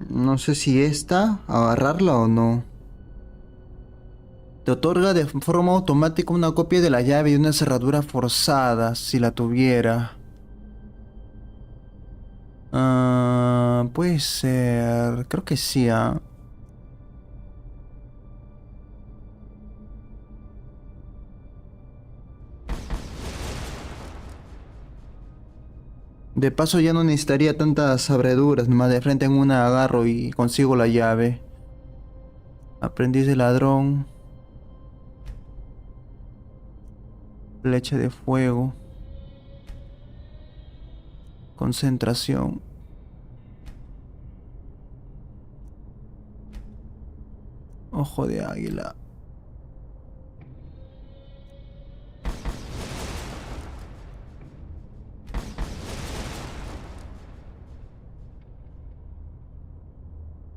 No sé si esta, agarrarla o no. Te otorga de forma automática una copia de la llave y una cerradura forzada, si la tuviera. Puede ser. Creo que sí, ¿ah? De paso ya no necesitaría tantas abraduras, nomás de frente en una agarro y consigo la llave. Aprendiz de ladrón. Flecha de fuego. Concentración. Ojo de águila.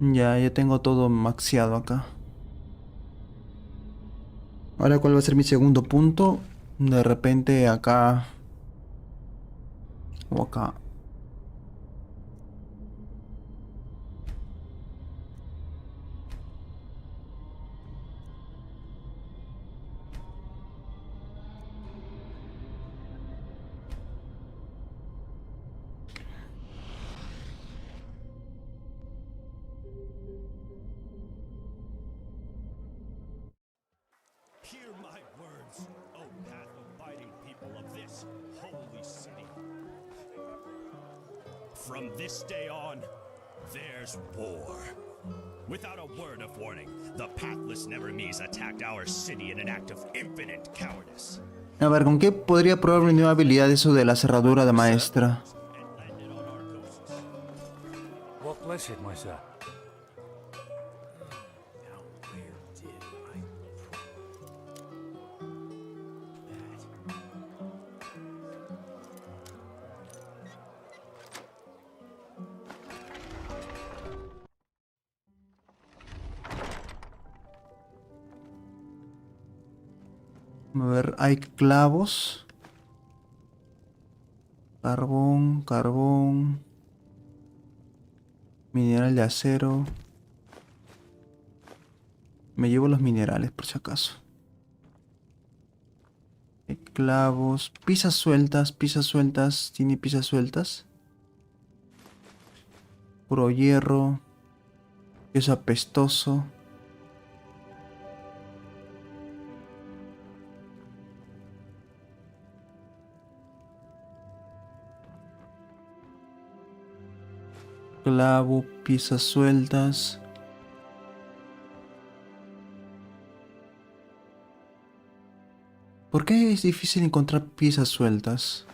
Ya tengo todo maxeado acá. Ahora, ¿cuál va a ser mi segundo punto? De repente acá. O acá. Hear my words, O path-abiding people of this holy city. From this day on, there's war. Without a word of warning, the pathless Nevermees attacked our city in an act of infinite cowardice. A ver, ¿con qué podría probar mi nueva habilidad eso de la cerradura de maestra? What blessed, my sir? A ver, hay clavos. Carbón, carbón. Mineral de acero. Me llevo los minerales por si acaso. Clavos. Piezas sueltas. ¿Tiene piezas sueltas? Puro hierro. Queso apestoso. Clavo, piezas sueltas. ¿Por qué es difícil encontrar piezas sueltas?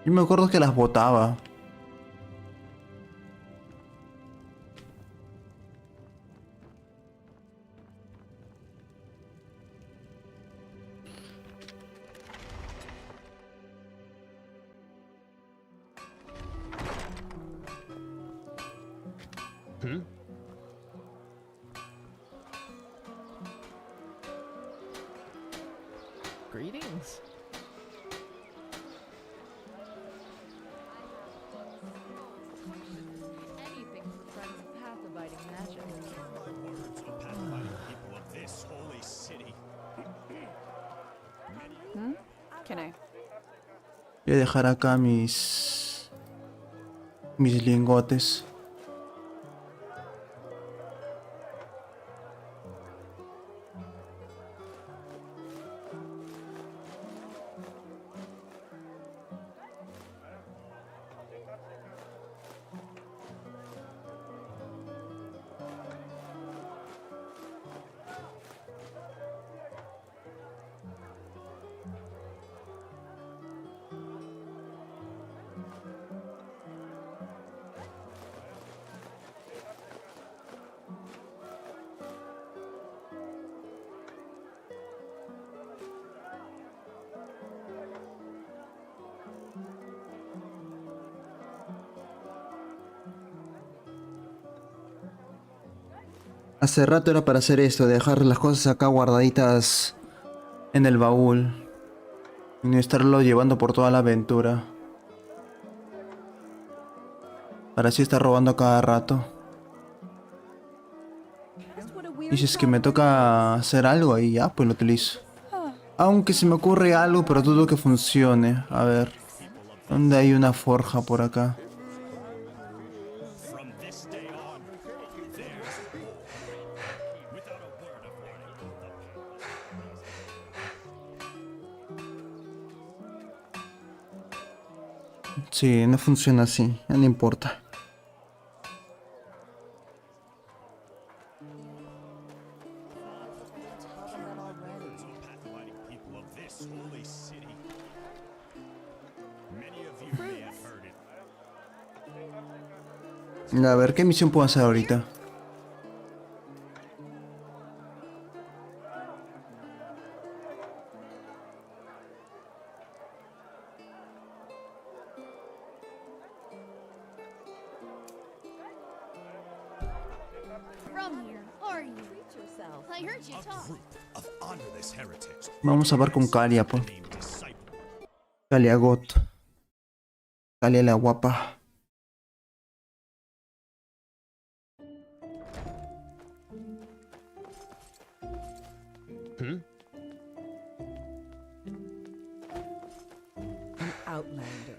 Yo me acuerdo que las botaba. Greetings. Anything for friends of path-abiding magic. Words of path-abiding people of this holy city. Can I? Voy a dejar acá mis lingotes. Hace rato era para hacer esto, dejar las cosas acá guardaditas en el baúl. Y no estarlo llevando por toda la aventura. Para así estar robando a cada rato. Y si es que me toca hacer algo ahí, ya, pues lo utilizo. Aunque se me ocurre algo, pero dudo que funcione. A ver, ¿dónde hay una forja por acá? Sí, no funciona así, ya no importa. A ver, ¿qué misión puedo hacer ahorita? From here, are you? I heard you talk. Vamos a ver con Calia, pues. Calia Got. Calia la guapa. An outlander.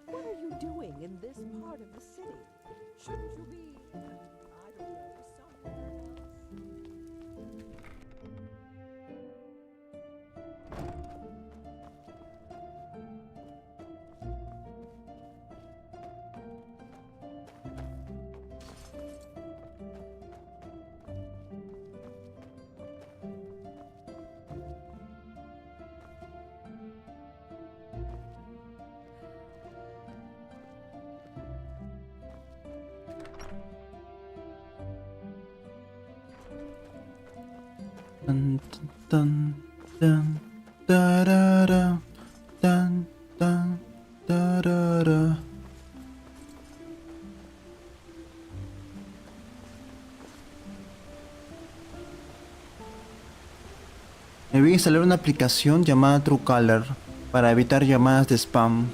What are you doing in this part of the city? Shouldn't you be, I don't know, somewhere else? Tan, tan, tan, tarara, tan, tan, tarara. Me voy a instalar una aplicación llamada Truecaller. para evitar llamadas de spam.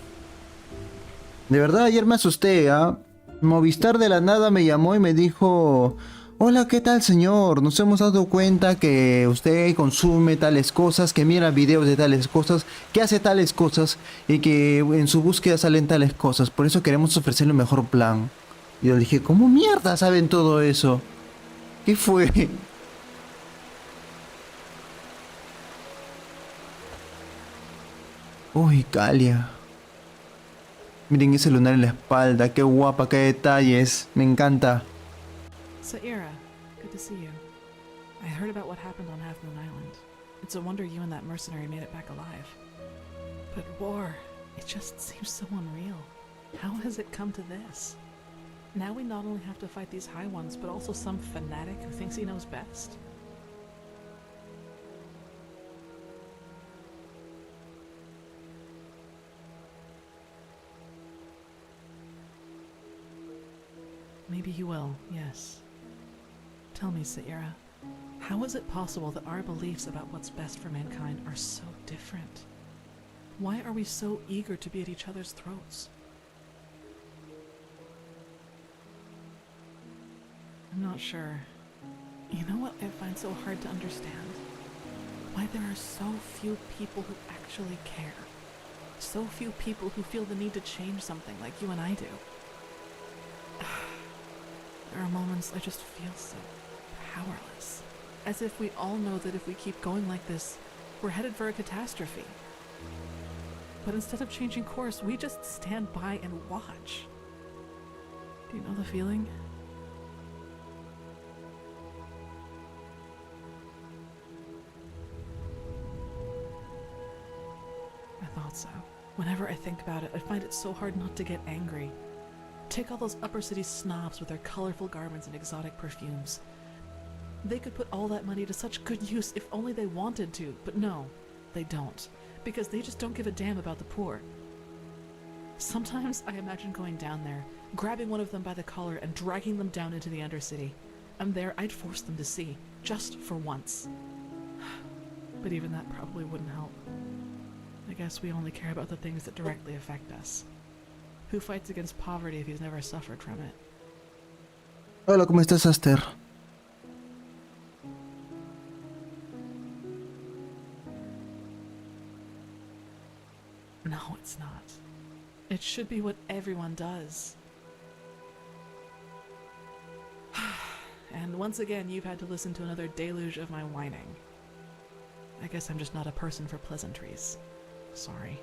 De verdad, ayer me asusté, ¿ah? Movistar de la nada me llamó y me dijo: hola, ¿qué tal, señor? Nos hemos dado cuenta que usted consume tales cosas, que mira videos de tales cosas, que hace tales cosas y que en su búsqueda salen tales cosas. Por eso queremos ofrecerle un mejor plan. Y yo dije: ¿cómo mierda saben todo eso? ¿Qué fue? Uy, Calia. Miren ese lunar en la espalda, qué guapa, qué detalles. Me encanta. Saira, good to see you. I heard about what happened on Half Moon Island. It's a wonder you and that mercenary made it back alive. But war, it just seems so unreal. How has it come to this? Now we not only have to fight these high ones, but also some fanatic who thinks he knows best. Maybe he will, yes. Tell me, Saira, how is it possible that our beliefs about what's best for mankind are so different? Why are we so eager to be at each other's throats? I'm not sure. You know what I find so hard to understand? Why there are so few people who actually care. So few people who feel the need to change something like you and I do. There are moments I just feel so powerless. As if we all know that if we keep going like this, we're headed for a catastrophe. But instead of changing course, we just stand by and watch. Do you know the feeling? I thought so. Whenever I think about it, I find it so hard not to get angry. Take all those upper city snobs with their colorful garments and exotic perfumes. They could put all that money to such good use if only they wanted to, but no, they don't, because they just don't give a damn about the poor. Sometimes I imagine going down there, grabbing one of them by the collar and dragging them down into the Undercity. And there I'd force them to see, just for once. But even that probably wouldn't help. I guess we only care about the things that directly affect us. Who fights against poverty if he's never suffered from it? Hola, ¿cómo estás, Aster? No, it's not. It should be what everyone does. And once again, you've had to listen to another deluge of my whining. I guess I'm just not a person for pleasantries. Sorry.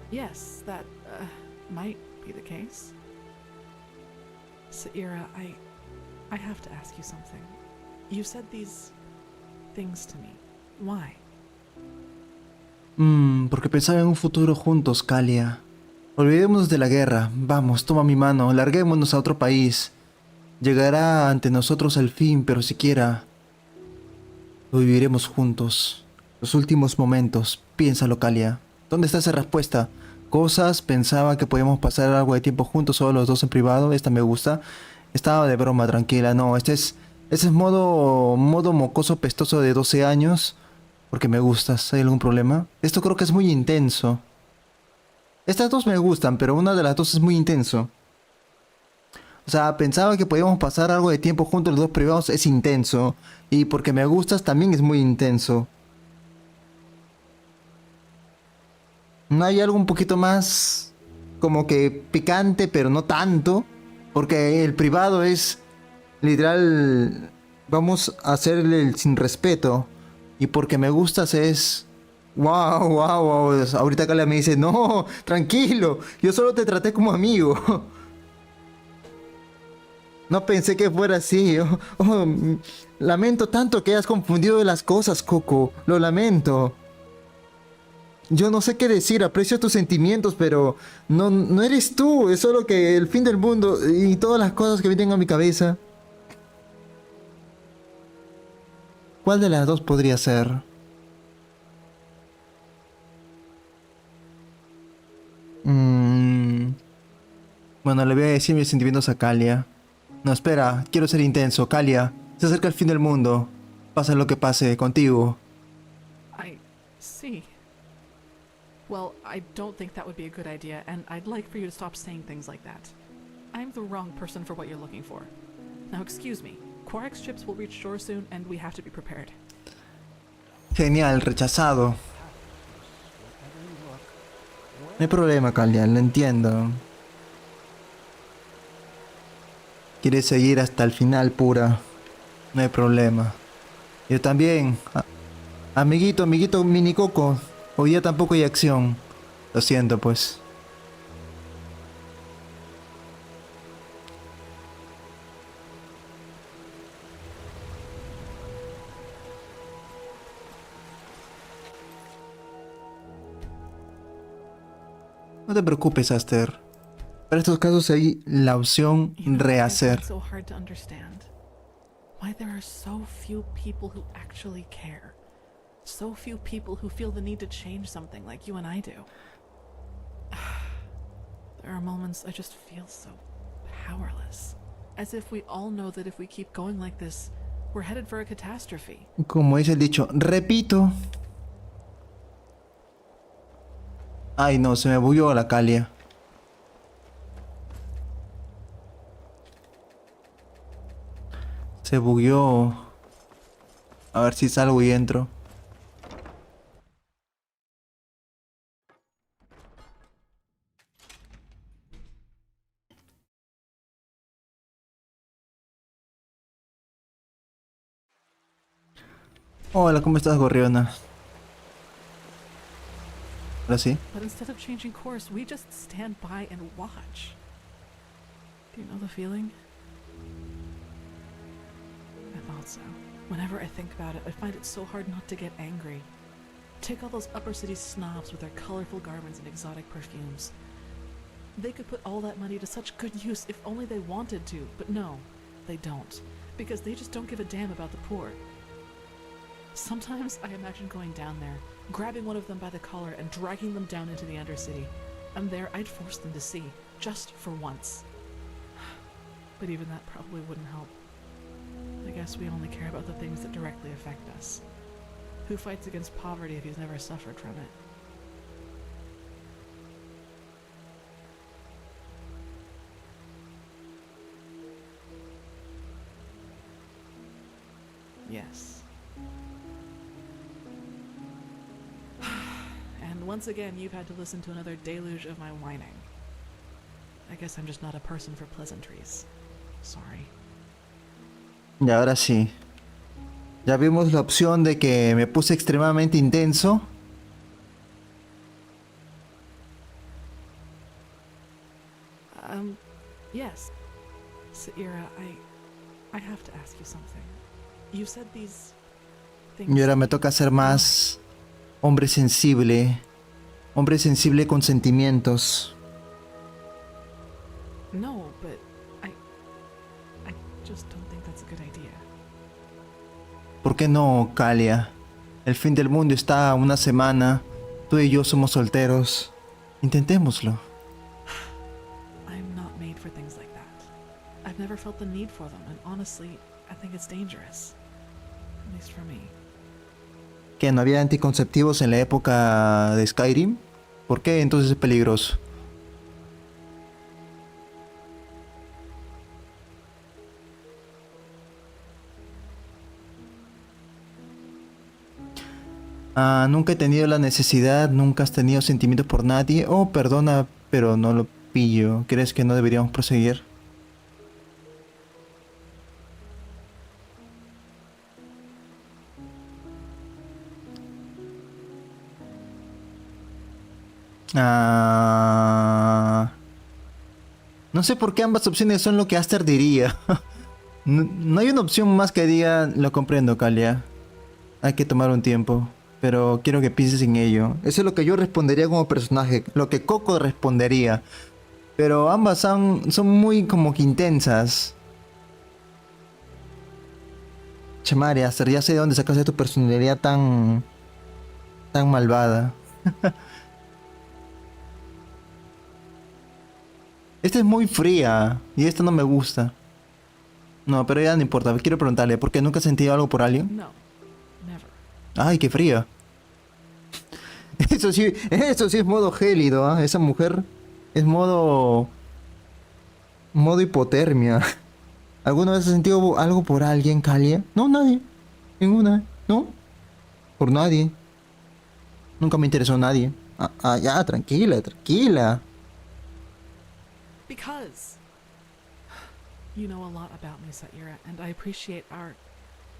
Yes, that, might be the case. Saira, I have to ask you something. You said these things to me. Why? Porque pensaba en un futuro juntos, Calia. Olvidémonos de la guerra. Vamos, toma mi mano, larguémonos a otro país. Llegará ante nosotros el fin, pero siquiera lo viviremos juntos. Los últimos momentos. Piénsalo, Calia. ¿Dónde está esa respuesta? Cosas, pensaba que podíamos pasar algo de tiempo juntos, solo los dos en privado. Esta me gusta. Estaba de broma, tranquila. No, este es modo mocoso pestoso de 12 años. Porque me gustas. ¿Hay algún problema? Esto creo que es muy intenso. Estas dos me gustan, pero una de las dos es muy intenso. O sea, pensaba que podíamos pasar algo de tiempo juntos los dos privados. Es intenso. Y porque me gustas también es muy intenso. ¿No hay algo un poquito más como que picante, pero no tanto? Porque el privado es literal, vamos a hacerle el sin respeto. Y porque me gustas es wow. Ahorita Carla me dice: no, tranquilo, yo solo te traté como amigo. No pensé que fuera así. Lamento tanto que hayas confundido las cosas, Coco. Lo lamento. Yo no sé qué decir, aprecio tus sentimientos, pero no eres tú. Es solo que el fin del mundo y todas las cosas que vienen a mi cabeza. ¿Cuál de las dos podría ser? Bueno, le voy a decir mis sentimientos a Calia. No, espera, quiero ser intenso, Calia. Se acerca el fin del mundo. Pase lo que pase contigo. I see. Well, I don't think that would be a good idea, and I'd like for you to stop saying things like that. I'm the wrong person for what you're looking for. Now excuse me. Quark's ships will reach shore soon, and we have to be prepared. Genial, rechazado. No hay problema, Kalia, lo entiendo. Quieres seguir hasta el final, pura. No hay problema. Yo también. Amiguito, mini coco. Hoy día tampoco hay acción. Lo siento, pues. No te preocupes, Aster. Para estos casos hay la opción rehacer. It's so hard to understand why there are so few people who actually care. So few people who feel the need to change something like you and I do. There are moments I just feel so powerless. As if we all know that if we keep going like this, we're headed for a catastrophe. Como dice el dicho, repito. Ay no, se me bugueó la Kalia. Se bugueó. A ver si salgo y entro. Hola, ¿cómo estás, gorriona? Ahora sí. But instead of changing course, we just stand by and watch. Do you know the feeling? I thought so. Whenever I think about it, I find it so hard not to get angry. Take all those upper city snobs with their colorful garments and exotic perfumes. They could put all that money to such good use if only they wanted to, but no, they don't. Because they just don't give a damn about the poor. Sometimes I imagine going down there, grabbing one of them by the collar and dragging them down into the Undercity. And there I'd force them to see, just for once. But even that probably wouldn't help. I guess we only care about the things that directly affect us. Who fights against poverty if he's never suffered from it? Yes. And once again, you've had to listen to another deluge of my whining. I guess I'm just not a person for pleasantries. Sorry. Y ahora sí. Ya vimos la opción de que me puse extremadamente intenso. Yes. Saira, I have to ask you something. You said these things. Y ahora me toca ser más hombre sensible. Hombre sensible con sentimientos. No, but I just don't think that's a good idea. ¿Por qué no, Kalia? El fin del mundo está a una semana. Tú y yo somos solteros. Intentémoslo. I'm not made for things like that. I've never felt the need for them, and honestly, I think it's dangerous. At least for me. ¿Que no había anticonceptivos en la época de Skyrim? ¿Por qué entonces es peligroso? Nunca he tenido la necesidad, nunca has tenido sentimientos por nadie. Oh, perdona, pero no lo pillo. ¿Crees que no deberíamos proseguir? No sé por qué ambas opciones son lo que Aster diría. No hay una opción más que diga, lo comprendo, Kalia. Hay que tomar un tiempo. Pero quiero que pienses en ello. Eso es lo que yo respondería como personaje. Lo que Coco respondería. Pero ambas son muy como que intensas. Chamare, Aster, ya sé de dónde sacaste tu personalidad tan malvada. Esta es muy fría. Y esta no me gusta. No, pero ya no importa. Quiero preguntarle, ¿por qué nunca has sentido algo por alguien? No, never. Ay, qué fría. Eso sí es modo gélido, ¿ah? Esa mujer es modo hipotermia. ¿Alguna vez has sentido algo por alguien, Kalia? No, nadie. Ninguna. ¿No? Por nadie. Nunca me interesó nadie. Ya, tranquila, tranquila. Because you know a lot about me, Saira, and I appreciate our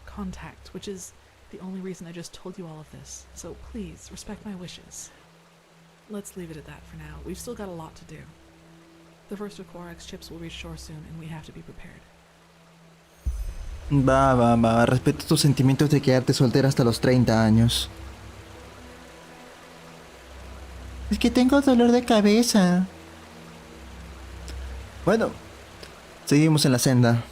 contact, which is the only reason I just told you all of this. So please, respect my wishes. Let's leave it at that for now. We've still got a lot to do. The first of Korak's ships will reach shore soon, and we have to be prepared. Va. Respeto tus sentimientos de quedarte soltera hasta los 30 años. Es que tengo dolor de cabeza. Bueno, seguimos en la senda.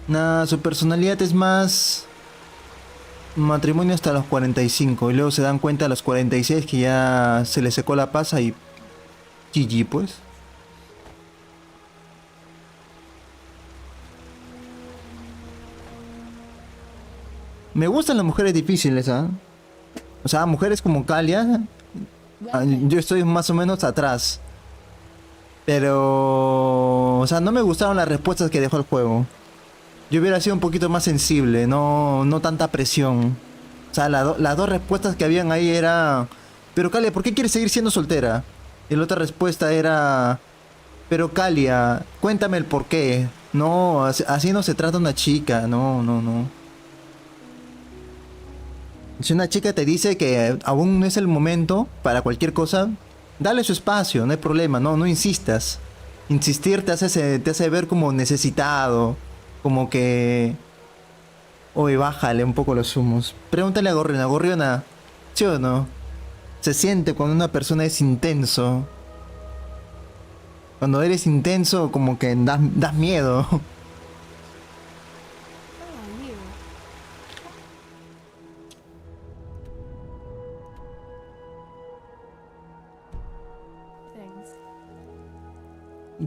Nah, su personalidad es más matrimonio hasta los 45 y luego se dan cuenta a los 46 que ya se le secó la pasa y GG pues. Me gustan las mujeres difíciles, ¿ah? O sea, mujeres como Kalia, yo estoy más o menos atrás. Pero... o sea, no me gustaron las respuestas que dejó el juego. Yo hubiera sido un poquito más sensible, no tanta presión. O sea, las dos respuestas que habían ahí era... Pero Kalia, ¿por qué quieres seguir siendo soltera? Y la otra respuesta era... Pero Kalia, cuéntame el por qué. No, así no se trata una chica, no. Si una chica te dice que aún no es el momento para cualquier cosa, dale su espacio, no hay problema, no insistas. Insistir te hace ver como necesitado, como que... Oye, bájale un poco los humos. Pregúntale a Gorriona. Gorriona, ¿sí o no? Se siente cuando una persona es intenso. Cuando eres intenso, como que das miedo.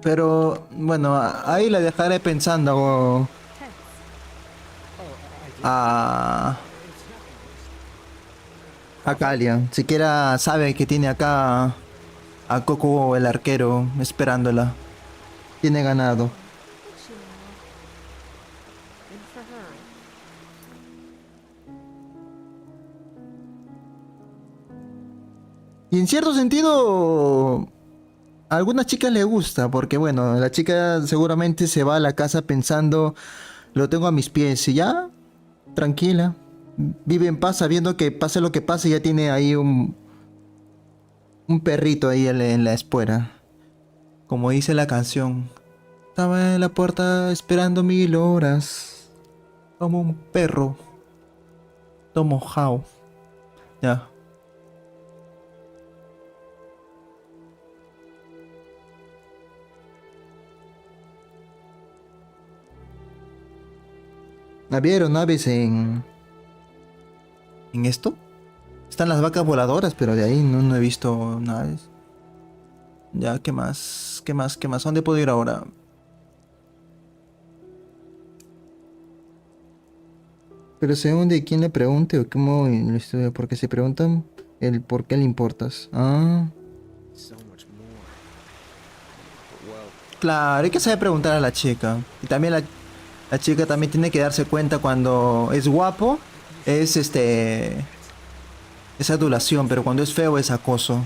Pero, bueno, ahí la dejaré pensando a Kalia. Siquiera sabe que tiene acá a Coco el arquero esperándola. Tiene ganado. Y en cierto sentido... a algunas chicas les gusta, porque bueno, la chica seguramente se va a la casa pensando, lo tengo a mis pies y ya, tranquila, vive en paz sabiendo que pase lo que pase, ya tiene ahí un perrito ahí en la espuela. Como dice la canción, estaba en la puerta esperando 1000 horas, como un perro, todo mojado, ya. Había aeronaves en esto. Están las vacas voladoras, pero de ahí no he visto naves. Ya, ¿qué más? ¿Dónde puedo ir ahora? Pero según de quién le pregunte o cómo lo estudia, porque se preguntan el por qué le importas. Ah. Claro, hay que saber preguntar a la chica. Y también la chica también tiene que darse cuenta cuando es guapo, es es adulación, pero cuando es feo es acoso.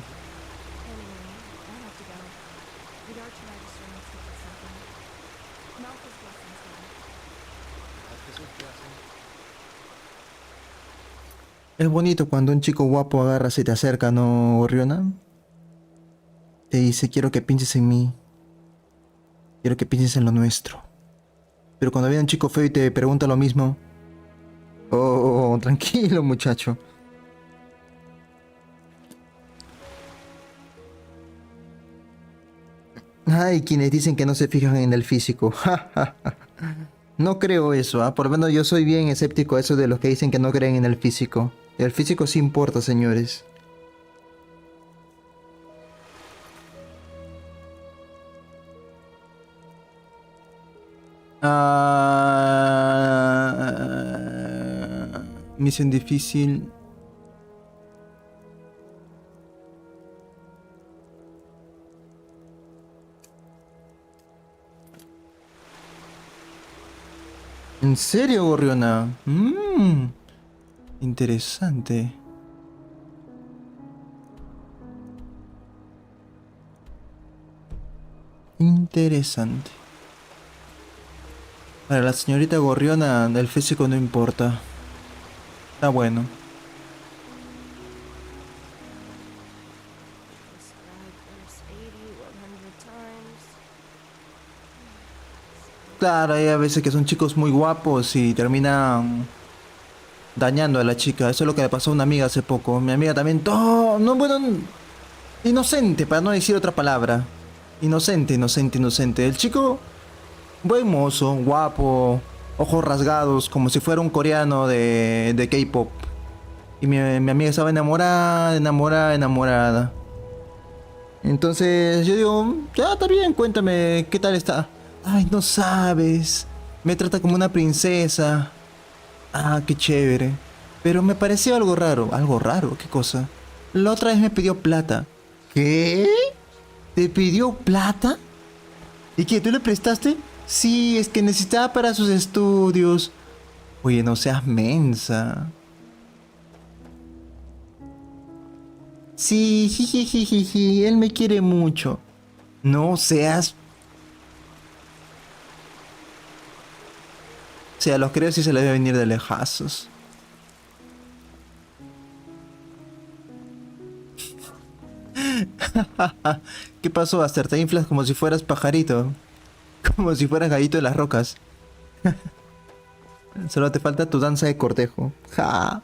Es bonito cuando un chico guapo agarra, se te acerca, ¿no, Gorriona? Te dice, quiero que pienses en mí. Quiero que pienses en lo nuestro. Pero cuando viene un chico feo y te pregunta lo mismo... Oh, tranquilo, muchacho. Hay quienes dicen que no se fijan en el físico. No creo eso, ¿ah? Por lo menos yo soy bien escéptico a eso de los que dicen que no creen en el físico. El físico sí importa, señores. Misión difícil. ¿En serio, gorriona? Interesante. Interesante. Para la señorita gorriona, el físico no importa. Está bueno. Claro, hay a veces que son chicos muy guapos y terminan dañando a la chica. Eso es lo que le pasó a una amiga hace poco. Mi amiga también, no, bueno, inocente, para no decir otra palabra. Inocente. El chico, buen mozo, guapo, ojos rasgados, como si fuera un coreano de K-pop. Y mi amiga estaba enamorada. Entonces yo digo, ya está bien, cuéntame, ¿qué tal está? Ay, no sabes, me trata como una princesa. Ah, qué chévere. Pero me pareció algo raro. ¿Algo raro? ¿Qué cosa? La otra vez me pidió plata. ¿Qué? ¿Te pidió plata? ¿Y qué? ¿Tú le prestaste? Sí, es que necesitaba para sus estudios. Oye, no seas mensa. Sí, jijijijiji, él me quiere mucho. No seas... O sea, los creo si se le debe venir de lejazos. ¿Qué pasó, Aster? Te inflas como si fueras pajarito. Como si fueras gallito de las rocas. Solo te falta tu danza de cortejo. Ja.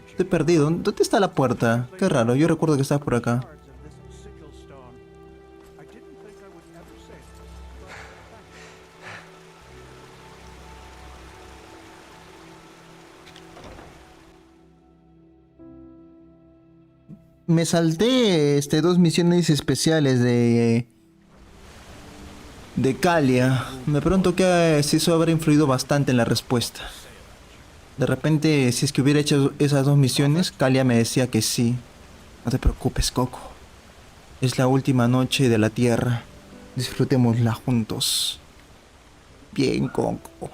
Estoy perdido. ¿Dónde está la puerta? Qué raro, yo recuerdo que estabas por acá. Me salté dos misiones especiales de Calia. Me pregunto que si eso habrá influido bastante en la respuesta. De repente, si es que hubiera hecho esas dos misiones, Calia me decía que sí. No te preocupes, Coco. Es la última noche de la Tierra. Disfrutémosla juntos. Bien, Coco.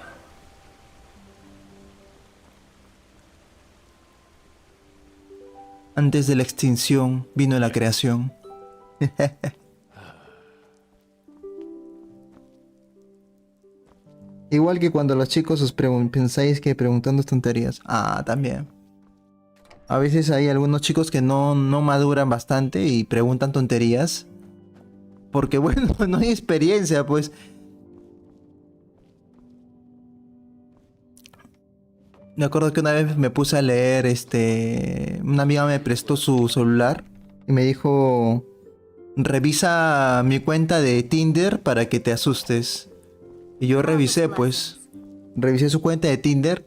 Antes de la extinción vino la creación. Igual que cuando los chicos os pensáis que preguntando tonterías. Ah, también. A veces hay algunos chicos que no maduran bastante y preguntan tonterías. Porque bueno, no hay experiencia, pues. Me acuerdo que una vez me puse a leer, una amiga me prestó su celular y me dijo, revisa mi cuenta de Tinder para que te asustes. Y yo revisé, pues, revisé su cuenta de Tinder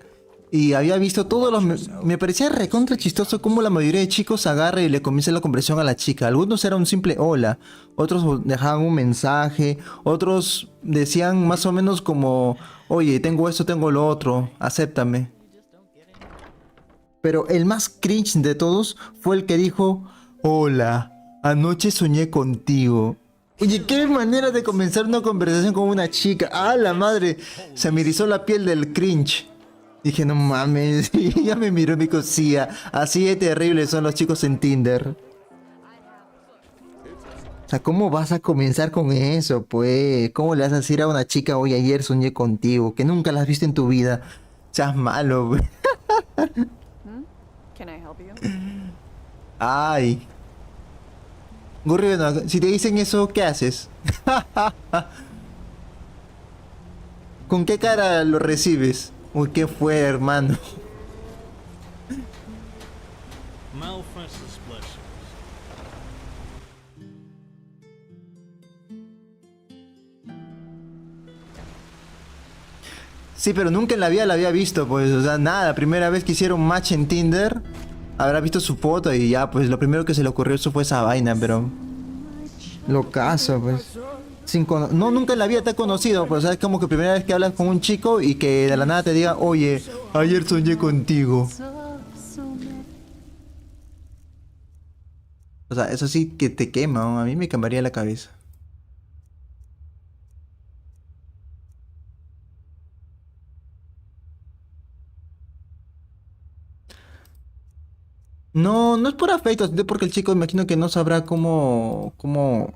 y había visto todos los... Me parecía recontra chistoso cómo la mayoría de chicos agarra y le comienza la conversación a la chica. Algunos eran un simple hola, otros dejaban un mensaje, otros decían más o menos como, oye, tengo esto, tengo lo otro, acéptame. Pero el más cringe de todos fue el que dijo, hola, anoche soñé contigo. Oye, qué manera de comenzar una conversación con una chica. ¡Ah, la madre! Se me erizó la piel del cringe. Dije, no mames. Y ya me miró mi cosilla. Así de terribles son los chicos en Tinder. O sea, ¿cómo vas a comenzar con eso, pues? ¿Cómo le vas a decir a una chica, oye, ayer soñé contigo, que nunca la has visto en tu vida? Seas malo, güey. Can I help you? Ay. Gorriona, si te dicen eso, ¿qué haces? ¿Con qué cara lo recibes? Uy, ¿qué fue, hermano? Sí, pero nunca en la vida la había visto, pues, o sea, nada, primera vez que hicieron match en Tinder habrá visto su foto y ya, pues lo primero que se le ocurrió eso fue esa vaina, pero... Lo caso, pues. No, nunca en la vida te he conocido, pues es como que primera vez que hablas con un chico y que de la nada te diga, oye, ayer soñé contigo. O sea, eso sí que te quema, ¿no? A mí me quemaría la cabeza. No, no es por afecto, sino porque el chico imagino que no sabrá cómo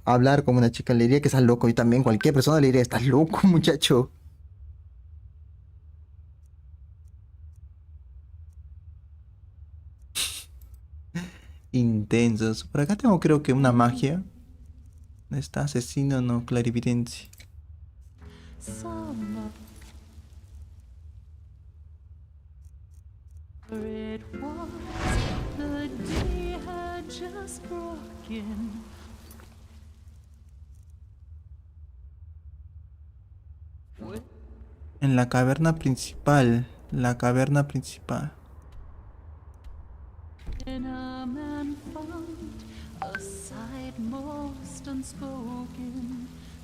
hablar con una chica. Le diría que estás loco. Y también cualquier persona le diría, estás loco, muchacho. Intensos. Por acá tengo creo que una magia. ¿Dónde está? Asesino, no, clarividencia. En la caverna principal. La caverna principal.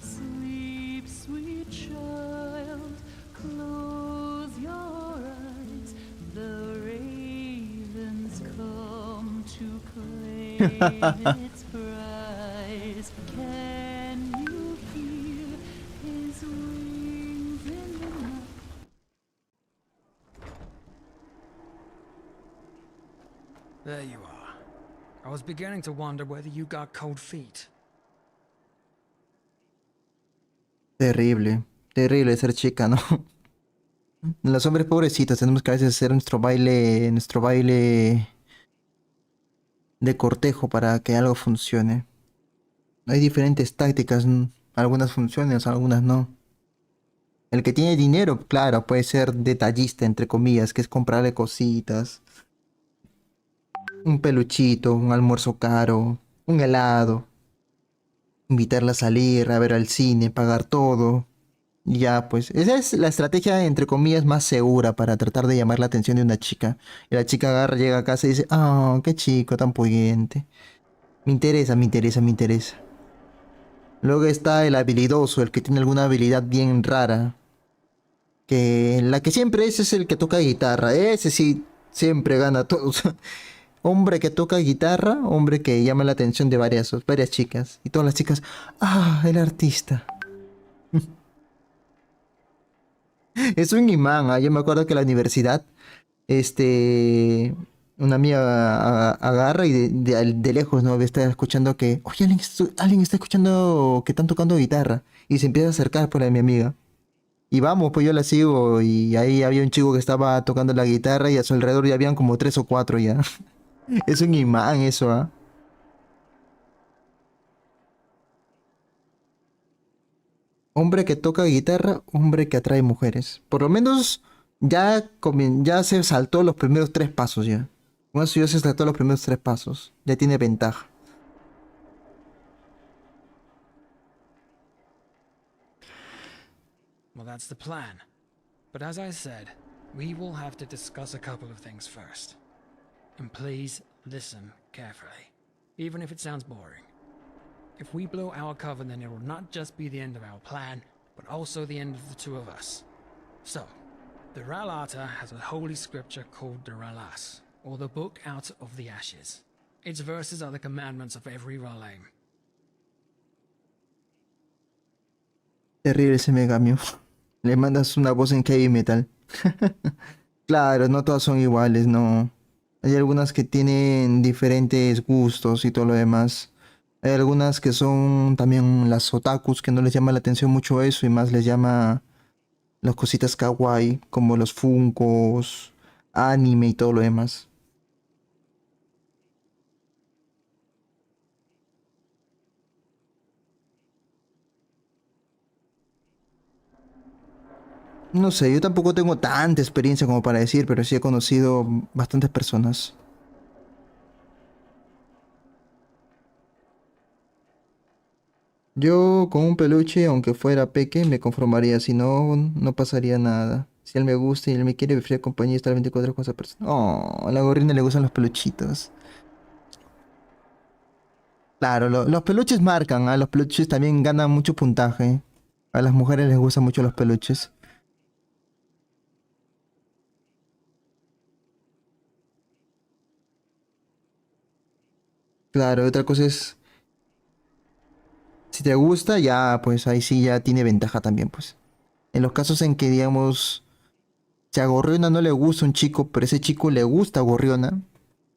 Sleep, sweet child, close your eyes. The ravens come to claim its prize. Can you hear his wings in the night? There you are. I was beginning to wonder whether you got cold feet. Terrible. Terrible ser chica, ¿no? Los hombres pobrecitos tenemos que a veces hacer nuestro baile de cortejo para que algo funcione. Hay diferentes tácticas, algunas funcionan, algunas no. El que tiene dinero, claro, puede ser detallista, entre comillas, que es comprarle cositas. Un peluchito, un almuerzo caro, un helado. Invitarla a salir, a ver al cine, pagar todo. Y ya, pues, esa es la estrategia, entre comillas, más segura para tratar de llamar la atención de una chica. Y la chica agarra, llega a casa y dice, ah, qué chico tan pudiente. Me interesa, me interesa, me interesa. Luego está el habilidoso, el que tiene alguna habilidad bien rara. Que la que siempre es el que toca guitarra. Ese sí, siempre gana a todos. Hombre que toca guitarra, hombre que llama la atención de varias chicas. Y todas las chicas, ah, el artista. Es un imán, ¿ah? Yo me acuerdo que en la universidad, una amiga agarra y de lejos, ¿no? Está escuchando que, oye, alguien está escuchando que están tocando guitarra. Y se empieza a acercar por ahí mi amiga. Y vamos, pues yo la sigo y ahí había un chico que estaba tocando la guitarra y a su alrededor ya habían como 3 o 4 ya. Es un imán eso, ¿ah? Hombre que toca guitarra, hombre que atrae mujeres. Por lo menos ya se saltó los primeros 3 pasos ya. Con eso ya se saltó los primeros 3 pasos. Ya tiene ventaja. Well, that's the plan. But as I said, we will have to discuss a couple of things first. And please listen carefully, even if it sounds boring. If we blow our cover, then it will not just be the end of our plan, but also the end of the two of us. So, the Ralata has a holy scripture called the Ralas, or the Book Out of the Ashes. Its verses are the commandments of every Ralaim. Terrible ese Megamio. Le mandas una voz en heavy metal. Claro, no todas son iguales, no. Hay algunas que tienen diferentes gustos y todo lo demás. Hay algunas que son también las otakus, que no les llama la atención mucho eso y más les llama las cositas kawaii, como los funkos, anime y todo lo demás. No sé, yo tampoco tengo tanta experiencia como para decir, pero sí he conocido bastantes personas. Yo con un peluche, aunque fuera peque, me conformaría, si no, no pasaría nada. Si él me gusta y él me quiere, prefiero compañía y estar 24 con esa persona. Oh, a la gorrina le gustan los peluchitos. Claro, los peluches marcan, a los peluches también ganan mucho puntaje. A las mujeres les gustan mucho los peluches. Claro, otra cosa es, si te gusta, ya, pues ahí sí ya tiene ventaja también, pues. En los casos en que, digamos, si a Gorriona no le gusta un chico, pero ese chico le gusta a Gorriona,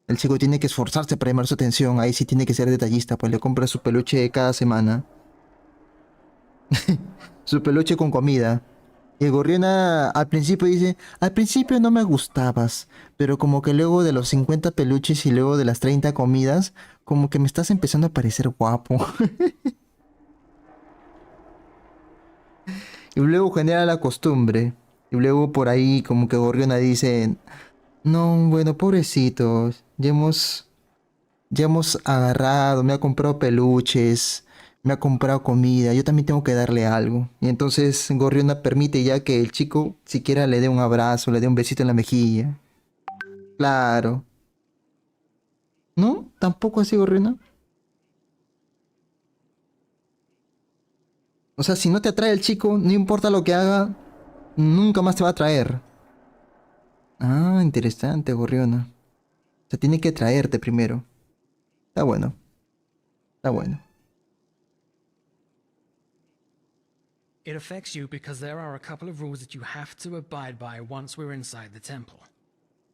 el chico tiene que esforzarse para llamar su atención, ahí sí tiene que ser detallista, pues le compra su peluche cada semana, su peluche con comida. Y Gorriona al principio dice, al principio no me gustabas, pero como que luego de los 50 peluches y luego de las 30 comidas, como que me estás empezando a parecer guapo. Y luego genera la costumbre. Y luego por ahí como que Gorriona dice, no, bueno, pobrecitos, ya hemos agarrado, me ha comprado peluches, me ha comprado comida, yo también tengo que darle algo. Y entonces Gorriona permite ya que el chico siquiera le dé un abrazo, le dé un besito en la mejilla. Claro. ¿No? ¿Tampoco así, Gorriona? O sea, si no te atrae el chico, no importa lo que haga, nunca más te va a atraer. Ah, interesante, Gorriona. O sea, tiene que traerte primero. Está bueno, está bueno. It affects you because there are a couple of rules that you have to abide by once we're inside the temple.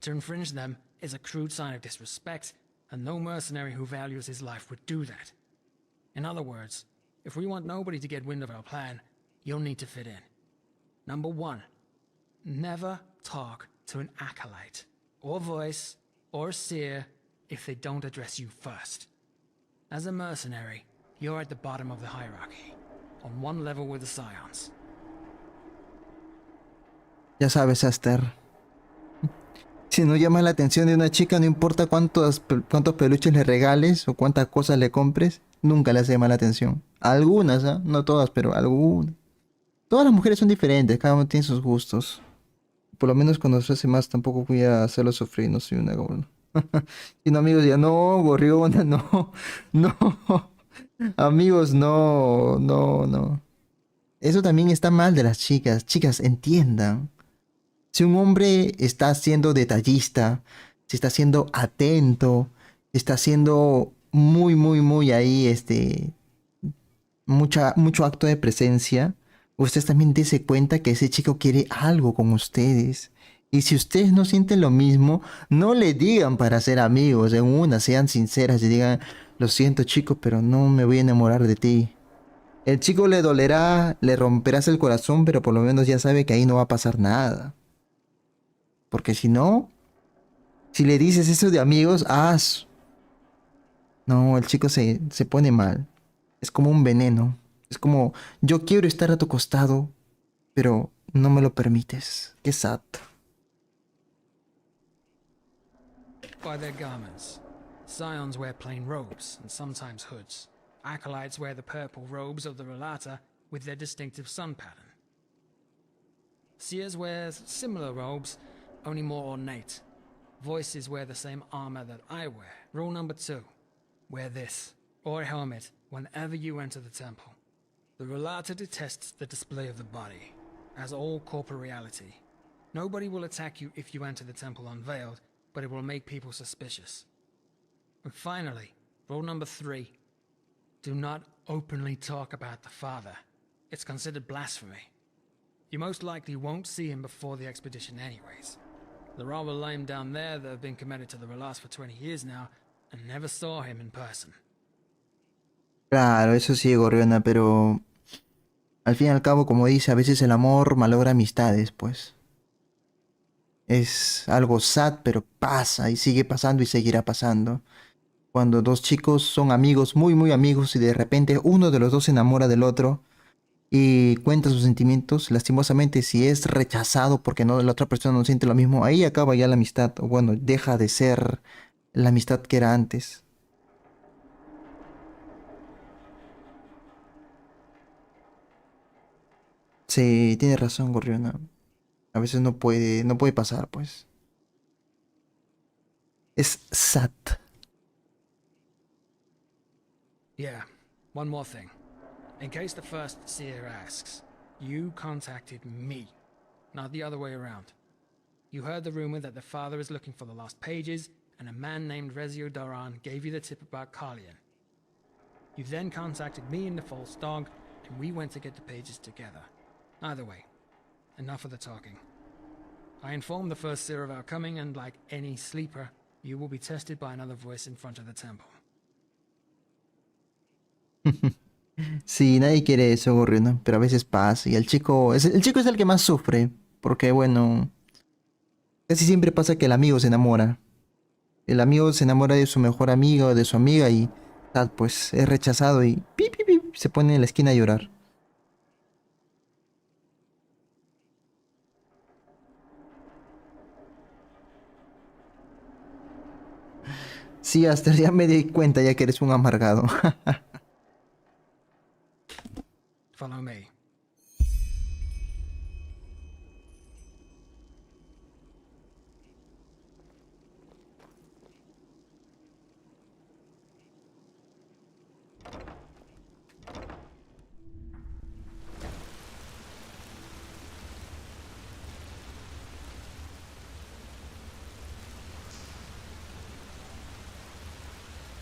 To infringe them is a crude sign of disrespect, and no mercenary who values his life would do that. In other words, if we want nobody to get wind of our plan, you'll need to fit in. Number 1, never talk to an acolyte, or voice, or seer if they don't address you first. As a mercenary, you're at the bottom of the hierarchy, on one level with the scions. Ya sabes, Aster. Si no llamas la atención de una chica, no importa cuántos peluches le regales o cuántas cosas le compres, nunca le hace llamar la atención. Algunas, ¿ah? No todas, pero algunas. Todas las mujeres son diferentes, cada uno tiene sus gustos. Por lo menos cuando se hace más, tampoco voy a hacerlo sufrir, no soy una gorda. Y no, amigos, ya no, gorriona, no, no. Amigos, no, no, no. Eso también está mal de las chicas. Chicas, entiendan. Si un hombre está siendo detallista, si está siendo atento, está siendo muy, muy, muy ahí, mucho acto de presencia, ustedes también dense cuenta que ese chico quiere algo con ustedes. Y si ustedes no sienten lo mismo, no le digan para ser amigos, en una, sean sinceras y digan, lo siento chico, pero no me voy a enamorar de ti. El chico le dolerá, le romperás el corazón, pero por lo menos ya sabe que ahí no va a pasar nada. Porque si no, si le dices eso de amigos, no, el chico se pone mal. Es como un veneno. Es como, yo quiero estar a tu costado, pero no me lo permites. Qué sad. By their garments. Scions wear plain robes, and sometimes hoods. Acolytes wear the purple robes of the relata with their distinctive sun pattern. Seers wear similar robes, only more ornate. Voices wear the same armor that I wear. Rule number 2. Wear this, or a helmet, whenever you enter the temple. The relata detests the display of the body, as all corporeality. Nobody will attack you if you enter the temple unveiled, but it will make people suspicious. And finally, rule number 3. Do not openly talk about the father. It's considered blasphemy. You most likely won't see him before the expedition anyways. There are a lame down there that have been committed to the Relas for 20 years now and never saw him in person. Claro, eso sí, Gorriona, pero al fin y al cabo, como dice, a veces el amor malogra amistades, pues. Es algo sad, pero pasa y sigue pasando y seguirá pasando. Cuando dos chicos son amigos, muy, muy amigos, y de repente uno de los dos se enamora del otro y cuenta sus sentimientos, lastimosamente, si es rechazado porque no, la otra persona no siente lo mismo, ahí acaba ya la amistad, o bueno, deja de ser la amistad que era antes. Sí, tiene razón, Gorriona. A veces no puede pasar, pues. Es sad. Yeah, one more thing. In case the first seer asks, you contacted me, not the other way around. You heard the rumor that the father is looking for the lost pages, and a man named Rezio Doran gave you the tip about Carlian. You then contacted me and the false dog, and we went to get the pages together. Either way, enough of the talking. I informed the first seer of our coming, and like any sleeper, you will be tested by another voice in front of the temple. Sí, nadie quiere eso, gorriona, pero a veces pasa. Y el chico es el que más sufre. Porque, bueno, casi siempre pasa que el amigo se enamora. El amigo se enamora de su mejor amigo o de su amiga y pues es rechazado y pi, pi, pi, se pone en la esquina a llorar. Sí, Aster, ya me di cuenta ya que eres un amargado. Follow me.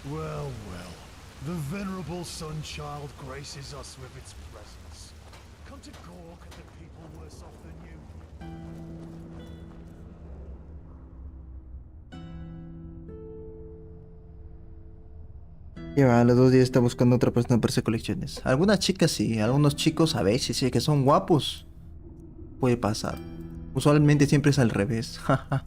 Well, well. The venerable sun-child graces us with its presence. Come to gawk at the people worse off than you. Lleva, a los 2 días está buscando otra persona para hacer colecciones. Algunas chicas sí, algunos chicos a veces sí que son guapos. Puede pasar. Usualmente siempre es al revés. Jaja.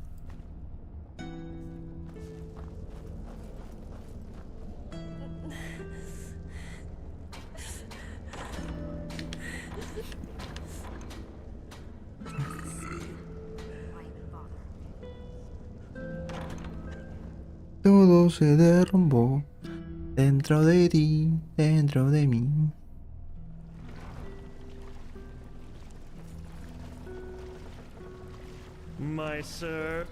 Todo se derrumbó dentro de ti, dentro de mí. My sir.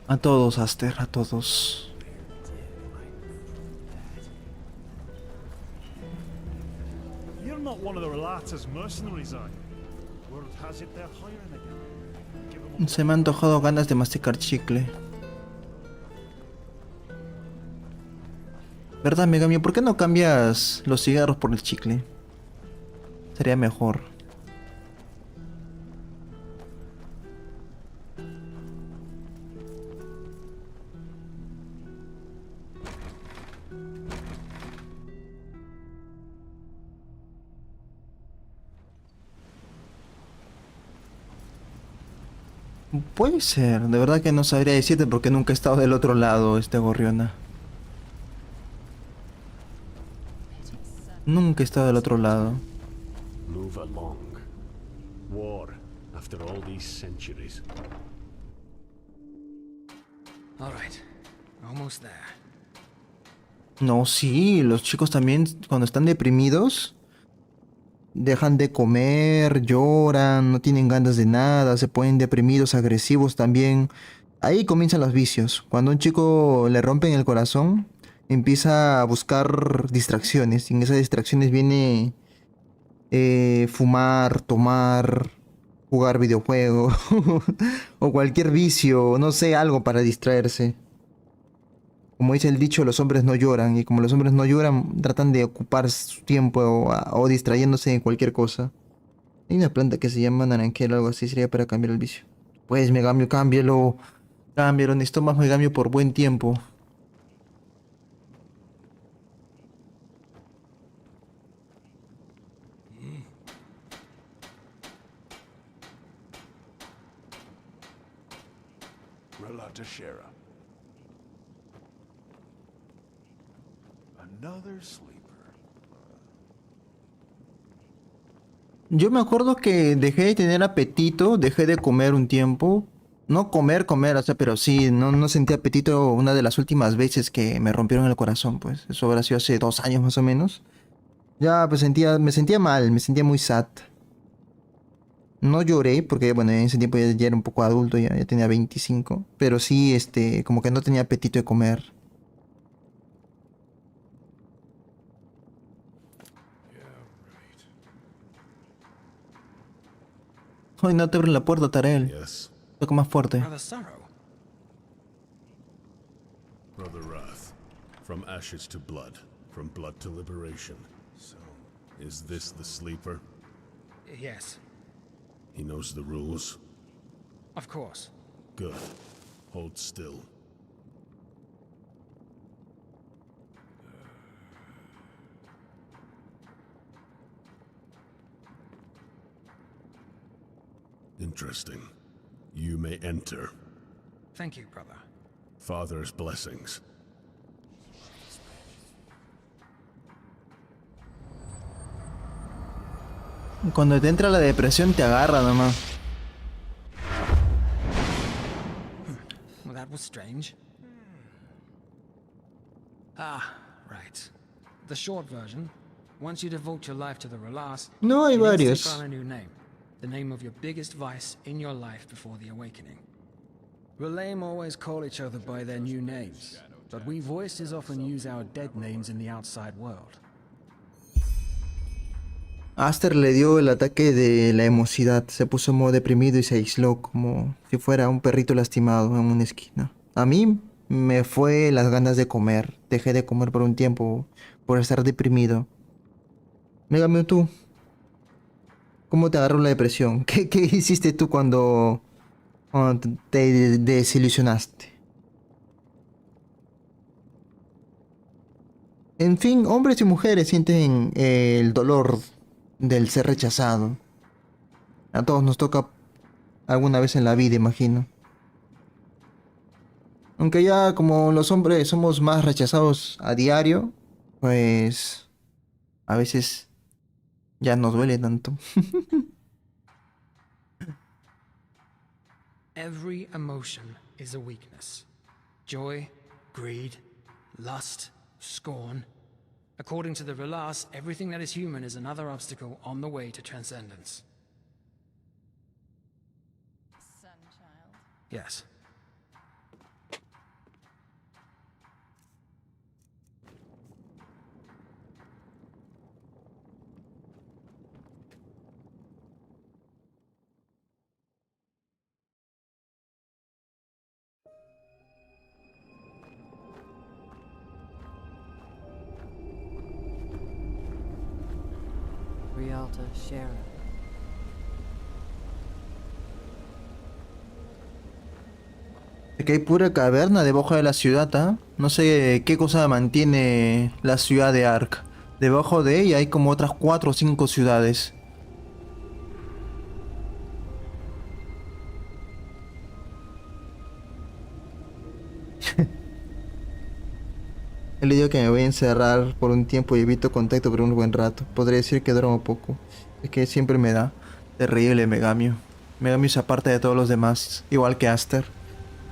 A todos, Aster, a todos. You're not one of the Relata's mercenaries, are you? Word has it they're hiring again. Give 'em a Se me han antojado ganas de masticar chicle. ¿Verdad, amiga mío? ¿Por qué no cambias los cigarros por el chicle? Sería mejor. Puede ser, de verdad que no sabría decirte porque nunca he estado del otro lado, gorriona. Nunca he estado del otro lado. Move along. War, after all these centuries. All right, almost there. No, sí, los chicos también cuando están deprimidos dejan de comer, lloran, no tienen ganas de nada, se ponen deprimidos, agresivos también. Ahí comienzan los vicios. Cuando a un chico le rompen el corazón, empieza a buscar distracciones. Y en esas distracciones viene fumar, tomar, jugar videojuegos o cualquier vicio, no sé, algo para distraerse. Como dice el dicho, los hombres no lloran. Y como los hombres no lloran, tratan de ocupar su tiempo o distrayéndose en cualquier cosa. Hay una planta que se llama naranjero o algo así, sería para cambiar el vicio. Pues, Megamio, cámbialo. Cámbialo, necesito más Megamio por buen tiempo. Shera. Another sleeper. Yo me acuerdo que dejé de tener apetito, dejé de comer un tiempo, No comer, comer, o sea, pero sí, no sentí apetito una de las últimas veces que me rompieron el corazón, pues. Eso habrá sido hace 2 años más o menos. Ya, pues me sentía mal, me sentía muy sad. No lloré, porque bueno, en ese tiempo ya era un poco adulto, ya tenía 25. Pero sí, como que no tenía apetito de comer. Ay, no te abren la puerta, Tarel. Toca más fuerte. Brother Sorrow. Brother Wrath, from ashes to blood, from blood to liberation. So, is this the sleeper? Yes, He knows the rules? of course. Good. Hold still. Interesting. You may enter. Thank you, brother. Father's blessings. Cuando te entra la depresión te agarra nomás. Well, that was strange. Ah, right. The short version. Once you devote your life to the Relas, No, hay you need to take varios. on a new name. The name of your biggest vice in your life before the awakening. Relame always call each other by their new names, but we voices often use our dead names in the outside world. Aster le dio el ataque de la emocidad. Se puso en modo deprimido y se aisló como si fuera un perrito lastimado en una esquina. A mí me fue las ganas de comer. Dejé de comer por un tiempo por estar deprimido. Mégame tú. ¿Cómo te agarró la depresión? ¿Qué hiciste tú cuando te desilusionaste? En fin, hombres y mujeres sienten el dolor del ser rechazado. A todos nos toca alguna vez en la vida, imagino. Aunque ya como los hombres somos más rechazados a diario, pues a veces ya nos duele tanto. Every emotion is a weakness. Joy, greed, lust, scorn. According to the Relas, everything that is human is another obstacle on the way to transcendence. Sunchild. Yes. Rialta Shara. Que hay pura caverna debajo de la ciudad, ¿ah? No sé qué cosa mantiene la ciudad de Ark. Debajo de ella hay como otras 4 o 5 ciudades. Le digo que me voy a encerrar por un tiempo y evito contacto por un buen rato. Podría decir que duermo poco. Es que siempre me da. Terrible Megamio. Megamio se aparta de todos los demás, igual que Aster.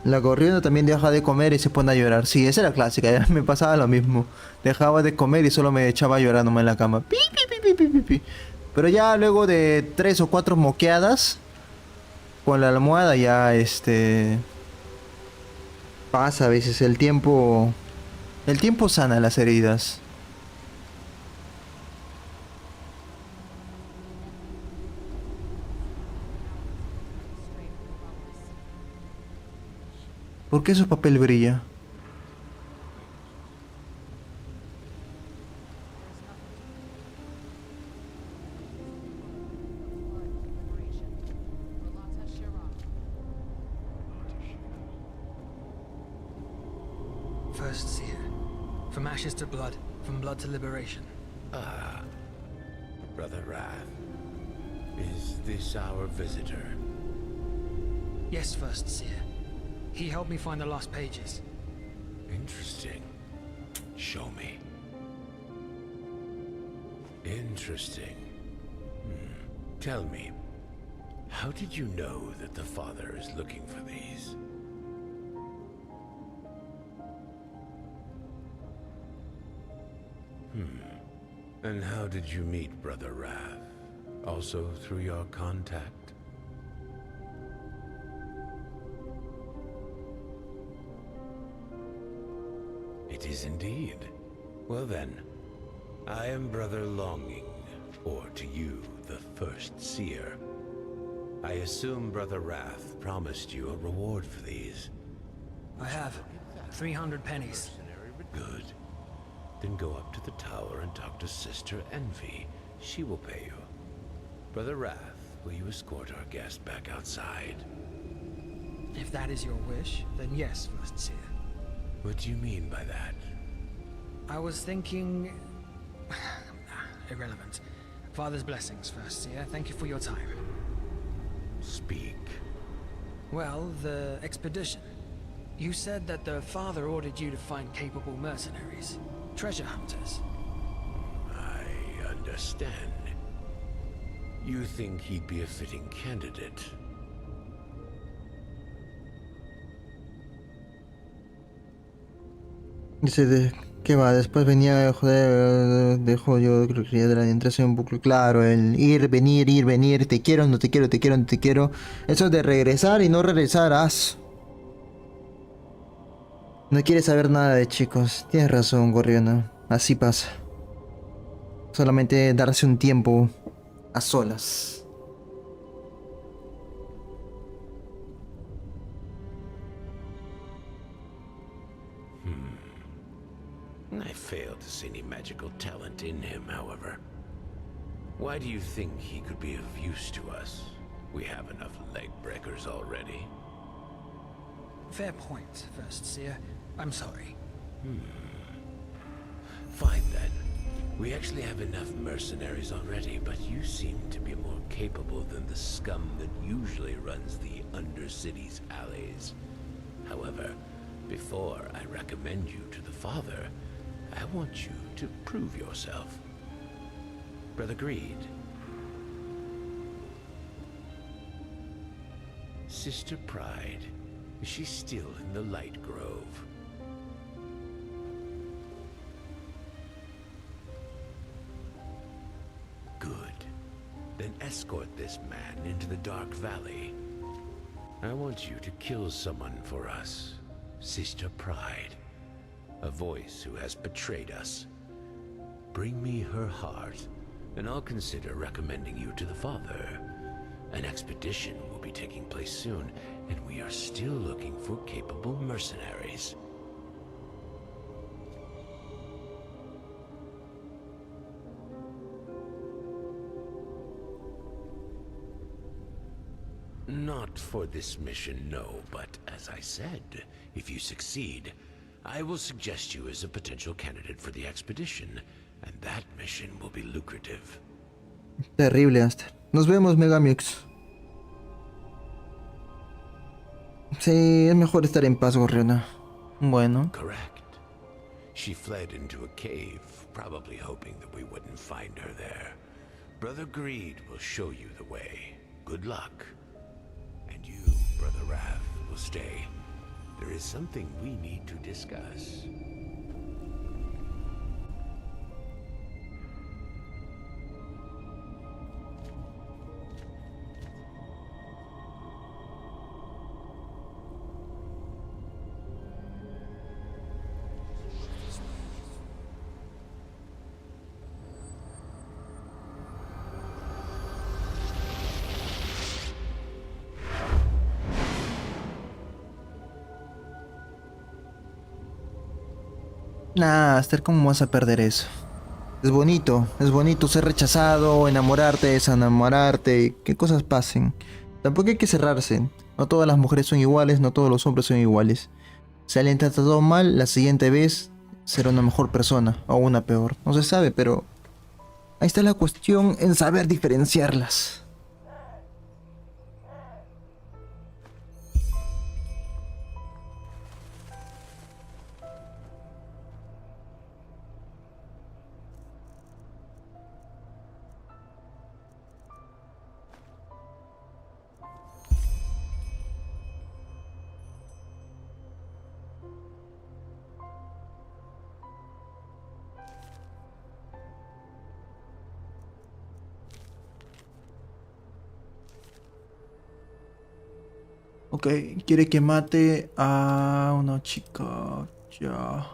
La corriendo también deja de comer y se pone a llorar. Sí, esa era clásica, ya me pasaba lo mismo. Dejaba de comer y solo me echaba llorando en la cama. Pi, pi, pi, pi, pi, pi. Pero ya luego de 3 o 4 moqueadas con la almohada ya pasa a veces el tiempo. El tiempo sana las heridas. ¿Por qué su papel brilla? First seer. From ashes to blood, from blood to liberation. Ah, Brother Wrath. Is this our visitor? Yes, First Seer. He helped me find the lost pages. Interesting. Show me. Interesting. Tell me, How did you know that the father is looking for these? And how did you meet Brother Wrath? Also through your contact? It is indeed. Well then, I am Brother Longing, or to you, the First Seer. I assume Brother Wrath promised you a reward for these. I have 300 pennies. Good. Then go up to the tower and talk to Sister Envy. She will pay you. Brother Wrath, will you escort our guest back outside? If that is your wish, then yes, First Seer. What do you mean by that? I was thinking... irrelevant. Father's blessings, First Seer. Thank you for your time. Speak. Well, the expedition. You said that the father ordered you to find capable mercenaries. Treasure hunters. I understand. You think he'd be a fitting candidate? Dice que va, después venía joder, dejo yo creo que de la entrada un bucle claro, el ir, venir, te quiero, no te quiero, te quiero, no te quiero. Eso de regresar y no regresar, no quiere saber nada de chicos. Tienes razón, Gorriona. Así pasa. Solamente darse un tiempo a solas. I fail to see any magical talent in him, however. Why do you think he could be of use to us? We have enough leg breakers already. Fair point, First Seer. I'm sorry. Fine then. We actually have enough mercenaries already, but you seem to be more capable than the scum that usually runs the Undercity's alleys. However, before I recommend you to the father, I want you to prove yourself. Brother Greed. Sister Pride, is she still in the Light Grove? Good. Then escort this man into the Dark Valley. I want you to kill someone for us. Sister Pride. A voice who has betrayed us. Bring me her heart, and I'll consider recommending you to the father. An expedition will be taking place soon, and we are still looking for capable mercenaries. Not for this mission, no, but as I said, if you succeed, I will suggest you as a potential candidate for the expedition, and that mission will be lucrative. Terrible, Aster. Nos vemos, Megamix. Sí, es mejor estar en paz, Gorriona. Bueno. Correct. She fled into a cave, probably hoping that we wouldn't find her there. Brother Greed will show you the way. Good luck. And you, Brother Wrath, will stay. There is something we need to discuss. Nah, Aster, ¿cómo vas a perder eso? Es bonito ser rechazado, enamorarte, desenamorarte, que cosas pasen. Tampoco hay que cerrarse. No todas las mujeres son iguales, no todos los hombres son iguales. Si alguien te ha tratado mal, la siguiente vez será una mejor persona o una peor. No se sabe, pero ahí está la cuestión en saber diferenciarlas. Ok, quiere que mate a una chica. Ya.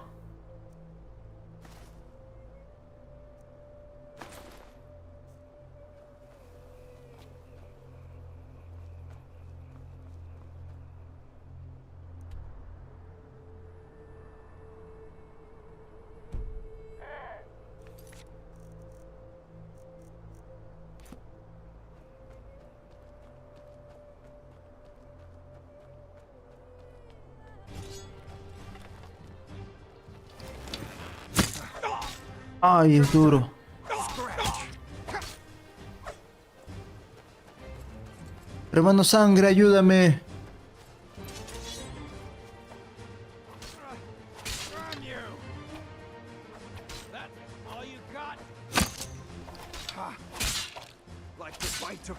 Ay, es duro. Hermano sangre, ayúdame. Like the bite of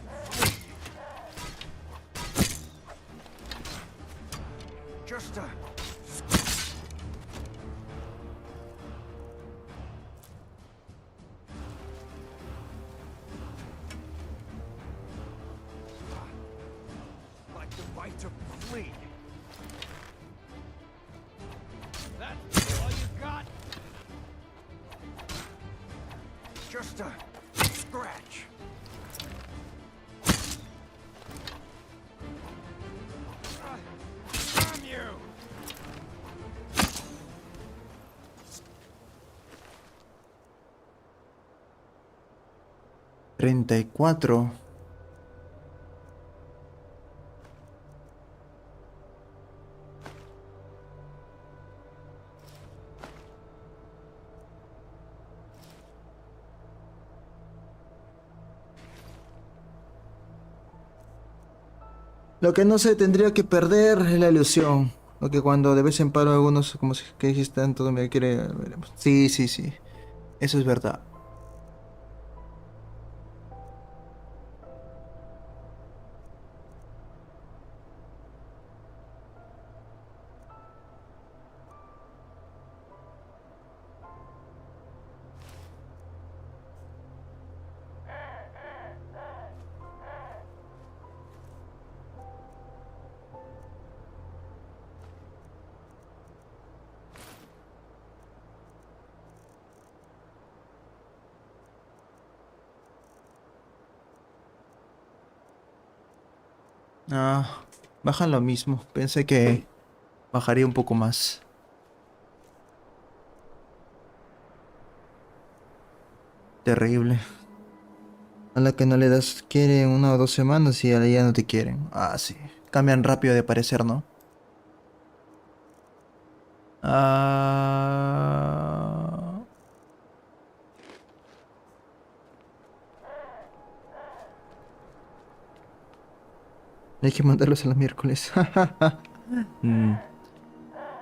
34. Lo que no se tendría que perder es la ilusión. Lo que cuando de vez en cuando algunos, como si que dijiste tanto, me quiere. Veremos. Sí, sí, sí. Eso es verdad. Ah, bajan lo mismo. Pensé que bajaría un poco más. Terrible. A la que no le das, quieren 1 o 2 semanas y a la ya no te quieren. Ah, sí. Cambian rápido de parecer, ¿no? Ah... Hay que mandarlos a los miércoles. Mm.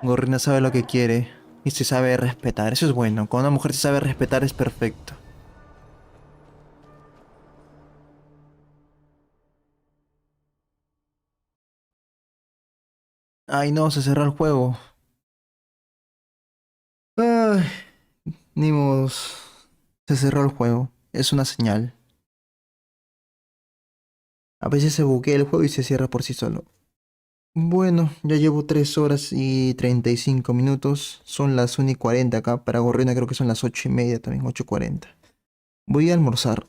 Gorrina sabe lo que quiere y se sabe respetar. Eso es bueno. Cuando una mujer se sabe respetar es perfecto. Ay, no, se cerró el juego. Ay, ni modos. Se cerró el juego. Es una señal. A veces se buguea el juego y se cierra por sí solo. Bueno, ya llevo 3 horas y 35 minutos. Son las 1:40 acá. Para Gorrina creo que son las 8:30 también, 8:40. Voy a almorzar.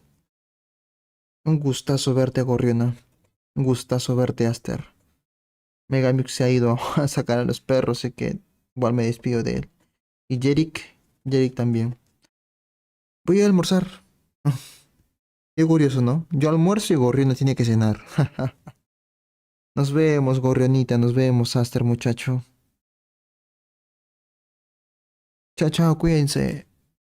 Un gustazo verte, Gorriona. Un gustazo verte, Aster. Megamix se ha ido a sacar a los perros, así que igual me despido de él. Y Jerick también. Voy a almorzar. Qué curioso, ¿no? Yo almuerzo y Gorriona tiene que cenar. Nos vemos, Gorrionita. Nos vemos, Aster, muchacho. Chao, chao, cuídense.